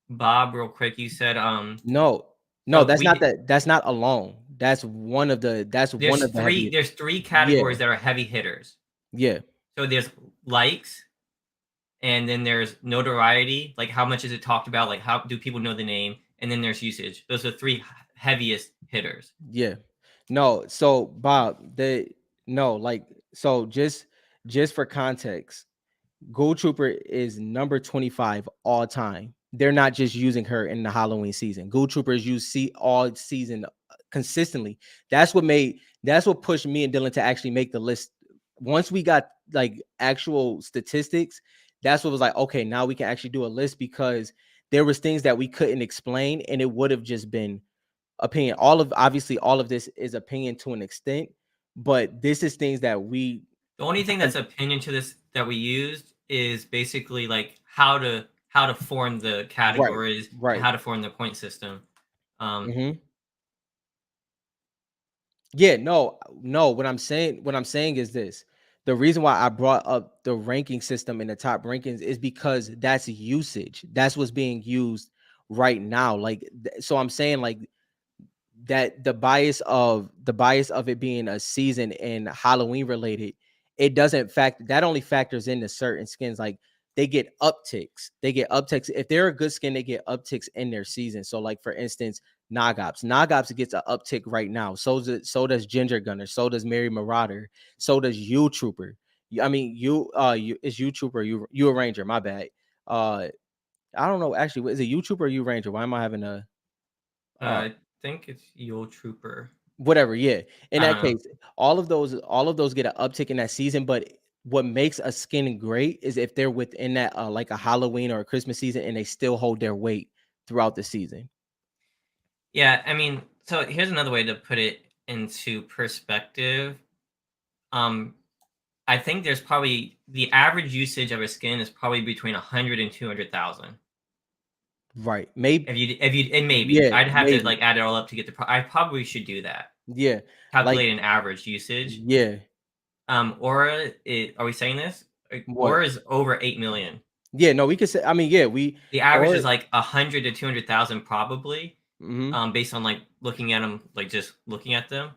Bob, real quick, you said no, that's not that. That's not alone. That's one of the. There's three categories that are heavy hitters. Yeah. So there's likes, and then there's notoriety, like how much is it talked about, like how do people know the name, and then there's usage. Those are three heaviest hitters. Yeah. No, so Bob, so just for context, Ghoul Trooper is number 25 all time. They're not just using her in the Halloween season. Ghoul Trooper is used all season consistently. That's what pushed me and Dylan to actually make the list. Once we got like actual statistics, that's what was like, okay, now we can actually do a list, because there was things that we couldn't explain, and it would have just been opinion. Obviously all of this is opinion to an extent, but this is things that the only thing that's opinion to this that we used is basically like how to form the categories, right. and how to form the point system. Yeah, no, what I'm saying is this. The reason why I brought up the ranking system in the top rankings is because that's usage. That's what's being used right now. Like, so I'm saying like that the bias of it being a season and Halloween related, it doesn't that only factors into certain skins. Like, they get upticks. If they're a good skin, they get upticks in their season. So like, for instance, Nogops gets an uptick right now. So does Ginger Gunner. So does Mary Marauder. So does U Trooper. I mean, is U Trooper. You a Ranger. My bad. I don't know. Actually, is it U Trooper or U Ranger? Why am I having a? I think it's Yule Trooper. Whatever. Yeah. In that case, all of those get an uptick in that season. But what makes a skin great is if they're within that like a Halloween or a Christmas season, and they still hold their weight throughout the season. Yeah, I mean, so here's another way to put it into perspective. I think there's probably the average usage of a skin is probably between 100 and 200,000. Right. Maybe I'd have to like add it all up to get the. I probably should do that. Yeah. Calculate an average usage. Yeah. Aura, are we saying this? Aura is over 8 million. Yeah. No, we could say. I mean, yeah, the average is like 100 to 200,000 probably. Mm-hmm. Based on like looking at them, like just looking at them.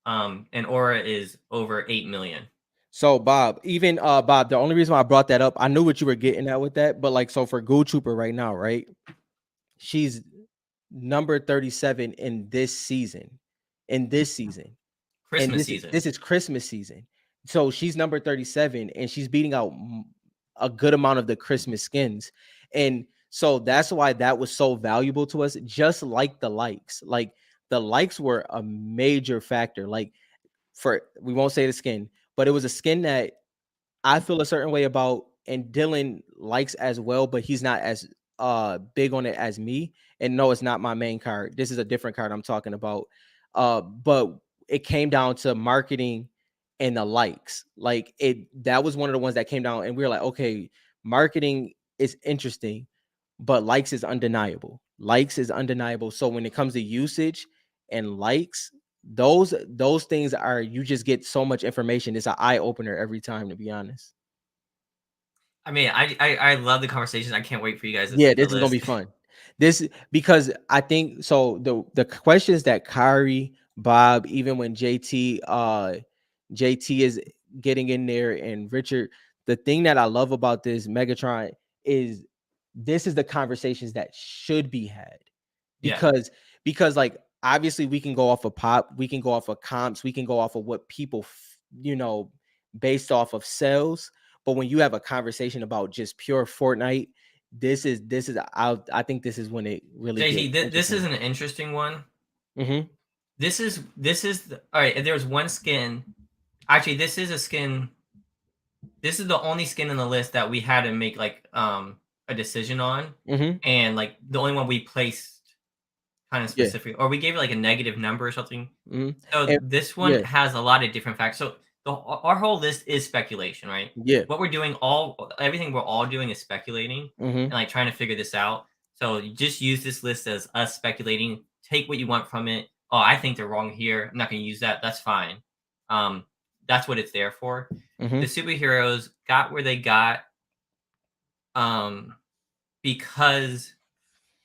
And Aura is over 8 million. So Bob, Bob, the only reason why I brought that up, I knew what you were getting at with that, but like, so for Ghoul Trooper right now, right? She's number 37 in this season. Christmas season. This is Christmas season. So she's number 37, and she's beating out a good amount of the Christmas skins. And so that's why that was so valuable to us, just like the likes. Like, the likes were a major factor. Like, we won't say the skin, but it was a skin that I feel a certain way about, and Dylan likes as well, but he's not as big on it as me. And no, it's not my main card. This is a different card I'm talking about. But it came down to marketing and the likes. Like, that was one of the ones that came down, and we were like, okay, marketing is interesting, but likes is undeniable. So when it comes to usage and likes, those things are, you just get so much information. It's an eye opener every time, to be honest. I mean, I love the conversation. I can't wait for you guys to this is gonna be fun. This because I think so the questions that Kyrie, Bob, even when JT is getting in there and Richard, the thing that I love about this Megatron is this is the conversations that should be had Yeah. because like obviously we can go off of pop, we can go off of comps, we can go off of what people based off of sales. But when you have a conversation about just pure Fortnite, this is I think this is when it really gets JT, this is interesting. an interesting one. Mm-hmm. All right. There's one skin. Actually, this is a skin. This is the only skin in the list that we had to make like a decision on, Mm-hmm. and like the only one we placed kind of Yeah. specific, or we gave it like a negative number or something. Mm-hmm. So And this one yeah, has a lot of different facts. So our whole list is speculation, right? yeah. What we're doing, everything we're all doing is speculating Mm-hmm. and like trying to figure this out. So you just use this list as us speculating. Take what you want from it. Oh, I think they're wrong here. I'm not going to use that. That's fine. Um, that's what it's there for. The Mm-hmm. superheroes got where they got um, because,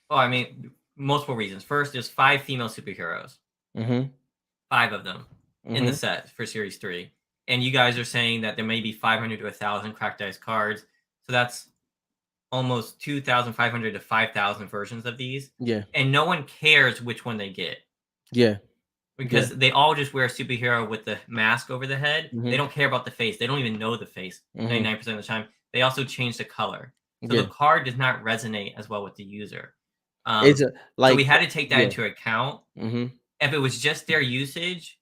oh, I mean, multiple reasons. First, there's 5 female superheroes. Mm-hmm. 5 of them in the Mm-hmm. set for Series 3. And you guys are saying that there may be 500 to 1,000 cracked ice cards. So that's almost 2,500 to 5,000 versions of these. Yeah. And no one cares which one they get Yeah. Yeah. because they all just wear a superhero with the mask over the head. They Mm-hmm. don't care about the face. They don't even know the face Mm-hmm. 99% of the time. They also change the color. So the Yeah. card does not resonate as well with the user. It's a So we like had to take that yeah. into account. Mm-hmm. If it was just their usage,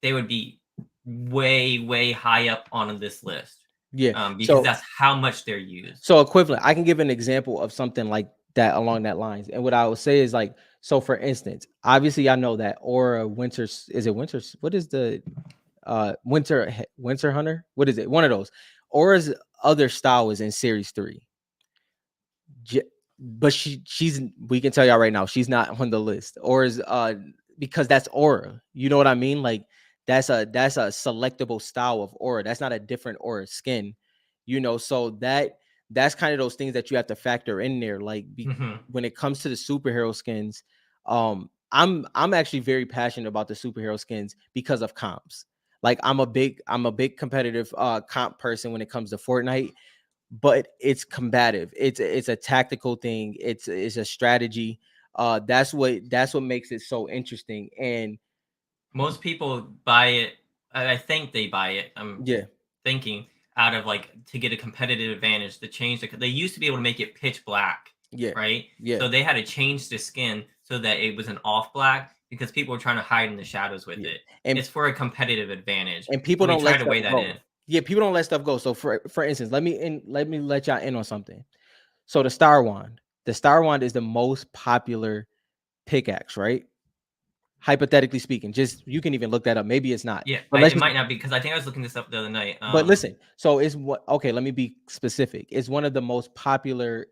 they would be way, way high up on this list, Yeah. because So that's how much they're used. so equivalent. I can give an example of something like that along that lines. And what I would say is like, so for instance, obviously I know that Aura Winters is it Winters? What is the Winter Hunter? What is it? One of those. Aura's other style is in series 3. J- but she's we can tell y'all right now she's not on the list or is because that's aura, you know what I mean, like that's a selectable style of aura, that's not a different aura skin, so that's kind of those things that you have to factor in there, like Mhm. when it comes to the superhero skins. I'm actually very passionate about the superhero skins because of comps. Like I'm a big competitive comp person when it comes to Fortnite, but it's combative. It's a tactical thing. It's a strategy. That's what makes it so interesting. And Most people buy it. I think they buy it. I'm yeah, thinking out of like to get a competitive advantage to change they used to be able to make it pitch black, yeah, right? yeah, So they had to change the skin so that it was an off black because people were trying to hide in the shadows with yeah. it. And It's for a competitive advantage. people So we don't try let to stuff weigh that go. in. Yeah, people don't let stuff go. So for instance, let me let y'all in on something. So the Star Wand is the most popular pickaxe, right? Hypothetically speaking, just you can even look that up. Maybe it's not, Yeah, but let's it just might not be because I think I was looking this up the other night. but listen, so it's what okay, let me be specific. It's one of the most popular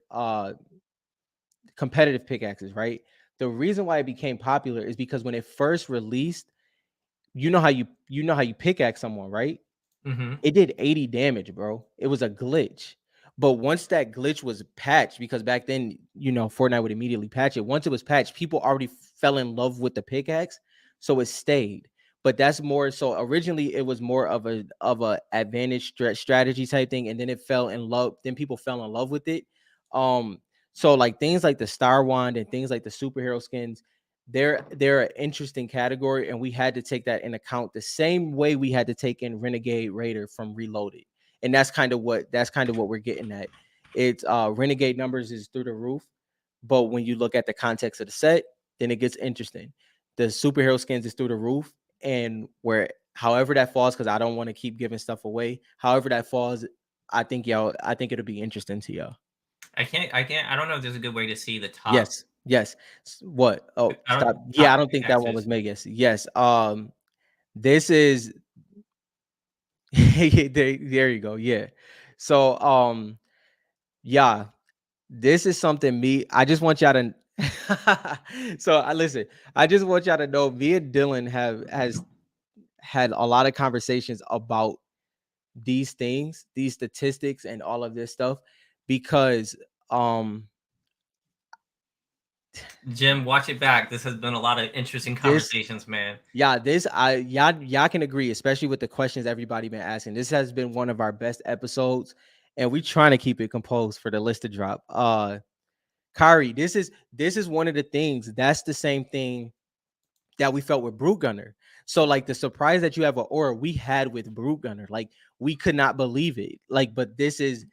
competitive pickaxes, right? The reason why it became popular is because when it first released, you know how you pickaxe someone, right? Mhm. It did 80 damage, bro. It was a glitch. But once that glitch was patched, because back then, Fortnite would immediately patch it. Once it was patched, people already fell in love with the pickaxe, so it stayed. But that's more so. Originally, it was more of a advantage strategy type thing, and then it fell in love. Then people fell in love with it. So like things like the Star Wand and things like the superhero skins, they're an interesting category, and we had to take that in account the same way we had to take in Renegade Raider from Reloaded, and that's kind of what we're getting at. It's Renegade numbers is through the roof, but when you look at the context of the set, then it gets interesting. The superhero skins is through the roof, and where however that falls, because I don't want to keep giving stuff away. However that falls, I think it'll be interesting to y'all. I don't know if there's a good way to see the top. Yes, yes. What? Oh, I don't stop. Yeah, I top don't think that one was pickaxes. Vegas. Yes. This is there you go. Yeah. So, yeah, this is something I just want y'all to so I listen, I just want y'all to know me and Dylan has had a lot of conversations about these things, these statistics and all of this stuff because um Jim, watch it back. This has been a lot of interesting This conversations, man. Yeah, this I y'all can agree, especially with the questions everybody been asking. This has been one of our best episodes, and we trying to keep it composed for the list to drop. Kari, this is one of the things. That's the same thing that we felt with Brute Gunner. So like the surprise that you have an aura we had with Brute Gunner, like we could not believe it. Like, but this is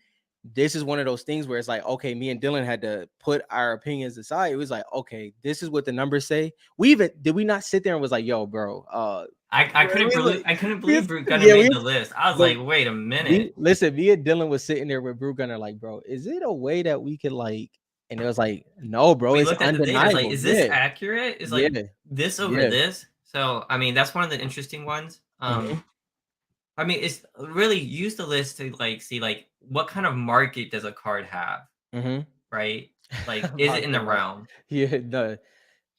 one of those things where it's like, okay, me and Dylan had to put our opinions aside. It was like, okay, this is what the numbers say. We even did we not sit there and was like, yo, bro, I couldn't we believe look, I couldn't we believe was, Brute Gunner yeah, we made was, the list. I was but like, wait a minute. we listen, me and Dylan was sitting there with Brute Gunner, like, bro, is it a way that we could like, and it was like, no, bro, We it's looked at the data. It's like, undeniable. is this Yeah, accurate? Is yeah, like this over yeah. this? So I mean, that's one of the interesting ones. Hmm. I mean, it's really use the list to like see like what kind of market does a card have, Hmm. right? Like, is it in the Market, like, realm? yeah, no,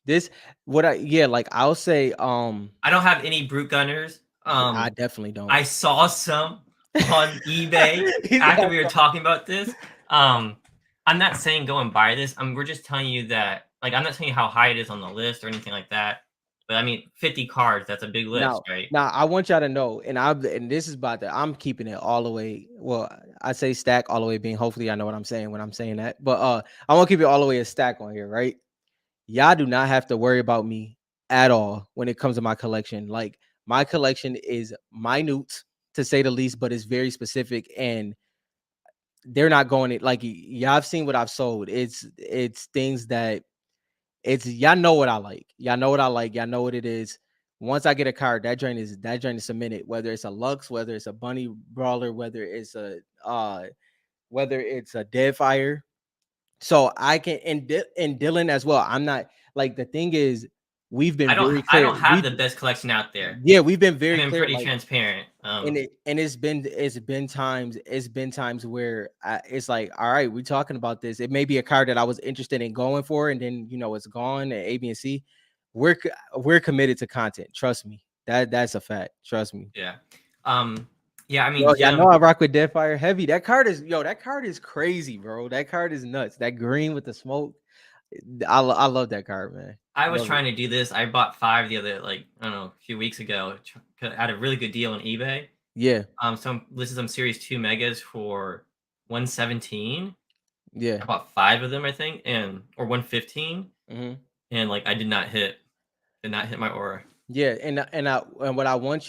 this what I yeah, like I'll say, I don't have any brute gunners. I definitely don't. I saw some on eBay He's after got we were talking about this. I'm not saying go and buy this. We're just telling you that, like, I'm not telling you how high it is on the list or anything like that. But I mean, 50 cards, that's a big list, now, right? now I want y'all to know, and this is about that. I'm keeping it all the way. Well, I say stack all the way being. Hopefully, I know what I'm saying when I'm saying that. But I want to keep it all the way a stack on here, right? Y'all do not have to worry about me at all when it comes to my collection. Like my collection is minute to say the least, but it's very specific, and they're not going it like y'all have seen what I've sold. It's things that it's y'all know what I like. Y'all know what I like. Y'all know what it is. Once I get a card, that joint is cemented. Whether it's a Lux, whether it's a Bunny Brawler, whether it's a Deadfire. So I can and Dylan as well. I'm not like the thing is we've been very I clear. don't have the best collection out there. We've been I've very been clear. pretty Like transparent. and it's been times where it's like, all right, we're talking about this. It may be a card that I was interested in going for, and then it's gone at A, B, and C. We're committed to content. Trust me. That's a fact. Trust me. Yeah. Yeah, I mean, Yo, y'all know Jim, I rock with Deadfire heavy. That card is crazy, bro. That card is nuts. That green with the smoke. I love that card, man. I was Love it. trying to do this. I bought 5 the other, like, I don't know, a few weeks ago. Had a really good deal on eBay. Yeah, This is some Series 2 Megas for 117. yeah. I bought 5 of them, I think, or 115, Hmm. and like I did not hit my aura. Yeah, and what I would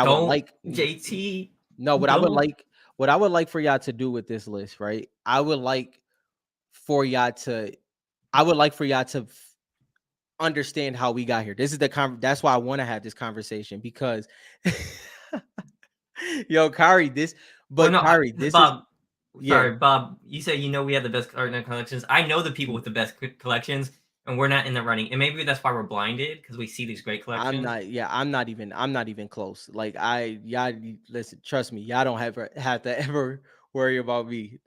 Don't, like JT, no, don't. what I would like for y'all to do with this list, right? For y'all to I would like for y'all to understand how we got here. This is that's why I want to have this conversation because yo, Kari, Well, no, Kari, this is Bob. yeah. Sorry, Bob. You say we have the best card collections. I know the people with the best collections, and we're not in the running. And maybe that's why we're blinded because we see these great I'm collections. not. Yeah, I'm not even close. Like listen. Trust me. Y'all don't have to ever worry about me.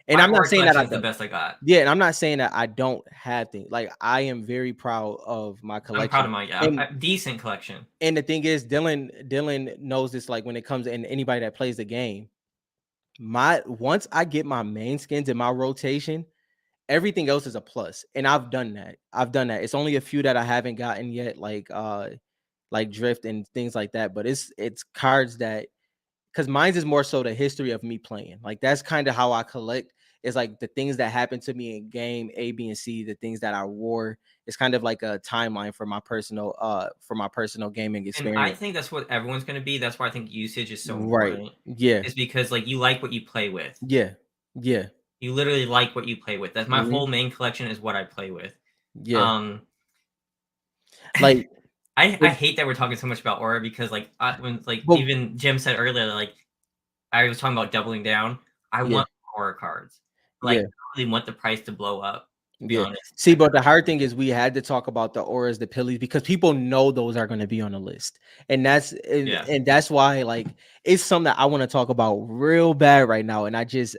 And My I'm not aura saying that collection I is the don't. best I got. Yeah, and I'm not saying that I don't have things. Like I am very proud of my I'm proud collection. of mine. Yeah, And decent collection. and the thing is, Dylan knows this. Like when it comes and anybody that plays the game, my once I get my main skins in my rotation, everything else is a plus. And I've done that. It's only a few that I haven't gotten yet, like drift and things like that. But it's cards that because mine's is more so the history of me playing. Like that's kind of how I collect. Is like the things that happened to me in game A, B, and C, the things that I wore. It's kind of like a timeline for my personal gaming And I experience. think that's what everyone's going to be. That's why I think usage is so Right. important. Yeah. Is because like you like what you play with. Yeah. Yeah. You literally like what you play with. That's my Hmm. whole main collection is what I play with. Yeah. Um, Like, I but, hate that we're talking so much about aura because like when like but even Jim said earlier like I was talking about doubling down. I yeah. want aura cards. Like Yeah. I really want the price to blow up. To be Yeah. honest, See, but the hard thing is we had to talk about the auras, the pillies, because people know those are going to be on the list. And yeah. and that's why like it's something that I want to talk about real bad right now. And I just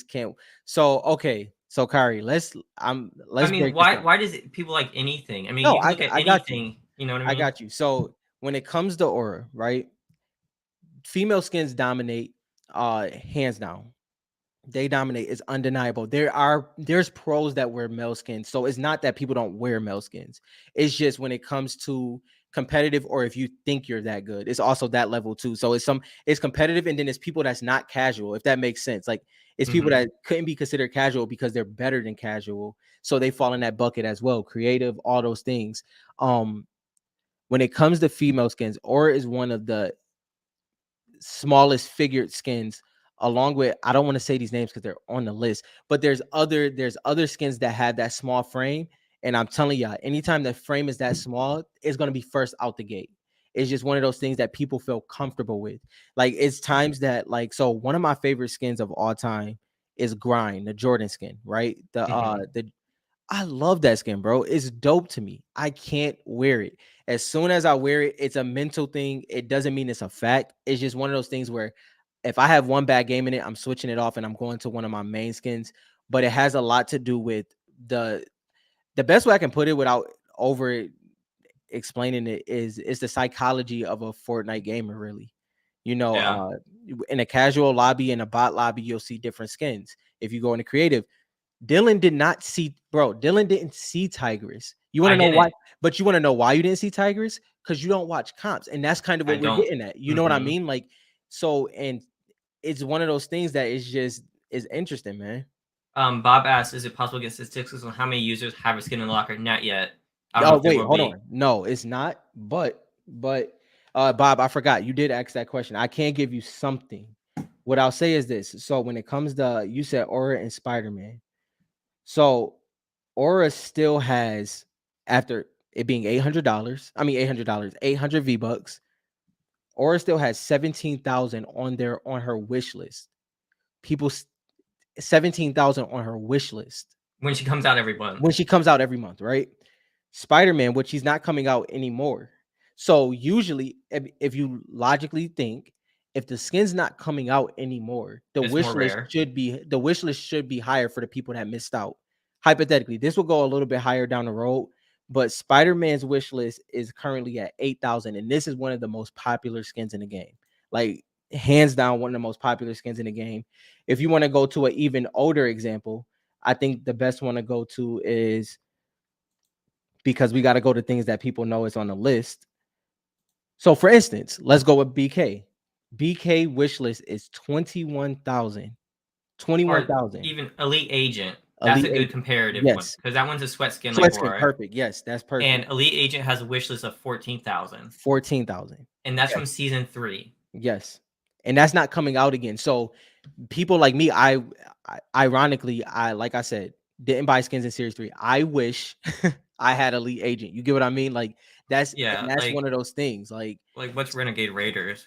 can't. So okay. So Kari, I let's mean, break this why down. why does people like anything? I mean, No, you can look at I got you. anything. You know what I I mean? got you. So when it comes to aura, right? Female skins dominate hands down. They dominate. It's undeniable. There's pros that wear male skins. So it's not that people don't wear male skins. It's just when it comes to competitive, or if you think you're that good, it's also that level too. So it's competitive, and then it's people that's not casual, if that makes sense. Like it's people Hmm. that couldn't be considered casual because they're better than casual. So they fall in that bucket as well. Creative, all those things. Um, when it comes to female skins, Aura is one of the smallest figured skins, along with, I don't want to say these names because they're on the list, but there's other skins that have that small frame. And I'm telling y'all, anytime the frame is that small, it's gonna be first out the gate. It's just one of those things that people feel comfortable with. Like it's times that, like, so one of my favorite skins of all time is Grind, the Jordan skin, right? Hmm. The I love that skin, bro. It's dope to me. I can't wear it. As soon as I wear it, it's a mental thing. It doesn't mean it's a fact. It's just one of those things where if I have one bad game in it, I'm switching it off and I'm going to one of my main skins. But it has a lot to do with the the best way I can put it without over explaining it is it's the psychology of a Fortnite gamer, really. You know, Yeah, in a casual lobby and a bot lobby, you'll see different skins. If you go into creative, Dylan did not see, bro. Dylan didn't see Tigris. You want I to know why? didn't. But you want to know why you didn't see Tigris? Because you don't watch comps, and that's kind of I what we're don't. getting at. You know what I Hmm. mean? Like, so, and it's one of those things that is just is interesting, man. Bob asks, "Is it possible to get statistics on how many users have a skin in the locker?" Not yet. I don't know Oh if there wait, will hold be. on. No, it's not. But Bob, I forgot you did ask that question. I can't give you something. What I'll say is this. So when it comes to, you said Aura and Spider Man. So Aura still has, after it being $800, I mean $800, 800 V-Bucks, Aura still has 17,000 on her wish list. People 17,000 on her wish list When she comes out every when month. she comes out every month, right? Spider-Man, which she's not coming out anymore. So usually, if you logically think, if the skin's not coming out anymore, It's more rare. the wish list should be higher for the people that missed out. Hypothetically, this will go a little bit higher down the road, but Spider-Man's wish list is currently at 8,000, and this is one of the most popular skins in the game. Like hands down, one of the most popular skins in the game. If you want to go to an even older example, I think the best one to go to is, because we got to go to things that people know is on the list. So, for instance, let's go with BK. BK wish list is 21,000. Or 21,000. even Elite Agent. That's a Elite good Eight. comparative one Yes. because that one's a sweat skin like Sweat skin. Aura. Perfect. Yes, that's perfect. And Elite Agent has a wish list of 14,000. 14,000. And that's Yes. from season 3. Yes. And that's not coming out again. So, people like me, ironically, I, like I said, didn't buy skins in series 3. I wish I had Elite Agent. You get what I mean? Like Yeah, that's one of those things. like what's Renegade Raiders?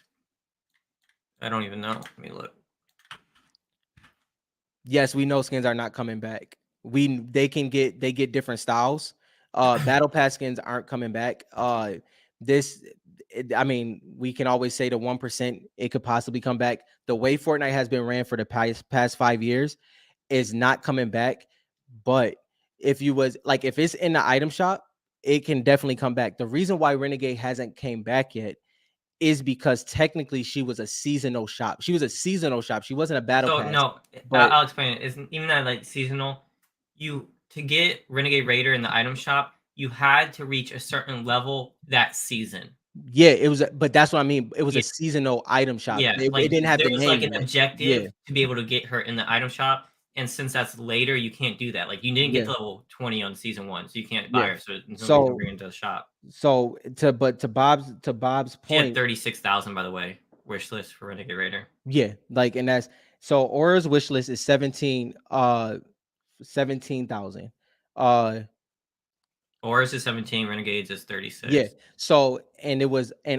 I don't even know. Let me look. Yes, we know skins are not coming back. They get different styles. Battle pass skins aren't coming back. This I mean, we can always say the 1% it could possibly come back. The way Fortnite has been ran for the past 5 years is not coming back. But if it's in the item shop, it can definitely come back. The reason why Renegade hasn't came back yet is because technically she was a seasonal shop. She was a seasonal shop. She wasn't a battle So pass. no, But I'll explain it. It's even that like seasonal. You to get Renegade Raider in the item shop, you had to reach a certain level that season. yeah, it was, but that's what I mean. It was Yeah, a seasonal item shop. yeah. It Like didn't have there the was like name an yet. Yeah, objective to be able to get her in the item shop, and since that's later, you can't do that. Like you didn't get yeah, to level 20 on season 1, so you can't yeah. buy her. So there's no reason to So, bring her into the shop. to Bob's She had point, 36,000 by the way. Wish list for Renegade Raider. yeah, like, and that's, so Aura's wish list is 17,000. Uh, Ours is 17. Renegades is yeah. 36. So, and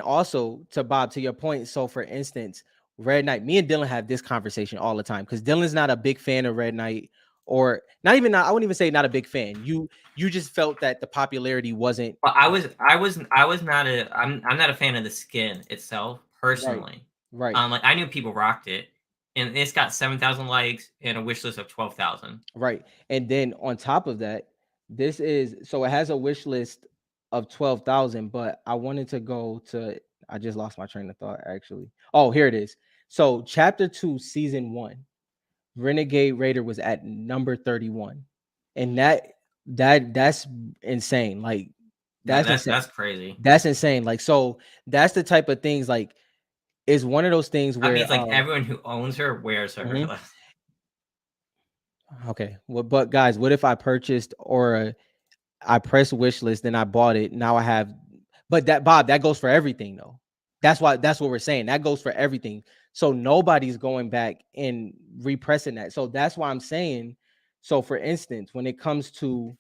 also to Bob, to your point. So, for instance, Red Knight, me and Dylan have this conversation all the time because Dylan's not a big fan of Red Knight, or not even not. I wouldn't even say not a big fan. You just felt that the popularity wasn't But I was not a I'm not a fan of the skin itself right, personally. right, Like I knew people rocked it, and it's got 7,000 likes and a wish list of 12,000. right. And then on top of that, this is, so it has a wish list of 12,000. But I wanted to go to. I just lost my train of thought actually. Oh, here it is. So chapter 2, season 1. Renegade Raider was at number 31. And that's insane. Like That, that's that's insane. that's crazy. That's insane. Like so that's the type of things like is one of those things That where means like everyone who owns her wears her. mhm. Okay. Well, but guys, what if I purchased or I pressed wish list, then I bought it. Now I have, but that Bob, that goes for everything though. That's what we're saying. That goes for everything. So nobody's going back and repressing that. So that's why I'm saying. So for instance, when it comes to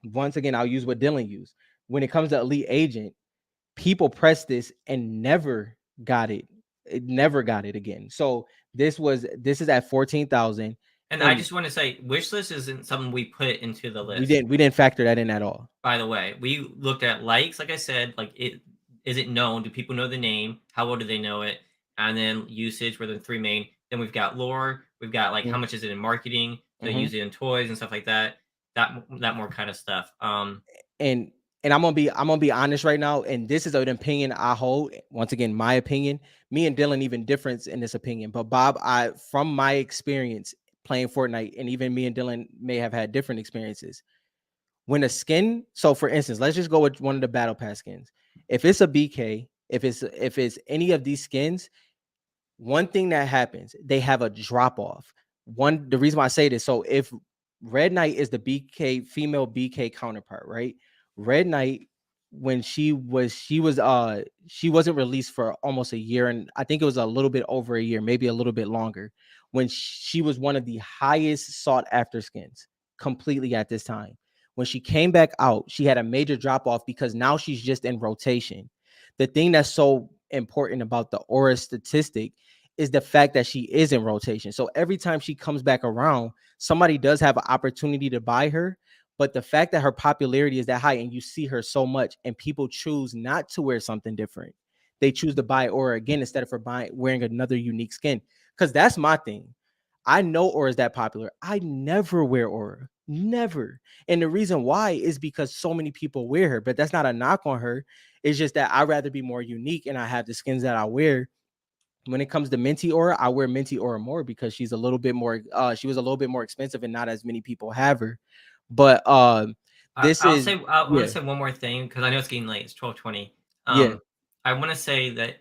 once again, I'll use what Dylan used. When it comes to Elite Agent, people press this and never got it. It never got it again. So this is at 14,000. And I And just want to say, wish list isn't something we put into the we list. didn't factor that in at all. By the way, we looked at likes, like I said, like it is it known? Do people know the name? How well do they know it? And then usage were the three main. Then we've got lore. We've got like how much is it in marketing? Do they Mm-hmm. use it in toys and stuff like that? That more kind of stuff. And I'm gonna be honest right now, and this is an opinion I hold. Once again, my opinion. Me and Dylan even difference in this opinion, but Bob, I from my experience playing Fortnite, and even me and Dylan may have had different experiences. When a skin, so for instance, let's just go with one of the battle pass skins. If it's a BK, if it's any of these skins, one thing that happens, they have a drop off. One, the reason why I say this, so if Red Knight is the BK female BK counterpart, right? Red Knight, when she wasn't released for almost a year, and I think it was a little bit over a year, maybe a little bit longer, when she was one of the highest sought after skins completely at this time. When she came back out, she had a major drop off because now she's just in rotation. The thing that's so important about the aura statistic is the fact that she is in rotation. So every time she comes back around, somebody does have an opportunity to buy her. But the fact that her popularity is that high and you see her so much, and people choose not to wear something different, they choose to buy Aura again instead of for wearing another unique skin. Because that's my thing. I know Aura is that popular. I never wear Aura, never. And the reason why is because so many people wear her. But that's not a knock on her. It's just that I'd rather be more unique, and I have the skins that I wear. When it comes to Minty Aura, I wear Minty Aura more because she's a little bit more she was a little bit more expensive and not as many people have her. But this I'll is say I want yeah, to say one more thing because I know it's getting late. It's 12:20. yeah. I want to say that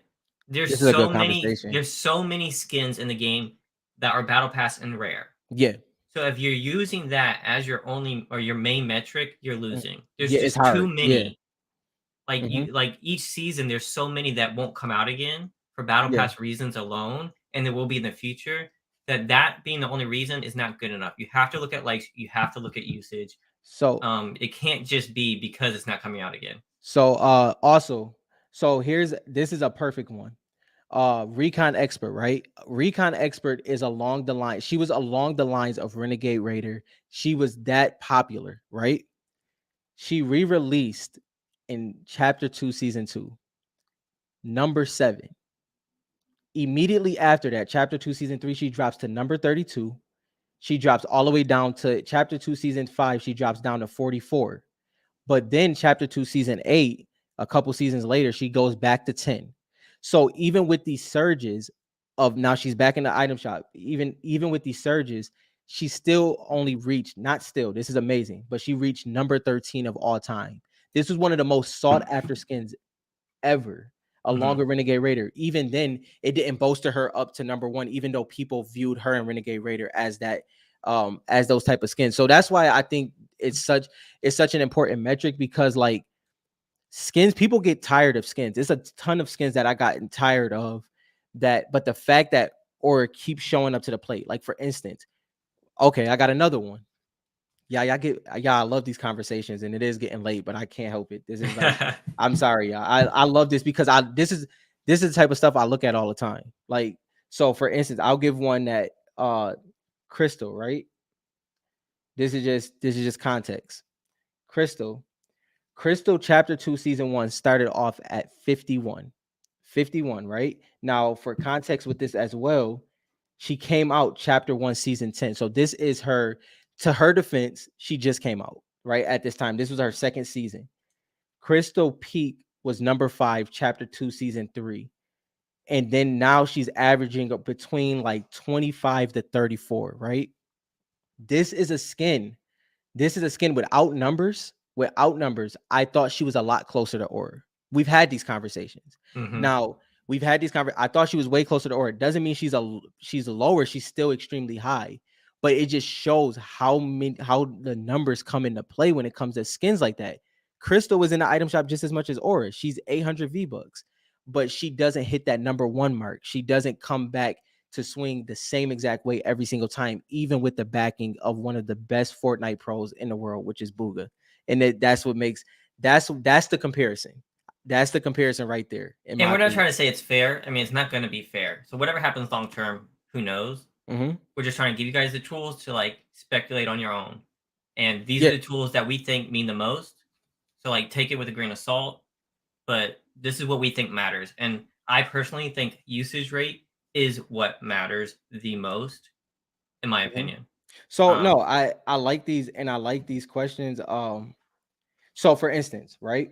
This is a good conversation. there's so many skins in the game that are battle pass and rare. Yeah. So if you're using that as your only or your main metric, you're losing. There's Yeah, it's just too hard. Yeah. many. Like Hmm. like each season, there's so many that won't come out again for battle Yeah. pass reasons alone, and there will be in the future. That being the only reason is not good enough. You have to look at likes. You have to look at usage. So It can't just be because it's not coming out again. also, so here's this is a perfect one. Recon Expert, right? Recon Expert is along the line. She was along the lines of Renegade Raider. She was that popular, right? She re-released in chapter 2 season 2, number 7. Immediately after that, chapter 2 season 3, she drops to number 32. She drops all the way down to chapter 2 season 5, she drops down to 44. But then chapter 2 season 8, a couple seasons later, she goes back to 10. So even with these surges of now she's back in the item shop, even with these surges, she still only reached, not still, this is amazing, but she reached number 13 of all time. This was one of the most sought after skins ever, along Mhm. with Renegade Raider. Even then, it didn't bolster her up to number 1, even though people viewed her and Renegade Raider as that as those type of skins. So that's why I think it's such an important metric, because like skins, people get tired of skins. It's a ton of skins that I gotten tired of that, but the fact that or keeps showing up to the plate. Like for instance, okay, I got another one. Yeah, I love these conversations, and it is getting late, but I can't help it. This is like, I'm sorry, y'all. I love this because this is the type of stuff I look at all the time. Like, so for instance, I'll give one that Crystal, right? This is just context. Crystal, Crystal chapter 2 season 1 started off at 51. 51, right? Now, for context with this as well, she came out chapter 1 season 10. So this is her, to her defense, she just came out, right? At this time, this was her second season. Crystal Peak was number 5 chapter 2 season 3. and then now she's averaging up between like 25 to 34, right? This is a skin. This is a skin without numbers. Without numbers, I thought she was a lot closer to Aura. We've had these conversations. Mm-hmm. Now we've had these I thought she was way closer to Aura. Doesn't mean she's lower. She's still extremely high, but it just shows how the numbers come into play when it comes to skins like that. Crystal was in the item shop just as much as Aura. She's 800 V bucks, but she doesn't hit that number one mark. She doesn't come back to swing the same exact way every single time, even with the backing of one of the best Fortnite pros in the world, which is Booga. And that's what makes that's the comparison. That's the comparison right there. In And my we're not opinion. trying to say it's fair. I mean, it's not going to be fair. So whatever happens long term, who knows? Mm-hmm. We're just trying to give you guys the tools to like speculate on your own. And these are Yeah. the tools that we think mean the most. So like take it with a grain of salt, but this is what we think matters. And I personally think usage rate is what matters the most, in my Mm-hmm. opinion. So no, I like these and I like these questions. So for instance, right?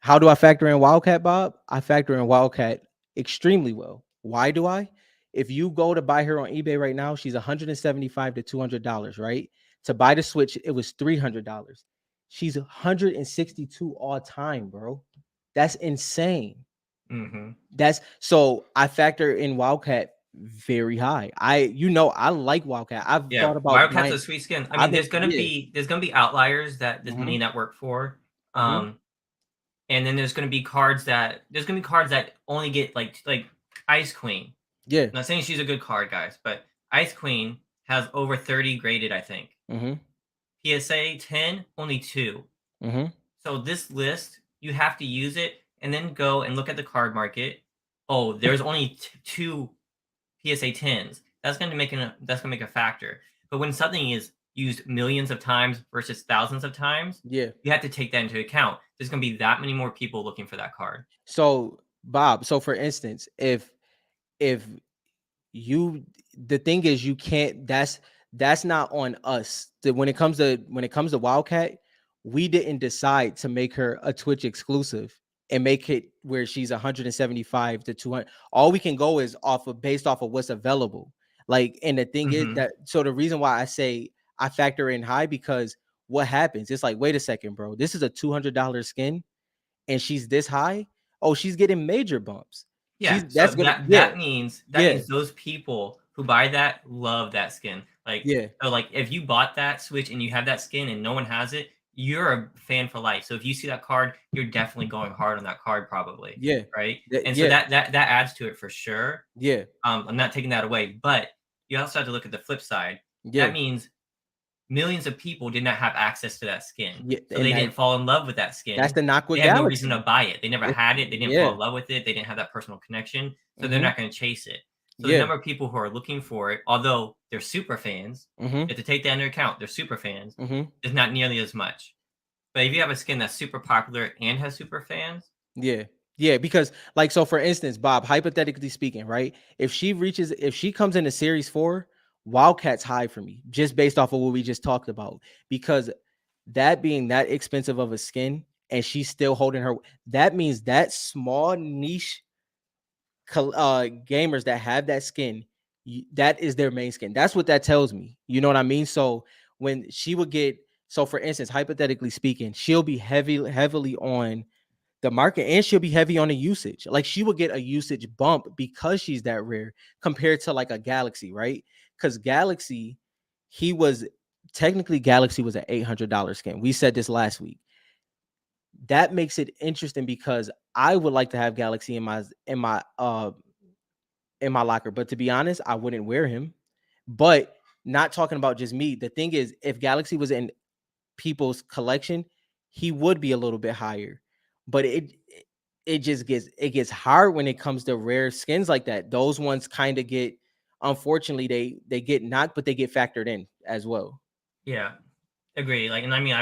How do I factor in Wildcat, Bob? I factor in Wildcat extremely well. Why do I? If you go to buy her on eBay right now, she's $175 to $200, right? To buy the Switch, it was $300. She's 162 all time, bro. That's insane. Mm-hmm. That's so I factor in Wildcat very high. I like Wildcat. I've Yeah, thought about Wildcat's buying. a sweet skin. I I've mean, been yeah. there's gonna be outliers that this Hmm. may not work for. Hmm. And then there's gonna be cards that only get like Ice Queen. Yeah. I'm not saying she's a good card, guys, but Ice Queen has over 30 graded, I think. Hmm. PSA 10, only 2. Hmm. So this list, you have to use it and then go and look at the card market. Oh, there's only 2 PSA 10s. That's gonna make a factor. But when something is used millions of times versus thousands of times, Yeah. you have to take that into account. There's gonna be that many more people looking for that card. So Bob, so for instance, if you the thing is you can't that's not on us. When it comes to Wildcat, we didn't decide to make her a Twitch exclusive and make it where she's 175 to 200. All we can go is based off of what's available. Like, and the thing is Mhm. that so the reason why I say I factor in high because what happens? It's like, wait a second, bro. This is a $200 skin and she's this high. Oh, she's getting major bumps. Yeah, She's so that's gonna yeah, that means yeah, those people who buy that love that skin. yeah, Like if you bought that Switch and you have that skin and no one has it, you're a fan for life. So if you see that card, you're definitely going hard on that card probably, yeah, right? And so yeah, that adds to it for sure. yeah, I'm not taking that away, but you also have to look at the flip side. That yeah, means millions of people did not have access to that skin. yeah, So and they didn't fall in love with that that's skin. the knock They with have no reason to Galaxy. buy it. They never It's, had it. They didn't fall yeah, in love with it. They didn't have that personal connection. So they're mm-hmm, not going to chase it. So the yeah, number of people who are looking for it, although they're super fans, mm-hmm, you have to take that into account. They're super fans, mm-hmm, is not nearly as much. But if you have a skin that's super popular and has super fans, yeah, yeah. Because like so, for instance, Bob, hypothetically speaking, right? If she comes into Series 4, Wildcat's high for me, just based off of what we just talked about, because that being that expensive of a skin and she's still holding her, that means that small niche gamers that have that skin, that is their main skin. That's what that tells me. You know what I mean? So when she would get, so for instance, hypothetically speaking, she'll be heavily on the market and she'll be heavy on the usage. Like she would get a usage bump because she's that rare compared to like a Galaxy, right? Because Galaxy, he was technically Galaxy was an $800 skin. We said this last week. That makes it interesting because I would like to have Galaxy in my locker. But to be honest, I wouldn't wear him. But not talking about just me. The thing is, if Galaxy was in people's collection, he would be a little bit higher. But it just gets hard when it comes to rare skins like that. Those ones kind of get, unfortunately, they get knocked, but they get factored in as well. yeah, agree. And I mean,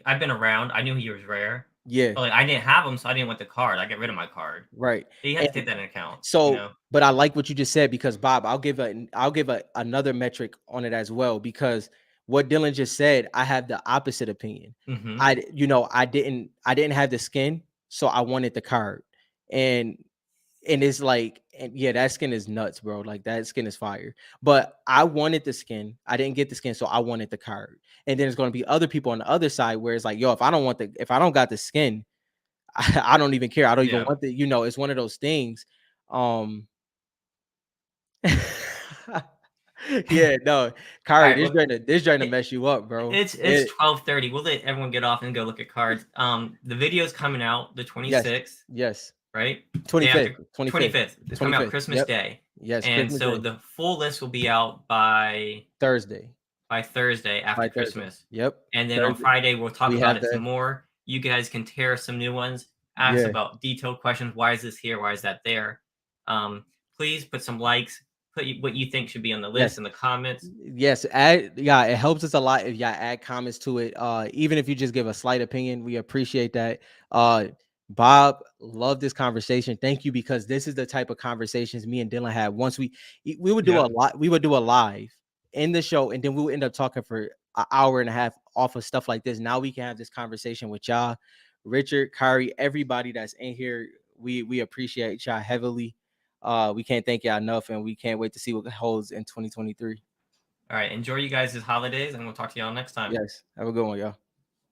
I've been around. I knew he was rare, Yeah, but I didn't have him, so I didn't want the card. I get rid of my card. right. So you have to And take that into account. so, but I like what you just said because Bob, I'll give another metric on it as well because what Dylan just said, I have the opposite opinion. Mm-hmm. I didn't have the skin, so I wanted the card. And and it's like, and yeah, that skin is nuts, bro. Like that skin is fire. But I wanted the skin. I didn't get the skin, so I wanted the card. And then there's gonna be other people on the other side where it's like, yo, if I don't got the skin, I don't even care. I don't even Yeah. want the, it's one of those things. Um yeah, no, All Kari, right. Well, this trying to it, mess you up, bro. it's 12:30. We'll let everyone get off and go look at cards. The video's coming out the Yes, 26th, yes. right? Day 25th, after 25th, 25th. It's coming out 25th. Christmas Yep. Day. Yes, And Christmas so Day, the full list will be out by Thursday, Thursday after by Thursday. Christmas. Yep. And then on Thursday. Friday, we'll talk We about have it some the more. You guys can tear some new ones, ask yeah. about detailed questions. Why is this here? Why is that there? Please put some likes, what you think should be on the list Yes. in the comments. Yes, yeah, it helps us a lot if y'all add comments to it. Even if you just give a slight opinion, we appreciate that. Bob, love this conversation. Thank you, because this is the type of conversations me and Dylan had. Once we would do a Yeah. lot, we would do a live in the show, and then we would end up talking for an hour and a half off of stuff like this. Now we can have this conversation with y'all, Richard, Kari, everybody that's in here. We appreciate y'all heavily. We can't thank y'all enough, and we can't wait to see what holds in 2023. All right. Enjoy you guys' holidays, and we'll talk to y'all next time. Yes. Have a good one, y'all.